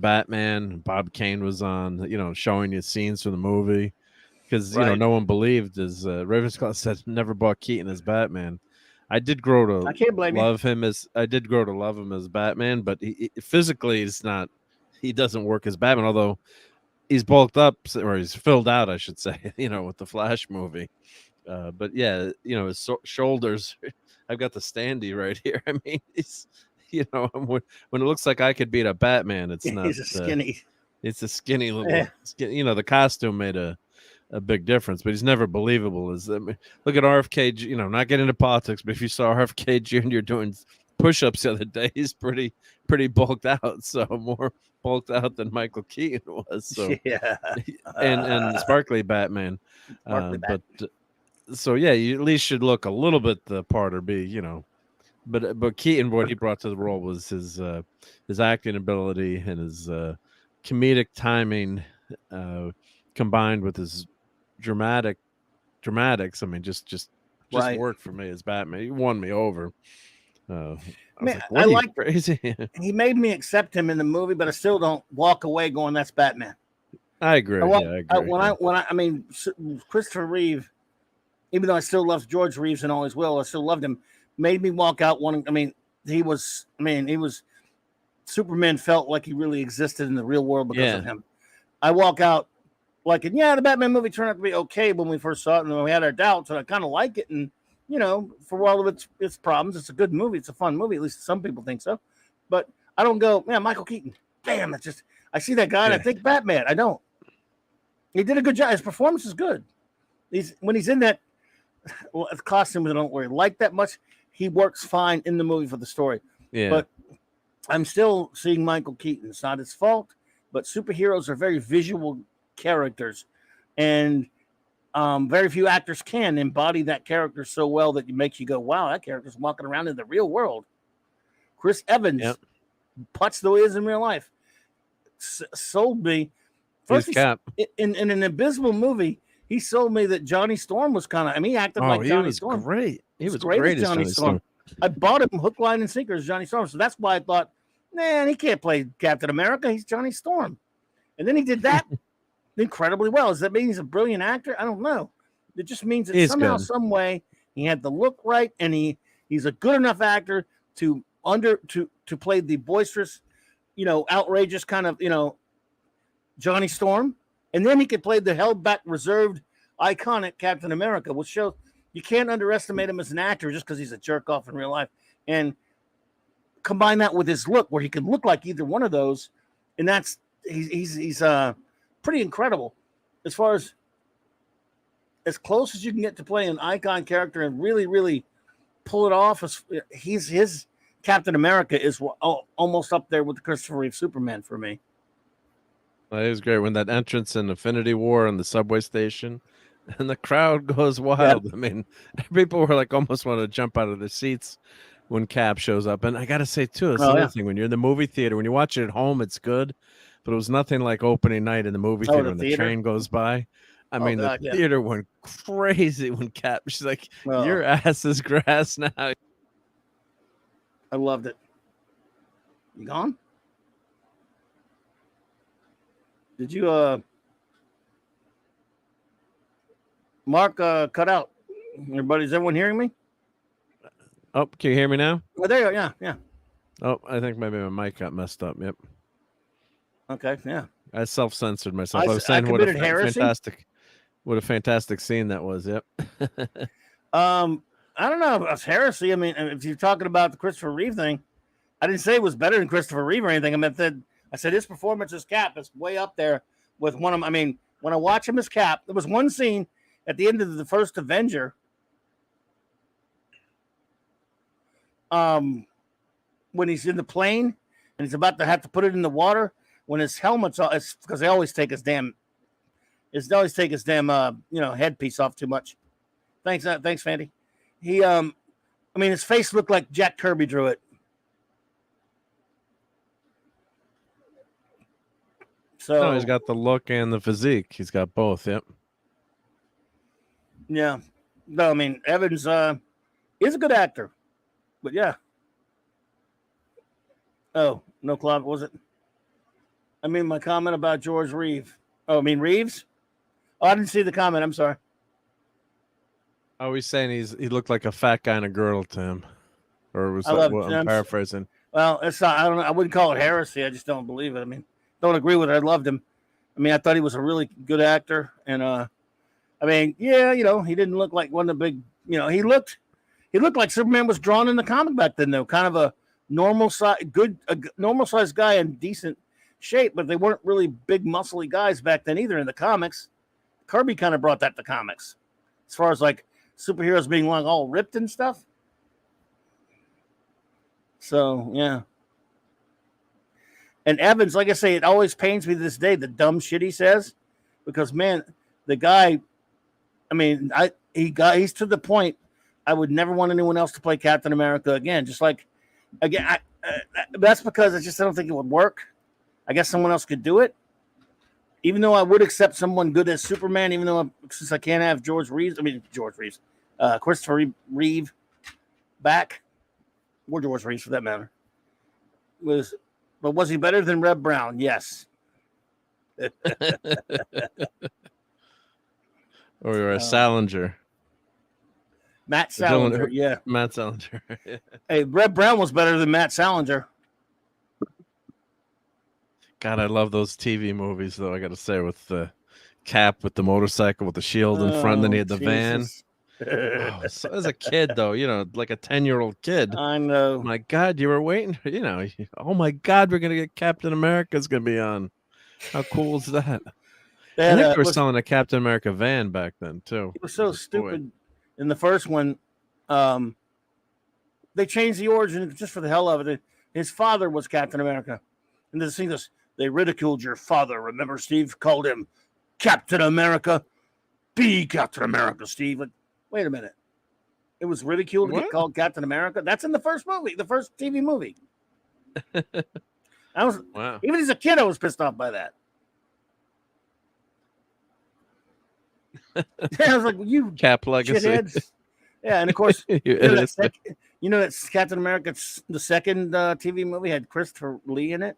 Batman. Bob Kane was on, showing you scenes from the movie. Because Right. no one believed, as Ravensclaw said, never bought Keaton as Batman. I did grow to I can't blame you. love him as Batman, but physically he's not. He doesn't work as Batman, although he's bulked up or he's filled out, I should say. With the Flash movie. But yeah, his shoulders. I've got the standee right here. I mean, he's when it looks like I could beat a Batman, it's not. He's a skinny. It's a skinny little. The costume made a big difference, but he's never believable. Look at RFK, not getting into politics, but if you saw RFK Jr. doing push-ups the other day, he's pretty bulked out. So more bulked out than Michael Keaton was. So Yeah. and Sparkly Batman. But so yeah, you at least should look a little bit the part or be, but Keaton, what he brought to the role was his acting ability and his comedic timing combined with his dramatics. I mean, just Right. worked for me as Batman. He won me over. I like crazy. He made me accept him in the movie, but I still don't walk away going, "That's Batman." I agree. I agree. I mean, Christopher Reeve, even though I still love George Reeves and always will, I still loved him. Made me walk out wanting. I mean, he was. Superman felt like he really existed in the real world because of him. I walk out like, the Batman movie turned out to be okay when we first saw it, and then we had our doubts, and I kind of like it. And for all of its problems, it's a good movie. It's a fun movie. At least some people think so. But I don't go, man, Michael Keaton. Damn, it's just I see that guy and I think Batman. I don't. He did a good job. His performance is good. When he's in that costume, I don't really like that much. He works fine in the movie for the story. Yeah. But I'm still seeing Michael Keaton. It's not his fault, but superheroes are very visual characters, and very few actors can embody that character so well that it makes you go, wow, that character's walking around in the real world. Chris Evans, putz the way he is in real life, sold me. First, in an abysmal movie, he sold me that Johnny Storm was kind of, he acted like Johnny Storm. Great. He was great as Johnny Storm. I bought him hook, line, and sinker as Johnny Storm. So that's why I thought, man, he can't play Captain America. He's Johnny Storm. And then he did that incredibly well. Does that mean he's a brilliant actor? I don't know. It just means that somehow, some way, he had the look right, and he's a good enough actor to play the boisterous, outrageous kind of, Johnny Storm. And then he could play the held back, reserved, iconic Captain America, which shows you can't underestimate him as an actor just because he's a jerk off in real life. And combine that with his look, where he can look like either one of those, and he's pretty incredible as far as close as you can get to play an icon character and really, really pull it off. His Captain America is almost up there with the Christopher Reeve Superman for me. It was great when that entrance in Infinity War on the subway station, and the crowd goes wild. I mean, people were like almost want to jump out of their seats when Cap shows up. And I got to say too, it's another thing, when you're in the movie theater, when you watch it at home, it's good, but it was nothing like opening night in the movie theater when the train goes by. I mean, the theater went crazy when Cap. She's like, "Your ass is grass now." I loved it. You gone? Did you Mark cut out? Is everyone hearing me? Oh, can you hear me now? Oh, there you are. Yeah. Oh, I think maybe my mic got messed up. Yep. Okay, yeah. I self-censored myself. I was saying what a fantastic scene that was. Yep. I don't know if it's heresy. I mean, if you're talking about the Christopher Reeve thing, I didn't say it was better than Christopher Reeve or anything. I said his performance as Cap is way up there with one of them. I mean, when I watch him as Cap, there was one scene at the end of the first Avenger. when he's in the plane and he's about to have to put it in the water, when his helmet's off, it's because they always take his damn headpiece off too much. Thanks, Fandy. He his face looked like Jack Kirby drew it. So No, he's got the look and the physique. He's got both. Yep. Yeah. No, I mean, Evans is a good actor. But yeah. Oh, no club, was it? I mean, my comment about George Reeve. Oh, I mean, Reeves? Oh, I didn't see the comment. I'm sorry. Oh, he's saying he looked like a fat guy and a girl to him. Or was that what I'm paraphrasing? Well, it's not, I don't know. I wouldn't call it heresy. I just don't believe it. I mean, don't agree with it. I loved him. I mean, I thought he was a really good actor. And, I mean, yeah, he didn't look like one of the big, he looked like Superman was drawn in the comic back then, though. Kind of a normal sized guy in decent shape, but they weren't really big, muscly guys back then either in the comics. Kirby kind of brought that to comics as far as like superheroes being like all ripped and stuff. So, yeah. And Evans, like I say, it always pains me to this day, the dumb shit he says, because, man, the guy, I mean, he's to the point I would never want anyone else to play Captain America again. Just like, again, that's because I don't think it would work. I guess someone else could do it. Even though I would accept someone good as Superman, even though since I can't have Christopher Reeve back, or George Reeves for that matter. But was he better than Reb Brown? Yes. Or Salinger. Matt Salinger, yeah. Matt Salinger. Hey, Reb Brown was better than Matt Salinger. God, I love those TV movies, though, I got to say, with the Cap, with the motorcycle, with the shield in front, and then he had the van. So as a kid, though, like a 10-year-old kid. I know. My God, you were waiting. Oh, my God, we're going to get Captain America's going to be on. How cool is that? I think they were selling a Captain America van back then, too. It was so stupid. In the first one, they changed the origin just for the hell of it. His father was Captain America. And the thing is, they ridiculed your father. Remember, Steve called him Captain America. Be Captain America, Steve. Like, wait a minute. It was ridiculed to get called Captain America? That's in the first movie, the first TV movie. Wow. Even as a kid, I was pissed off by that. I was like, you Cap legacy. Shitheads. Yeah, and of course, that's Captain America, the second TV movie had Christopher Lee in it.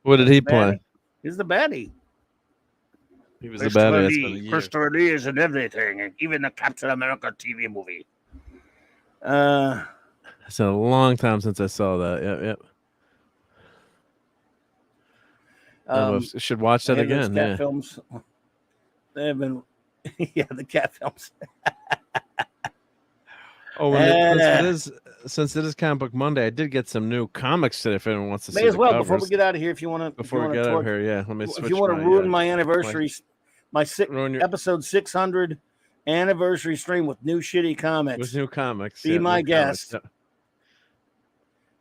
What did he play? He's the baddie. He was the baddie. Christopher Lee is in everything, even the Captain America TV movie. It's a long time since I saw that. Yep. Should watch that again. Cat films. They have been, the cat films. Since it is Comic Book Monday, I did get some new comics today. If anyone wants to see, may as well covers. Before we get out of here. If you want to, before we get out of here, yeah. Let me. If you want to ruin my anniversary, episode 600 anniversary stream with new shitty comics. With new comics, be my guest.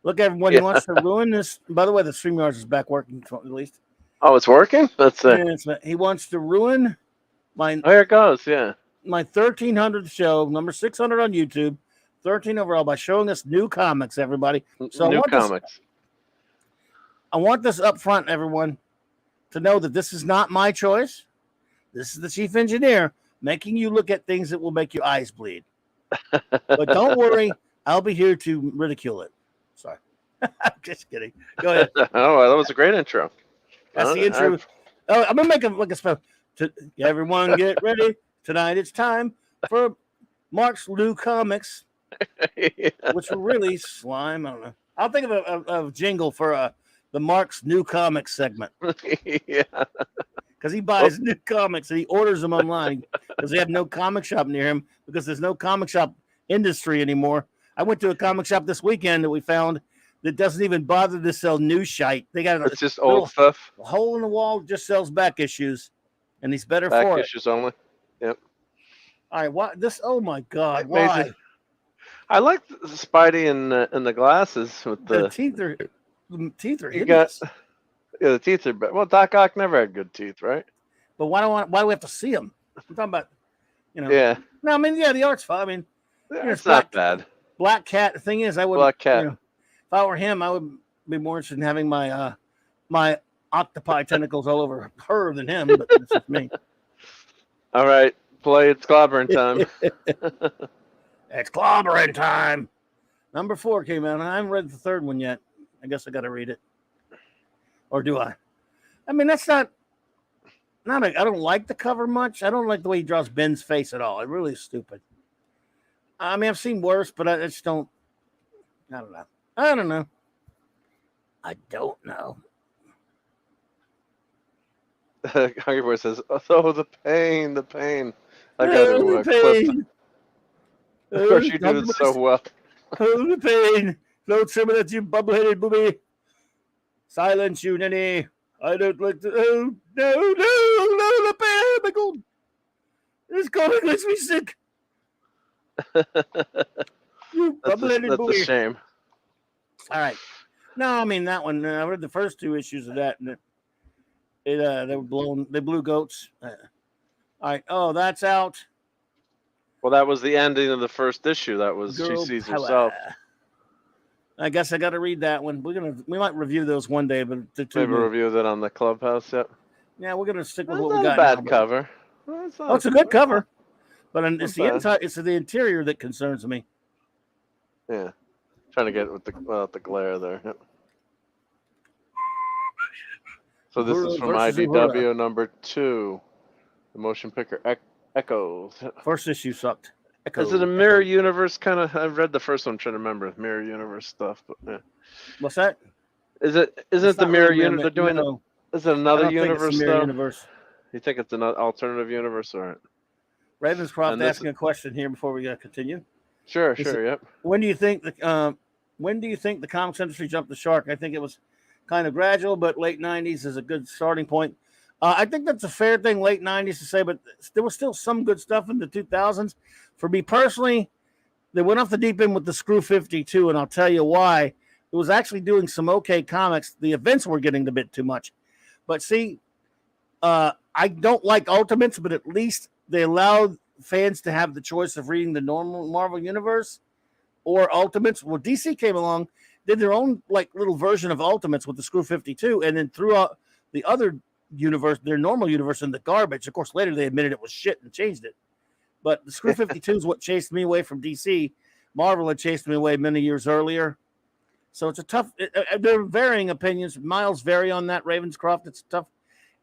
Look, everyone, he wants to ruin this. By the way, the StreamYards is back working at least. Oh, it's working? That's he wants to ruin my. There it goes, yeah. My 1300th show, number 600 on YouTube, 13 overall, by showing us new comics, everybody. So new comics. I want this up front, everyone, to know that this is not my choice. This is the chief engineer making you look at things that will make your eyes bleed. But don't worry, I'll be here to ridicule it. Sorry. I'm just kidding. Go ahead. Oh, that was a great intro. That's the intro. I'm going to make a spell. Everyone get ready. Tonight it's time for Mark's new comics, which will really slime. I don't know. I'll think of a jingle for the Mark's new comics segment. Yeah. Because he buys new comics and he orders them online because they have no comic shop near him because there's no comic shop industry anymore. I went to a comic shop this weekend that we found that doesn't even bother to sell new shite. They got it's just old stuff. Hole in the wall just sells back issues, and he's better back for it. Back issues only. Yep. All right, what this? Oh my God! Why? I like the Spidey in the glasses with The the teeth are you got hideous. the teeth are well. Doc Ock never had good teeth, right? But why do we have to see them? I'm talking about, Yeah, No, I mean, yeah, the art's fine. I mean, it's not bad. Black Cat. The thing is, I would, Black Cat. if I were him, I would be more interested in having my my octopi tentacles all over her than him. But that's just me. All right, play. It's clobbering time. It's clobbering time. Number 4 came out, and I haven't read the third one yet. I guess I got to read it, or do I? I mean, that's not. I don't like the cover much. I don't like the way he draws Ben's face at all. It really is stupid. I mean, I've seen worse, but I just don't. I don't know. I don't know. I don't know. Hungry Boy says, "Oh, the pain, the pain." I got Oh, a the clip. pain. Of course, you did it so well. Oh, the pain. Float some of that, you bubble-headed booby. Silence, you ninny. I don't like to. Oh, no, the pain. Oh, my God. This comic makes me sick. You bubble-headed That's booby. a shame. All right. No, I mean that one. I read the first 2 issues of that, and they were blown. They blew goats. All right. Oh, that's out. Well, that was the ending of the first issue. That was Girl she sees power. herself. I guess I got to read that one. We might review those one day, but Maybe review that on the Clubhouse. Yep. Yeah, we're gonna stick with That's what we not got. a bad cover. Oh, it's a good cover, but it's bad. it's the interior that concerns me. Yeah, trying to get with the glare there. Yep. So this is from IDW number 2, the motion picture Echoes. First issue sucked. Is it a mirror universe kind of? I've read the first one, trying to remember mirror universe stuff, but yeah. What's that? Isn't it the mirror universe? They're doing. No, Is it another I don't think it's universe a mirror though? universe. You think it's an alternative universe, all right? Ravenscroft asking a question here before we continue. Sure, yep. When do you think the comics industry jumped the shark? I think it was kind of gradual, but late 90s is a good starting point. I think that's a fair thing, late 90s to say, but there was still some good stuff in the 2000s. For me personally, they went off the deep end with the Screw 52, and I'll tell you why. It was actually doing some okay comics. The events were getting a bit too much. But see, I don't like Ultimates, but at least they allowed fans to have the choice of reading the normal Marvel Universe or Ultimates. Well, DC came along, did their own like little version of Ultimates with the Screw 52, and then threw out the other universe, their normal universe, in the garbage. Of course, later they admitted it was shit and changed it. But the Screw 52 is what chased me away from DC. Marvel had chased me away many years earlier. So it's a tough. There are varying opinions. Miles vary on that. Ravenscroft. It's tough.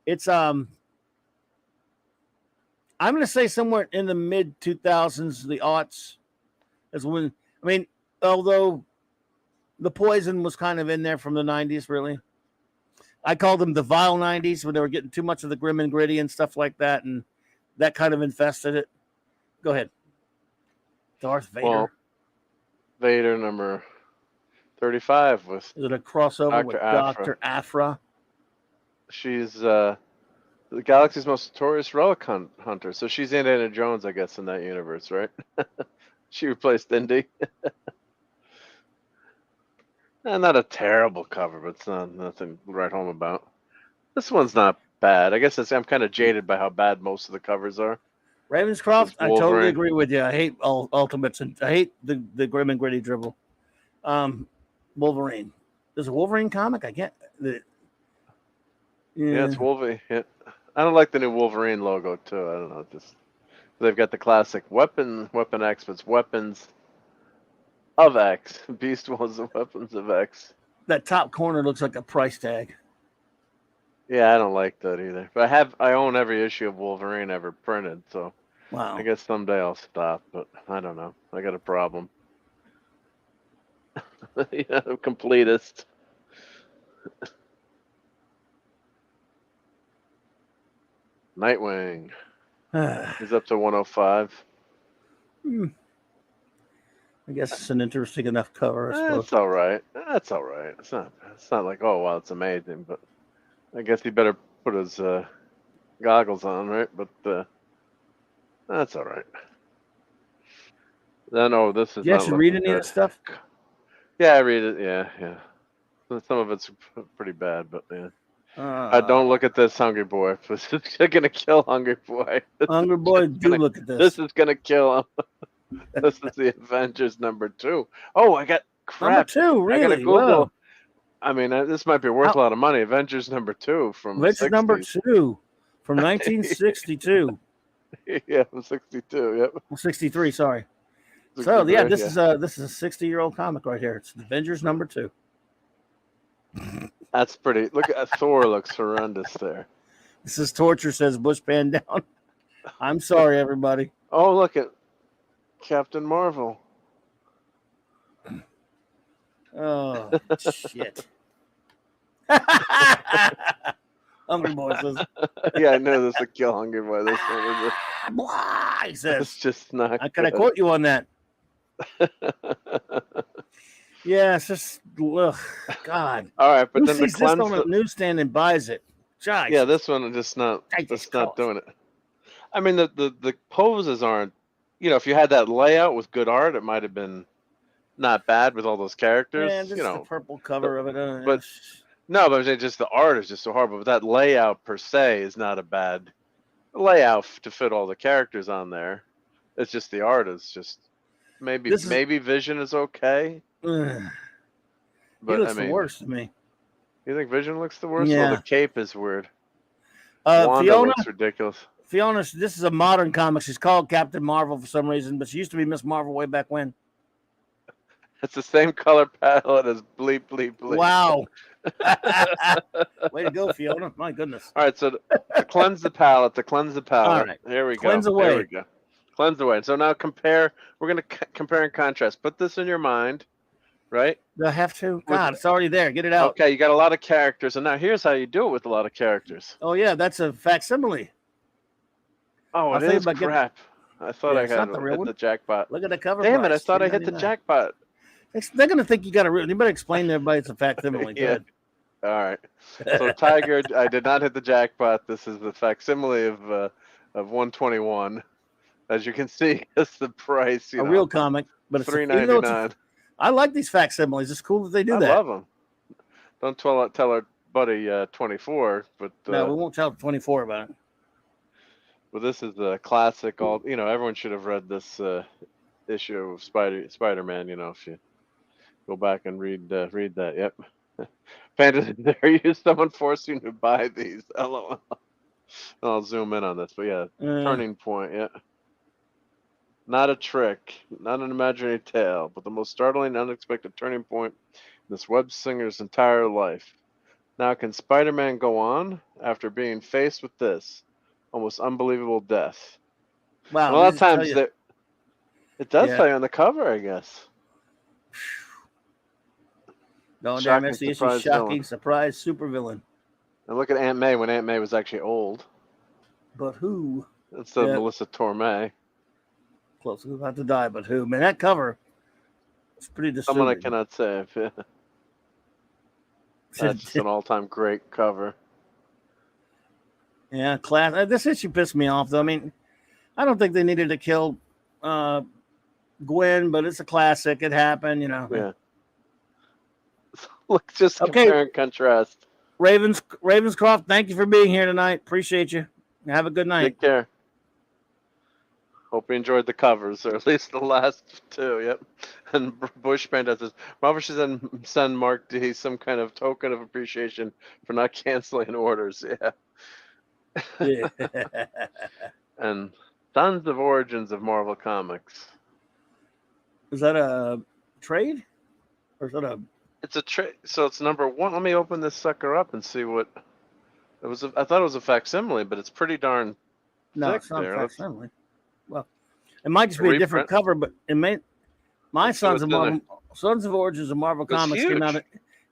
It's I'm going to say somewhere in the mid 2000s, the aughts, is when. I mean, although the Poison was kind of in there from the 90s, really. I call them the vile 90s when they were getting too much of the grim and gritty and stuff like that, and that kind of infested it. Go ahead. Darth Vader. Well, Vader number 35 with. Is it a crossover with Dr. Aphra? She's the galaxy's most notorious relic hunter. So she's Indiana Jones, I guess, in that universe, right? She replaced Indy. Not a terrible cover, but it's nothing to write home about. This one's not bad. I guess I'm kind of jaded by how bad most of the covers are. Ravenscroft, I totally agree with you. I hate Ultimates, and I hate the grim and gritty dribble. Wolverine. There's a Wolverine comic. I get the. Yeah, it's Wolverine. Yeah. I don't like the new Wolverine logo too. I don't know. Just they've got the classic Weapon X, but it's Weapons of X. Beast was the Weapons of X. That top corner looks like a price tag. Yeah, I don't like that either. But I own every issue of Wolverine ever printed, so wow. I guess someday I'll stop. But I don't know. I got a problem. Yeah, I'm completist. Nightwing. He's up to 105. I guess it's an interesting enough cover. That's all right. That's all right. It's not like, oh wow, it's amazing, but I guess he better put his goggles on, right? But that's all right. No, this is You not actually looking read any of good. that stuff? Yeah, I read it. Yeah. Some of it's pretty bad, but yeah. Don't look at this, Hungry Boy. This is gonna kill Hungry Boy. Hungry Boy, do look at This this. is gonna kill him. This is the Avengers #2. Oh, I got Number crap. 2, I gotta really? Google. Whoa. I mean, this might be worth How- a lot of money. Avengers #2 from the Avengers number 60s. 2 from 1962. Yeah, from 62. Yep. 63, sorry. So 63, yeah, this is a 60-year-old comic right here. It's Avengers number 2. That's pretty. Look at Thor. Looks horrendous there. This is torture, says Bush Pan down. I'm sorry, everybody. Oh, look at Captain Marvel. Oh shit. Hungry Boy says, Yeah, I know this would kill Hungry Boy. This one is blah, he it's says. just not. Can I quote you on that? Yeah, it's just ugh, God. All right, but Who then the sees this on cleanse. a newsstand and buys it? Jeez. Yeah, this one is just not. It's not doing it. I mean, the poses aren't. You know, if you had that layout with good art, it might have been not bad with all those characters. Man, this you is know, the purple cover of it. but no, but I'm saying just the art is just so horrible. But that layout per se is not a bad layout to fit all the characters on there. It's just the art is just maybe Vision is okay. He But looks I mean, the worst to me. you think Vision looks the worst? Yeah. Well, the cape is weird. Wanda Fiona, looks ridiculous. Fiona, this is a modern comic. She's called Captain Marvel for some reason, but she used to be Miss Marvel way back when. It's the same color palette as Bleep Bleep Bleep. Wow. Way to go, Fiona. My goodness. All right, so to cleanse the palette, All right. Here we Cleanse go. away. There we go. Cleanse away. So now compare. We're going to compare and contrast. Put this in your mind, right? Do I have to? God, it's already there. Get it out. Okay, you got a lot of characters, and now here's how you do it with a lot of characters. Oh, yeah, that's a facsimile. Oh, I'll it think is about crap. I thought Yeah, I it's had not the real hit one. the jackpot. Look at the cover. Damn it, I price, thought I hit the $3.99. jackpot. They're going to think you got a real. You better explain to everybody it's a facsimile. Yeah. Good. All right. So Tiger, I did not hit the jackpot. This is the facsimile of 121. As you can see, it's the price. A real comic, but it's $3.99. I like these facsimiles. It's cool that they do I that. love them. Don't tell our buddy 24, but No, we won't tell 24 about it. But this is a classic. All everyone should have read this issue of SpiderMan. You know, if you go back and read that. Yep. Fantasy. There you someone forced you to buy these. LOL. I'll zoom in on this, but yeah, turning point. Yeah. Not a trick, not an imaginary tale, but the most startling, unexpected turning point in this web singer's entire life. Now, can Spider-Man go on after being faced with this almost unbelievable death? Wow. And a lot of times it does tell you on the cover, I guess. No, damn, Shocking that's the issue. surprise Shocking villain. surprise supervillain. And look at Aunt May when Aunt May was actually old. But who? Instead of Melissa Torme. Close. Who's about to die, but who? Man, that cover is pretty disturbing. Someone I cannot save. Yeah. That's just an all-time great cover. Yeah, class. This issue pissed me off, though. I mean, I don't think they needed to kill Gwen, but it's a classic. It happened, you know. Yeah. Look, just compare and contrast. Ravenscroft, thank you for being here tonight. Appreciate you. Have a good night. Take care. Hope you enjoyed the covers, or at least the last two. Yep. And Bushman does this. Marvel should send Mark D some kind of token of appreciation for not canceling orders. Yeah. And tons of origins of Marvel Comics. Is that a trade? Or is that a... It's a trade. So it's #1. Let me open this sucker up and see what it was. I thought it was a facsimile, but it's pretty darn No, thick it's not there. a facsimile. Well, it might just be a different cover, but it may... My Sons of Origins of Marvel Comics came out,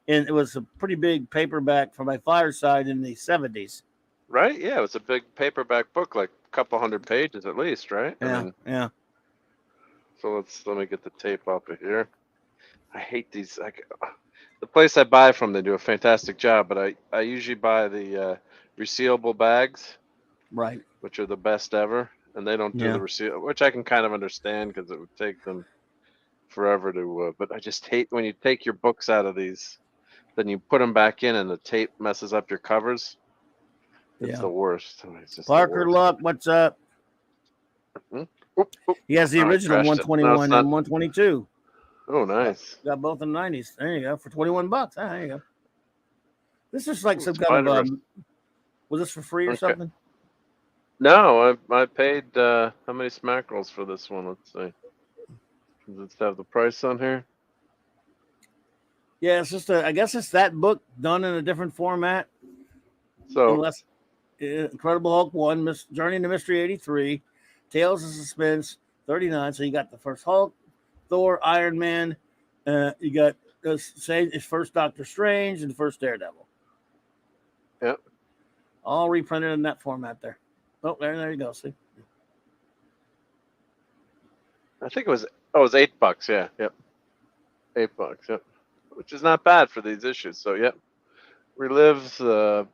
and it was a pretty big paperback for my Fireside in the 70s. Right? Yeah, it was a big paperback book, like a couple hundred pages at least, right? Yeah, yeah. So let me get the tape up here. I hate these. The place I buy from, they do a fantastic job, but I usually buy the resealable bags, right, which are the best ever. and they don't do the receipt, which I can kind of understand because it would take them forever to. But I just hate when you take your books out of these, then you put them back in, and the tape messes up your covers. It's the worst. It's just Parker Luck, what's up? He has the original 121 and 122. Oh, nice. Got both in the 90s. There you go. For $21. Ah, there you go. This is like some kind of was this for free or something? No, I paid how many smack rolls for this one? Let's see. Does it have the price on here? Yeah, it's just I guess it's that book done in a different format. So Incredible Hulk 1, Journey into Mystery 83, Tales of Suspense 39. So you got the first Hulk, Thor, Iron Man. You got his first Doctor Strange and the first Daredevil. Yep. All reprinted in that format there. Oh, there you go. See. I think it was $8. Yeah. Yep. $8. Yep. Which is not bad for these issues. So yep. Relives the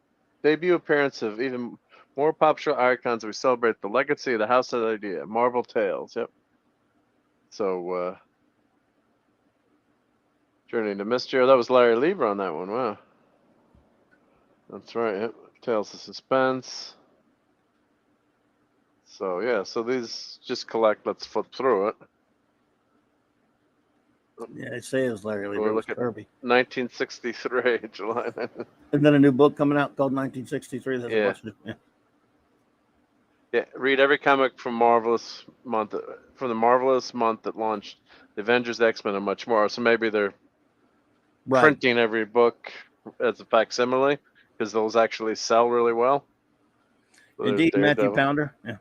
debut appearance of even more pop show icons. We celebrate the legacy of the House of the Idea, Marvel Tales. Yep. So Journey to Mystery. That was Larry Lieber on that one. Wow. That's right. Yep. Tales of Suspense. So yeah, so these just collect. Let's flip through it. Yeah, they say it was Larry Lieber. We'll look at Kirby. 1963, July. And then a new book coming out called 1963. That's Yeah. Yeah, read every comic from Marvelous month from the Marvelous month that launched the Avengers, X-Men, and much more. So maybe they're printing every book as a facsimile because those actually sell really well. So Indeed, Matthew Pounder. Yeah.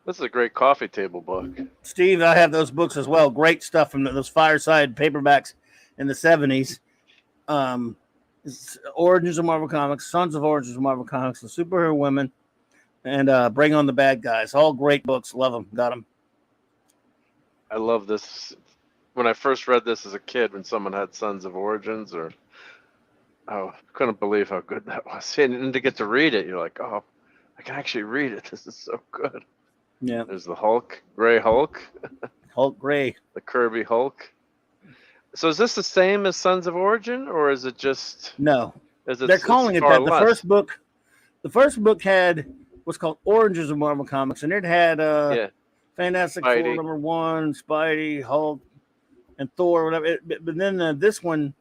This is a great coffee table book. Steve, I have those books as well. Great stuff from those Fireside paperbacks in the 70s. Origins of Marvel Comics, Sons of Origins of Marvel Comics, The Superhero Women, and Bring on the Bad Guys. All great books. Love them. Got them. I love this. When I first read this as a kid, when someone had Sons of Origins, I couldn't believe how good that was. And to get to read it, you're like, oh, I can actually read it. This is so good. Yeah. There's the Hulk, Gray Hulk. Hulk Gray. The Kirby Hulk. So is this the same as Sons of Origin, or is it just? No. They're calling it that. The first book had what's called Origins of Marvel Comics, and it had Fantastic Four #1, Spidey, Hulk, and Thor, whatever. But then this one,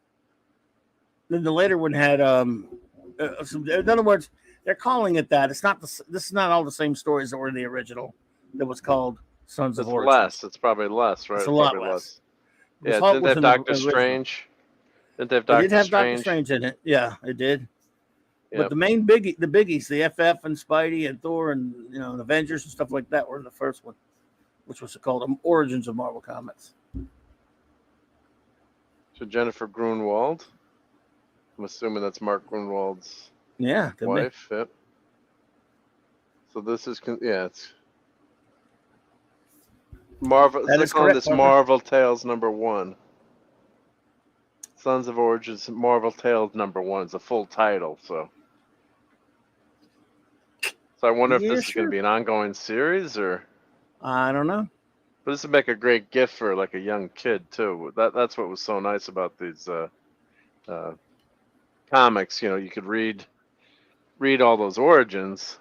then the later one had in other words, they're calling it that. It's not this is not all the same stories that were in the original. That was called Sons of Origin. It's probably less, right? It's a lot less. Yeah, didn't they have Doctor Strange? Didn't they have Doctor Strange? It did have Doctor Strange in it. Yeah, it did. Yep. But the biggies, the FF and Spidey and Thor and and Avengers and stuff like that were in the first one, which was called Origins of Marvel Comics. So Jennifer Grunwald. I'm assuming that's Mark Grunwald's wife. Yep. So this is it's Marvel. They're calling this Marvel Tales #1. Sons of Origins Marvel Tales #1 is a full title. So I wonder if this is going to be an ongoing series or. I don't know. But this would make a great gift for like a young kid too. That's what was so nice about these comics. You could read all those origins.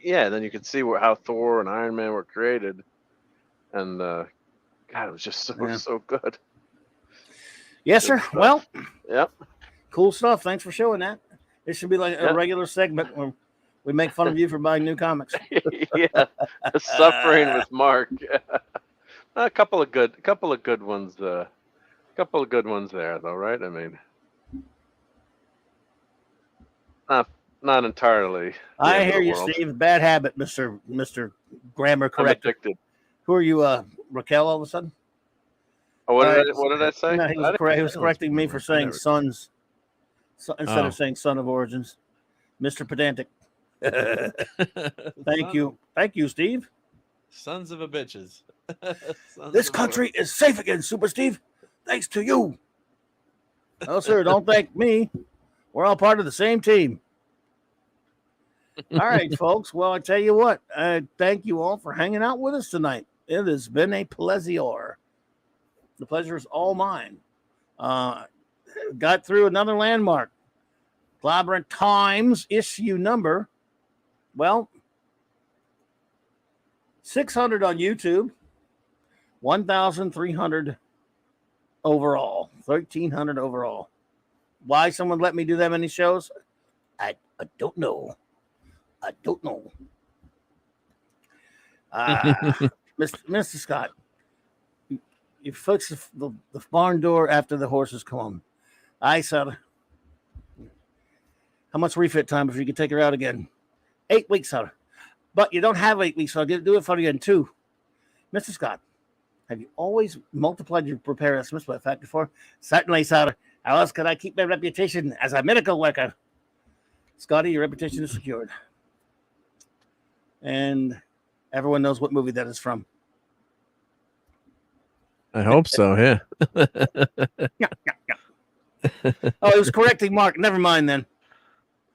Yeah, then you could see how Thor and Iron Man were created, and God, it was just so good. Yes, sir. Well, yep. Cool stuff. Thanks for showing that. It should be like a regular segment where we make fun of you for buying new comics. Yeah, suffering with Mark. A couple of good ones. Couple of good ones there, though, right? I mean, not entirely. I hear you, Steve. Bad habit, Mr. Grammar Correct. I'm addicted. Who are you, Raquel? All of a sudden? Oh, what did I say? No, he was correcting me for saying sons instead of saying Son of Origins. Mr. Pedantic. Thank you, Steve. Sons of a bitches. This country is safe again, Super Steve. Thanks to you. No, sir, don't thank me. We're all part of the same team. All right, folks. Well, I tell you what. Thank you all for hanging out with us tonight. It has been a pleasure. The pleasure is all mine. Got through another landmark. Clobberin Times issue number. Well, 600 on YouTube, 1,300 overall, 1,300 overall. Why someone let me do that many shows? I don't know. I don't know. Mr. Scott, you fix the barn door after the horses come home. I said, how much refit time before you can take her out again? 8 weeks, sir. But you don't have 8 weeks, so I'll do it for you in 2. Mr. Scott, have you always multiplied your repair estimates by a factor 4? Certainly, sir. How else could I keep my reputation as a medical worker? Scotty, your reputation is secured. And everyone knows what movie that is from. I hope so, yeah. Oh, it was correcting Mark. Never mind then.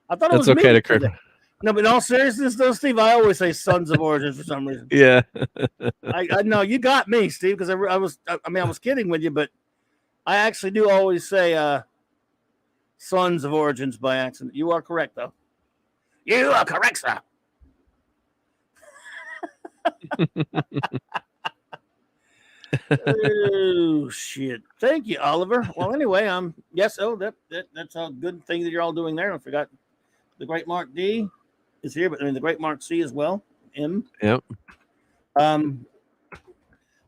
I thought it was okay me. to correct. No, but in all seriousness, though, Steve, I always say Sons of Origin for some reason. Yeah. I know you got me, Steve, because I was kidding with you, but I actually do always say Sons of Origins by accident. You are correct, though. You are correct, sir. Oh shit! Thank you, Oliver. Well, anyway, yes. Oh, that's a good thing that you're all doing there. I forgot the great Mark D is here, but I mean the great Mark C as well. M. Yep.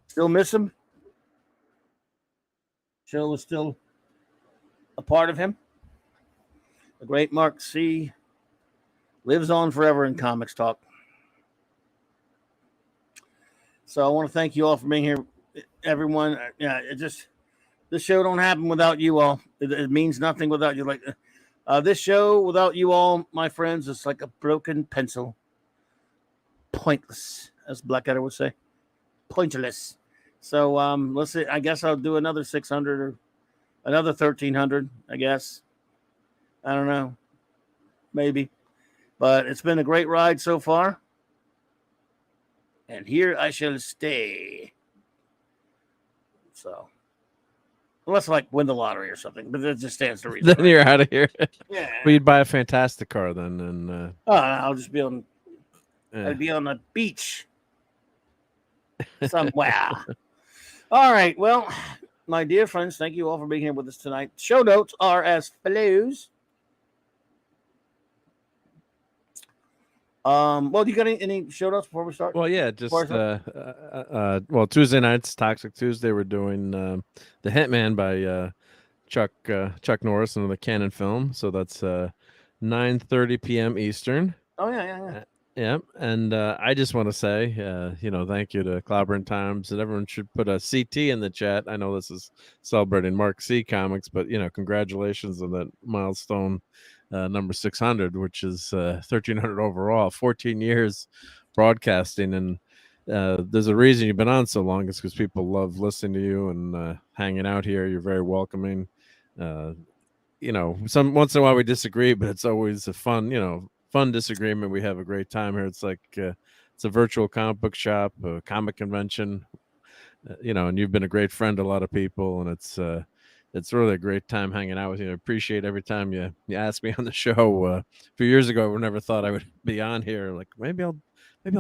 Still miss him. Show is still a part of him. The great Mark C lives on forever in Comics Talk. So I want to thank you all for being here, everyone. Yeah, this show don't happen without you all. It means nothing without you. Like this show without you all, my friends, is like a broken pencil. Pointless, as Blackadder would say. Pointless. So let's see. I guess I'll do another 600 or another 1,300. I guess. I don't know. Maybe. But it's been a great ride so far. And here I shall stay. So, unless I like win the lottery or something, but it just stands to reason. Then you're out of here. Yeah. Well, you'd buy a fantastic car then, and I'll just be on. yeah. I'd be on the beach somewhere. All right. Well, my dear friends, thank you all for being here with us tonight. Show notes are as follows. Well, do you got any show notes before we start? Well, yeah, just well, Tuesday nights, Toxic Tuesday, we're doing the Hitman by Chuck Norris and the Canon film. So that's 9:30 p.m. Eastern. Oh yeah. Yeah, and I just want to say, thank you to Clobberin Times, and everyone should put a CT in the chat. I know this is celebrating Mark C Comics, but congratulations on that milestone. Number 600, which is 1,300 overall, 14 years broadcasting. And there's a reason you've been on so long. It's because people love listening to you and hanging out here. You're very welcoming. Some once in a while we disagree, but it's always a fun disagreement. We have a great time here. It's like it's a virtual comic book shop, a comic convention, and you've been a great friend to a lot of people, and it's really a great time hanging out with you. I appreciate every time you ask me on the show. A few years ago, I never thought I would be on here. Like maybe I'll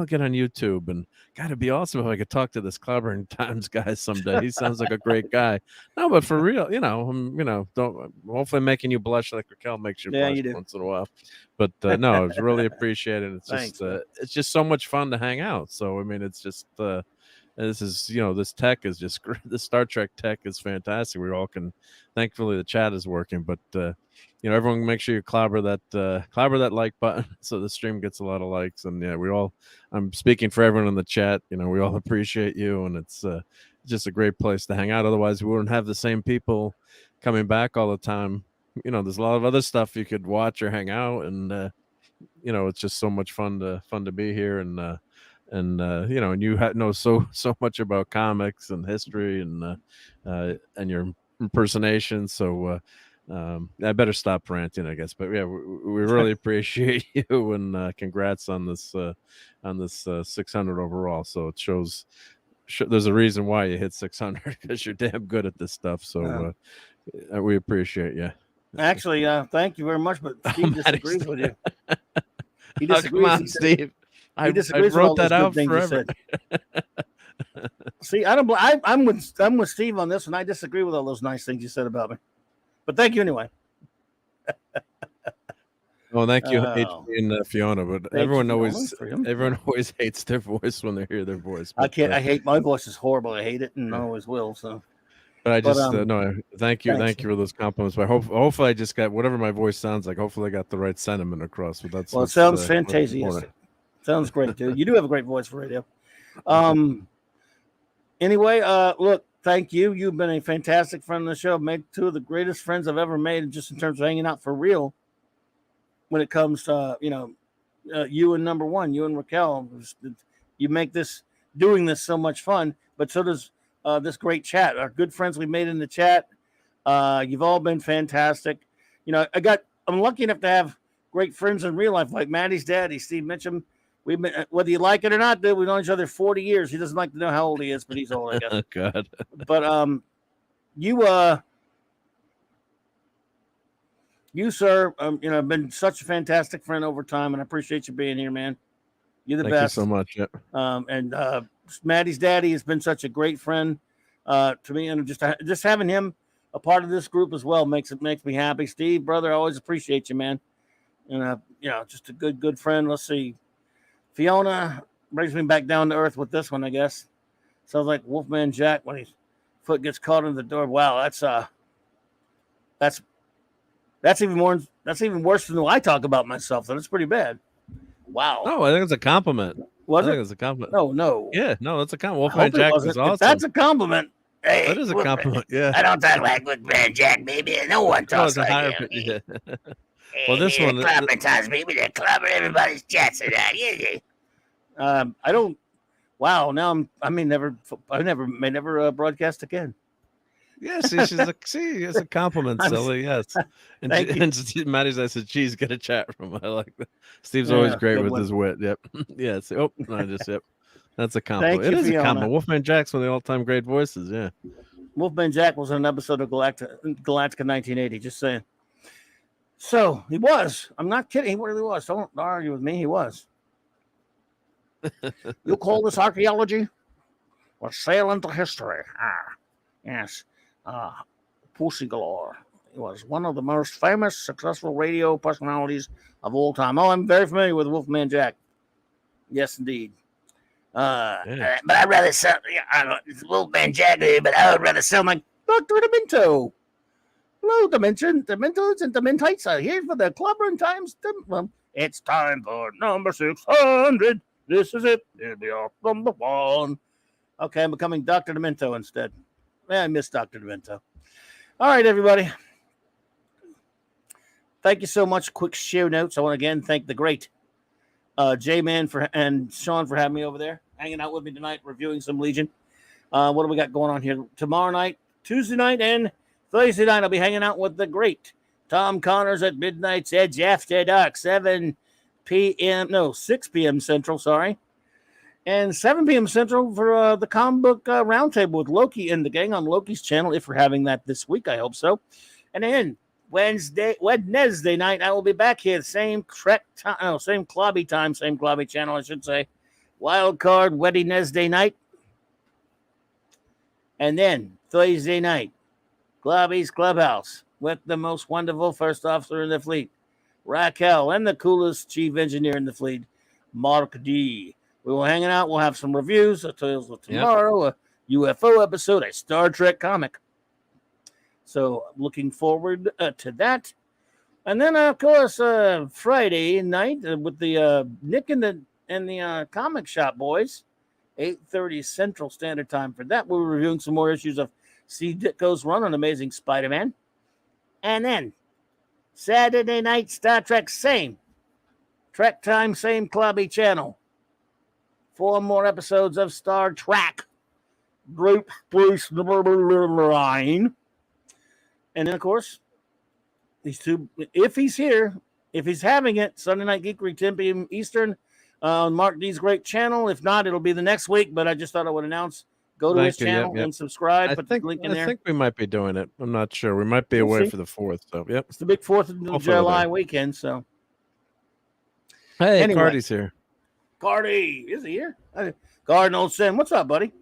get on YouTube, and God, it'd be awesome if I could talk to this Clobberin Times guy someday. He sounds like a great guy. No, but for real, don't hopefully making you blush like Raquel makes you blush once in a while. But no, it's really appreciated. It's Thanks, it's just so much fun to hang out. So I mean, it's just. This is, this tech is just great. The Star Trek tech is fantastic. We all can, thankfully the chat is working, but everyone make sure you clobber that like button so the stream gets a lot of likes. And yeah, I'm speaking for everyone in the chat. We all appreciate you, and it's just a great place to hang out. Otherwise, we wouldn't have the same people coming back all the time. There's a lot of other stuff you could watch or hang out, and it's just so much fun to be here. And you know so much about comics and history and your impersonation. So I better stop ranting, I guess. But yeah, we really appreciate you, and congrats on this 600 overall. So it shows there's a reason why you hit 600 because you're damn good at this stuff. So we appreciate you. Actually, thank you very much. But Steve disagrees with you. He Oh, disagrees. come on, Steve. I disagrees with all wrote that those out good things you forever. said. See, I'm with Steve on this one. I disagree with all those nice things you said about me. But thank you anyway. Well, thank you, HP and Fiona. But everyone always hates their voice when they hear their voice. But, I can't. I hate my voice. Is horrible. I hate it, and I always will. So. But I just no. Thank you for those compliments. But hopefully, I just got whatever my voice sounds like. Hopefully, I got the right sentiment across. But that's it sounds fantastic. Sounds great, dude. You do have a great voice for radio. Anyway, look, thank you. You've been a fantastic friend of the show. Made two of the greatest friends I've ever made, just in terms of hanging out for real. When it comes to you and number one, you and Raquel, you make doing this so much fun. But so does this great chat. Our good friends we made in the chat. You've all been fantastic. I'm lucky enough to have great friends in real life, like Maddie's daddy, Steve Mitchum. We've been, whether you like it or not, dude, we've known each other 40 years. He doesn't like to know how old he is, but he's old, I guess. Oh, God. But you, sir, have been such a fantastic friend over time, and I appreciate you being here, man. You're the best. Thank you so much. Yeah. And Maddie's daddy has been such a great friend to me, and just having him a part of this group as well makes me happy. Steve, brother, I always appreciate you, man. And just a good friend. Let's see. Fiona brings me back down to earth with this one, I guess. Sounds like Wolfman Jack when his foot gets caught in the door. Wow, that's even worse than the way I talk about myself. That's pretty bad. Wow. No, I think it's a compliment. I think it's a compliment. No. Yeah, no, that's a compliment. Wolfman Jack is awesome. If that's a compliment. Hey, that is a compliment. Yeah. I don't talk like Wolfman Jack, baby. No one talks like him. Yeah. Hey, well, this one. Clobberin baby. They're clobbering everybody's jets and that. Yeah. I don't. Wow. Now I may never broadcast again. Yes, it's a compliment, silly. Yes, and Maddie's. I said, "Geez, get a chat from." I like that. Steve's always great with his wit. Yep. Yes. Yep. That's a compliment. It is a compliment. Wolfman Jack's one of the all-time great voices. Yeah. Wolfman Jack was in an episode of Galactica 1980. Just saying. So he was. I'm not kidding. He really was. Don't argue with me. He was. You call this archaeology? Or sail into history? Yes. Pussy Galore. He was one of the most famous, successful radio personalities of all time. Oh, I'm very familiar with Wolfman Jack. Yes, indeed. But I'd rather sound, it's Wolfman Jack, but I would rather sound like Dr. Demento. Hello, Dementos and Dementites are here for the Clobberin Times. Well, it's time for number 600. This is it. Here we are from the one. Okay, I'm becoming Dr. Demento instead. I miss Dr. Demento. All right, everybody. Thank you so much. Quick show notes. I want to again thank the great J-Man and Sean for having me over there, hanging out with me tonight, reviewing some Legion. What do we got going on here? Tomorrow night, Tuesday night, and Thursday night, I'll be hanging out with the great Tom Connors at Midnight's Edge After Dark, 6 p.m. Central, sorry. And 7 p.m. Central for the comic book roundtable with Loki and the gang on Loki's channel, if we're having that this week. I hope so. And then Wednesday night, I will be back here, same Clobby time, same Clobby channel, I should say. Wild Card Wednesday night. And then Thursday night, Clobby's Clubhouse with the most wonderful first officer in the fleet, Raquel, and the coolest chief engineer in the fleet, Mark D. We will hang out. We'll have some reviews, a Tales of Tomorrow, a UFO episode, a Star Trek comic. So looking forward to that. And then, of course, Friday night with the Nick and the comic shop boys, 8:30 Central Standard Time for that. We're reviewing some more issues of Steve Ditko's run on Amazing Spider-Man. And then Saturday night, Star Trek, same Trek time, same Clobby channel. 4 more episodes of Star Trek. Great Space Line. And then, of course, These two, if he's here, if he's having it, Sunday Night Geekery, 10 p.m. Eastern, on Mark D's great channel. If not, it'll be the next week. But I just thought I would announce. Go to his channel and subscribe. Put the link in there. I think we might be doing it. I'm not sure. We might be away for the 4th. So, yep. It's the big 4th of July weekend. So, hey, anyway, Cardi's here. Cardi, is he here? Cardinal Sin, what's up, buddy?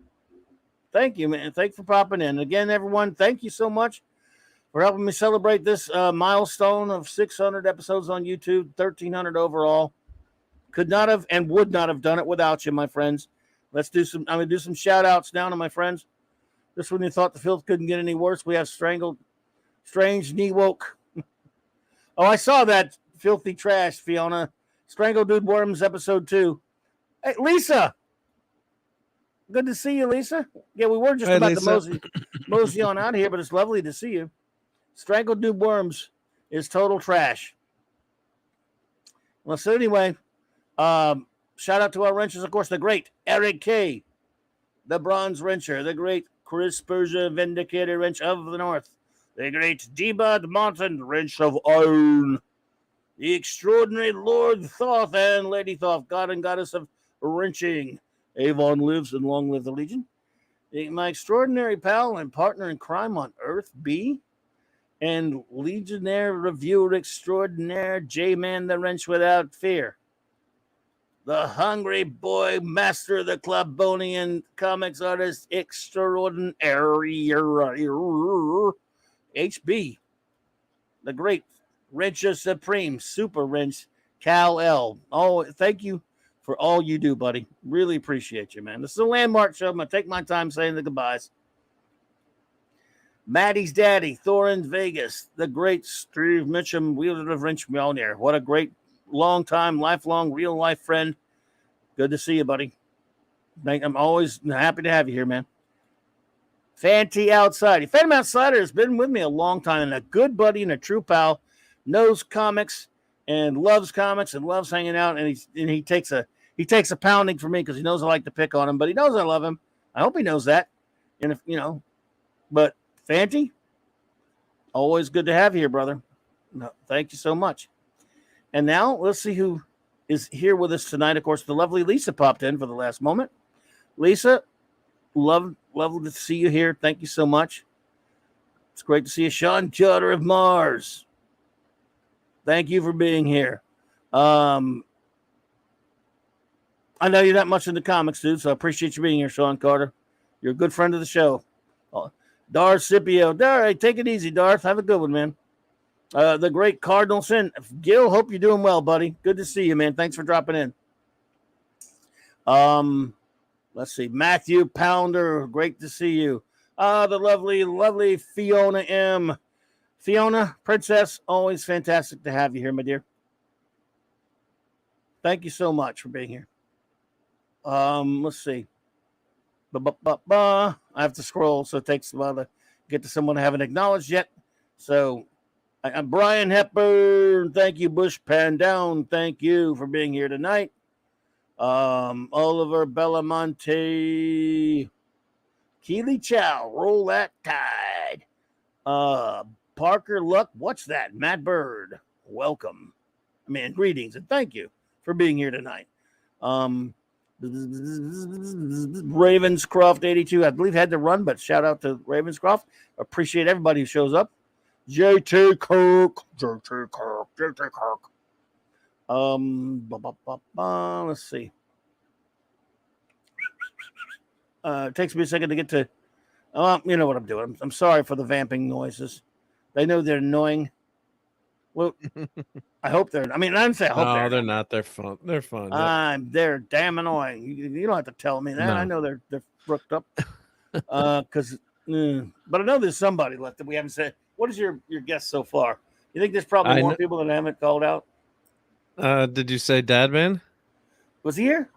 Thank you, man. Thanks for popping in. Again, everyone, thank you so much for helping me celebrate this milestone of 600 episodes on YouTube, 1,300 overall. Could not have and would not have done it without you, my friends. I'm going to do some shout outs now to my friends. This one you thought the filth couldn't get any worse. We have Strange Knee Woke. Oh, I saw that filthy trash, Fiona. Strangled Dude Worms, episode 2. Hey, Lisa. Good to see you, Lisa. Yeah, we were just about to mosey on out here, but it's lovely to see you. Strangled Dude Worms is total trash. Well, so anyway, shout out to our wrenchers, of course, the great Eric K., the Bronze Wrencher, the great Chris Persia, Vindicator Wrench of the North, the great D-Bud Martin, Wrench of Iron, the extraordinary Lord Thoth and Lady Thoth, God and Goddess of Wrenching. Avon lives and long live the Legion. My extraordinary pal and partner in crime on Earth, B, and Legionnaire Reviewer Extraordinaire, J-Man the Wrench Without Fear. The hungry boy, master of the Clobberin comics artist extraordinary, HB, the great Wrencher Supreme, Super Wrench, Cal L. Oh, thank you for all you do, buddy. Really appreciate you, man. This is a landmark show. I'm going to take my time saying the goodbyes. Maddie's daddy, Thorin Vegas, the great Steve Mitchum, wielder of Wrench Mjolnir. What a great long-time, lifelong, real-life friend. Good to see you, buddy. I'm always happy to have you here, man. Fanty Outside. Phantom Outsider has been with me a long time and a good buddy and a true pal. Knows comics and loves hanging out. And he takes a pounding for me because he knows I like to pick on him, but he knows I love him. I hope he knows that. And if but Fanty, always good to have you here, brother. No, thank you so much. And now let's see who is here with us tonight. Of course, the lovely Lisa popped in for the last moment. Lisa, lovely to see you here. Thank you so much. It's great to see you. Sean Cutter of Mars. Thank you for being here. I know you're not much into comics, dude, so I appreciate you being here, Sean Carter. You're a good friend of the show. Darth Scipio. Darth, take it easy, Darth. Have a good one, man. The great Cardinal Sin. Gil, hope you're doing well, buddy. Good to see you, man. Thanks for dropping in. Let's see. Matthew Pounder. Great to see you. The lovely Fiona M. Fiona, Princess, always fantastic to have you here, my dear. Thank you so much for being here. Let's see. I have to scroll, so it takes a while to get to someone I haven't acknowledged yet. So I'm Brian Hepburn. Thank you, Bush Pan Down. Thank you for being here tonight. Oliver Belamonte. Keely Chow. Roll that tide. Parker Luck. What's that? Matt Bird. Welcome. Greetings and thank you for being here tonight. Ravenscroft 82, I believe had to run, but shout out to Ravenscroft. Appreciate everybody who shows up. JT Kirk. Let's see. It takes me a second to get to. You know what I'm doing. I'm sorry for the vamping noises. They know they're annoying. Well, I hope they're. I didn't say I hope they're. No, they're not. They're fun. They're fun. Yeah. They're damn annoying. You don't have to tell me that. No. I know they're brooked up. But I know there's somebody left that we haven't said. What is your guess so far? You think there's probably more people that haven't called out? Did you say Dadman? Was he here?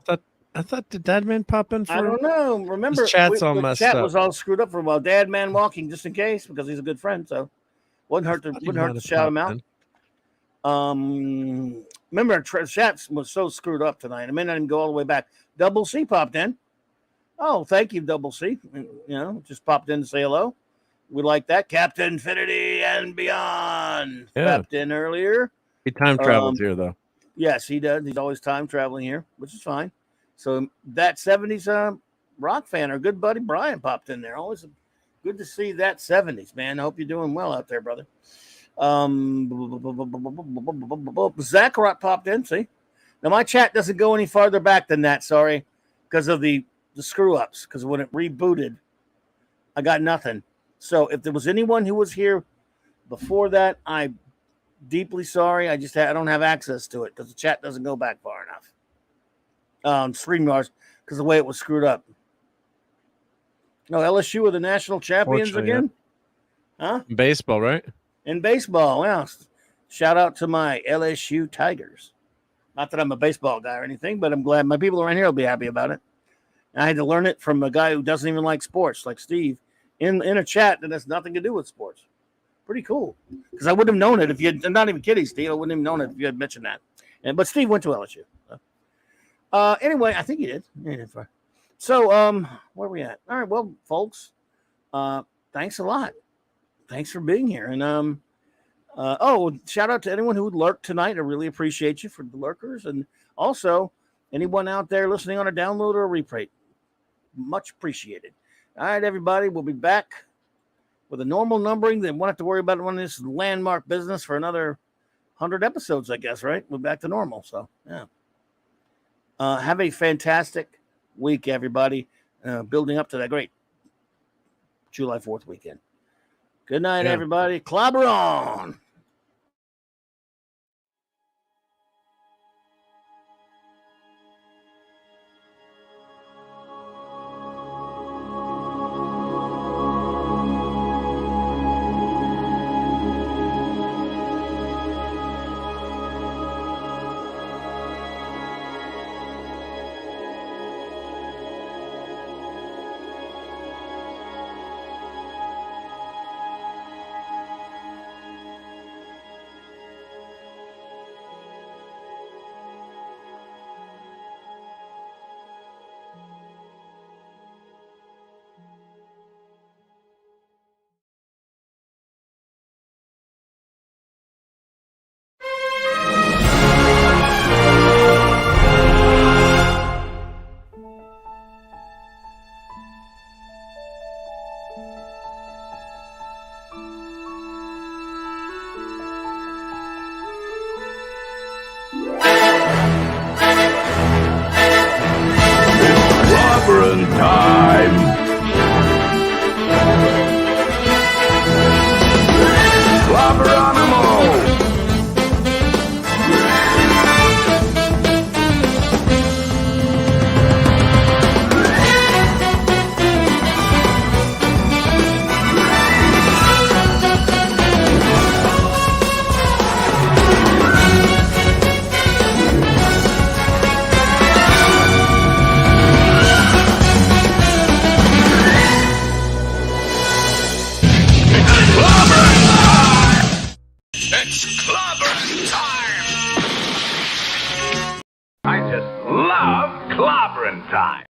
I thought did Dadman pop in for? I don't know. Remember, his chat's all messed chat up. Was all screwed up for a while. Dadman walking just in case because he's a good friend. So wouldn't hurt to shout him out. Remember, our chat was so screwed up tonight. I may not even go all the way back. Double C popped in. Oh, thank you, Double C. Just popped in to say hello. We like that. Captain Infinity and Beyond. Swan Yeah. tapped in earlier. He time travels here though. Yes, he does. He's always time traveling here, which is fine. So that 70s rock fan, our good buddy Brian popped in there. Always good to see that 70s, man. I hope you're doing well out there, brother. Zacharot popped in, see? Now my chat doesn't go any farther back than that, sorry, because of the screw-ups, because when it rebooted, I got nothing. So if there was anyone who was here before that, I'm deeply sorry. I don't have access to it because the chat doesn't go back far enough. StreamYards, because the way it was screwed up. No, LSU are the national champions again? Huh? Baseball, right? In baseball, yeah. Shout out to my LSU Tigers. Not that I'm a baseball guy or anything, but I'm glad my people around here will be happy about it. I had to learn it from a guy who doesn't even like sports, like Steve, in a chat that has nothing to do with sports. Pretty cool. Because I wouldn't have known it if you had, I'm not even kidding, Steve. I wouldn't have known it if you had mentioned that. But Steve went to LSU. Anyway, I think he did. So, where are we at? All right, well, folks, thanks a lot. Thanks for being here. And shout out to anyone who lurked tonight. I really appreciate you for the lurkers. And also, anyone out there listening on a download or a replay, much appreciated. All right, everybody, we'll be back with a normal numbering. Then won't have to worry about one of this landmark business for another 100 episodes, I guess, right? We're back to normal. So, yeah. Have a fantastic week, everybody. Building up to that great July 4th weekend. Good night, everybody. Clobberin! Clobberin time! Clobberanimo! It's clobbering time! I just love clobbering time!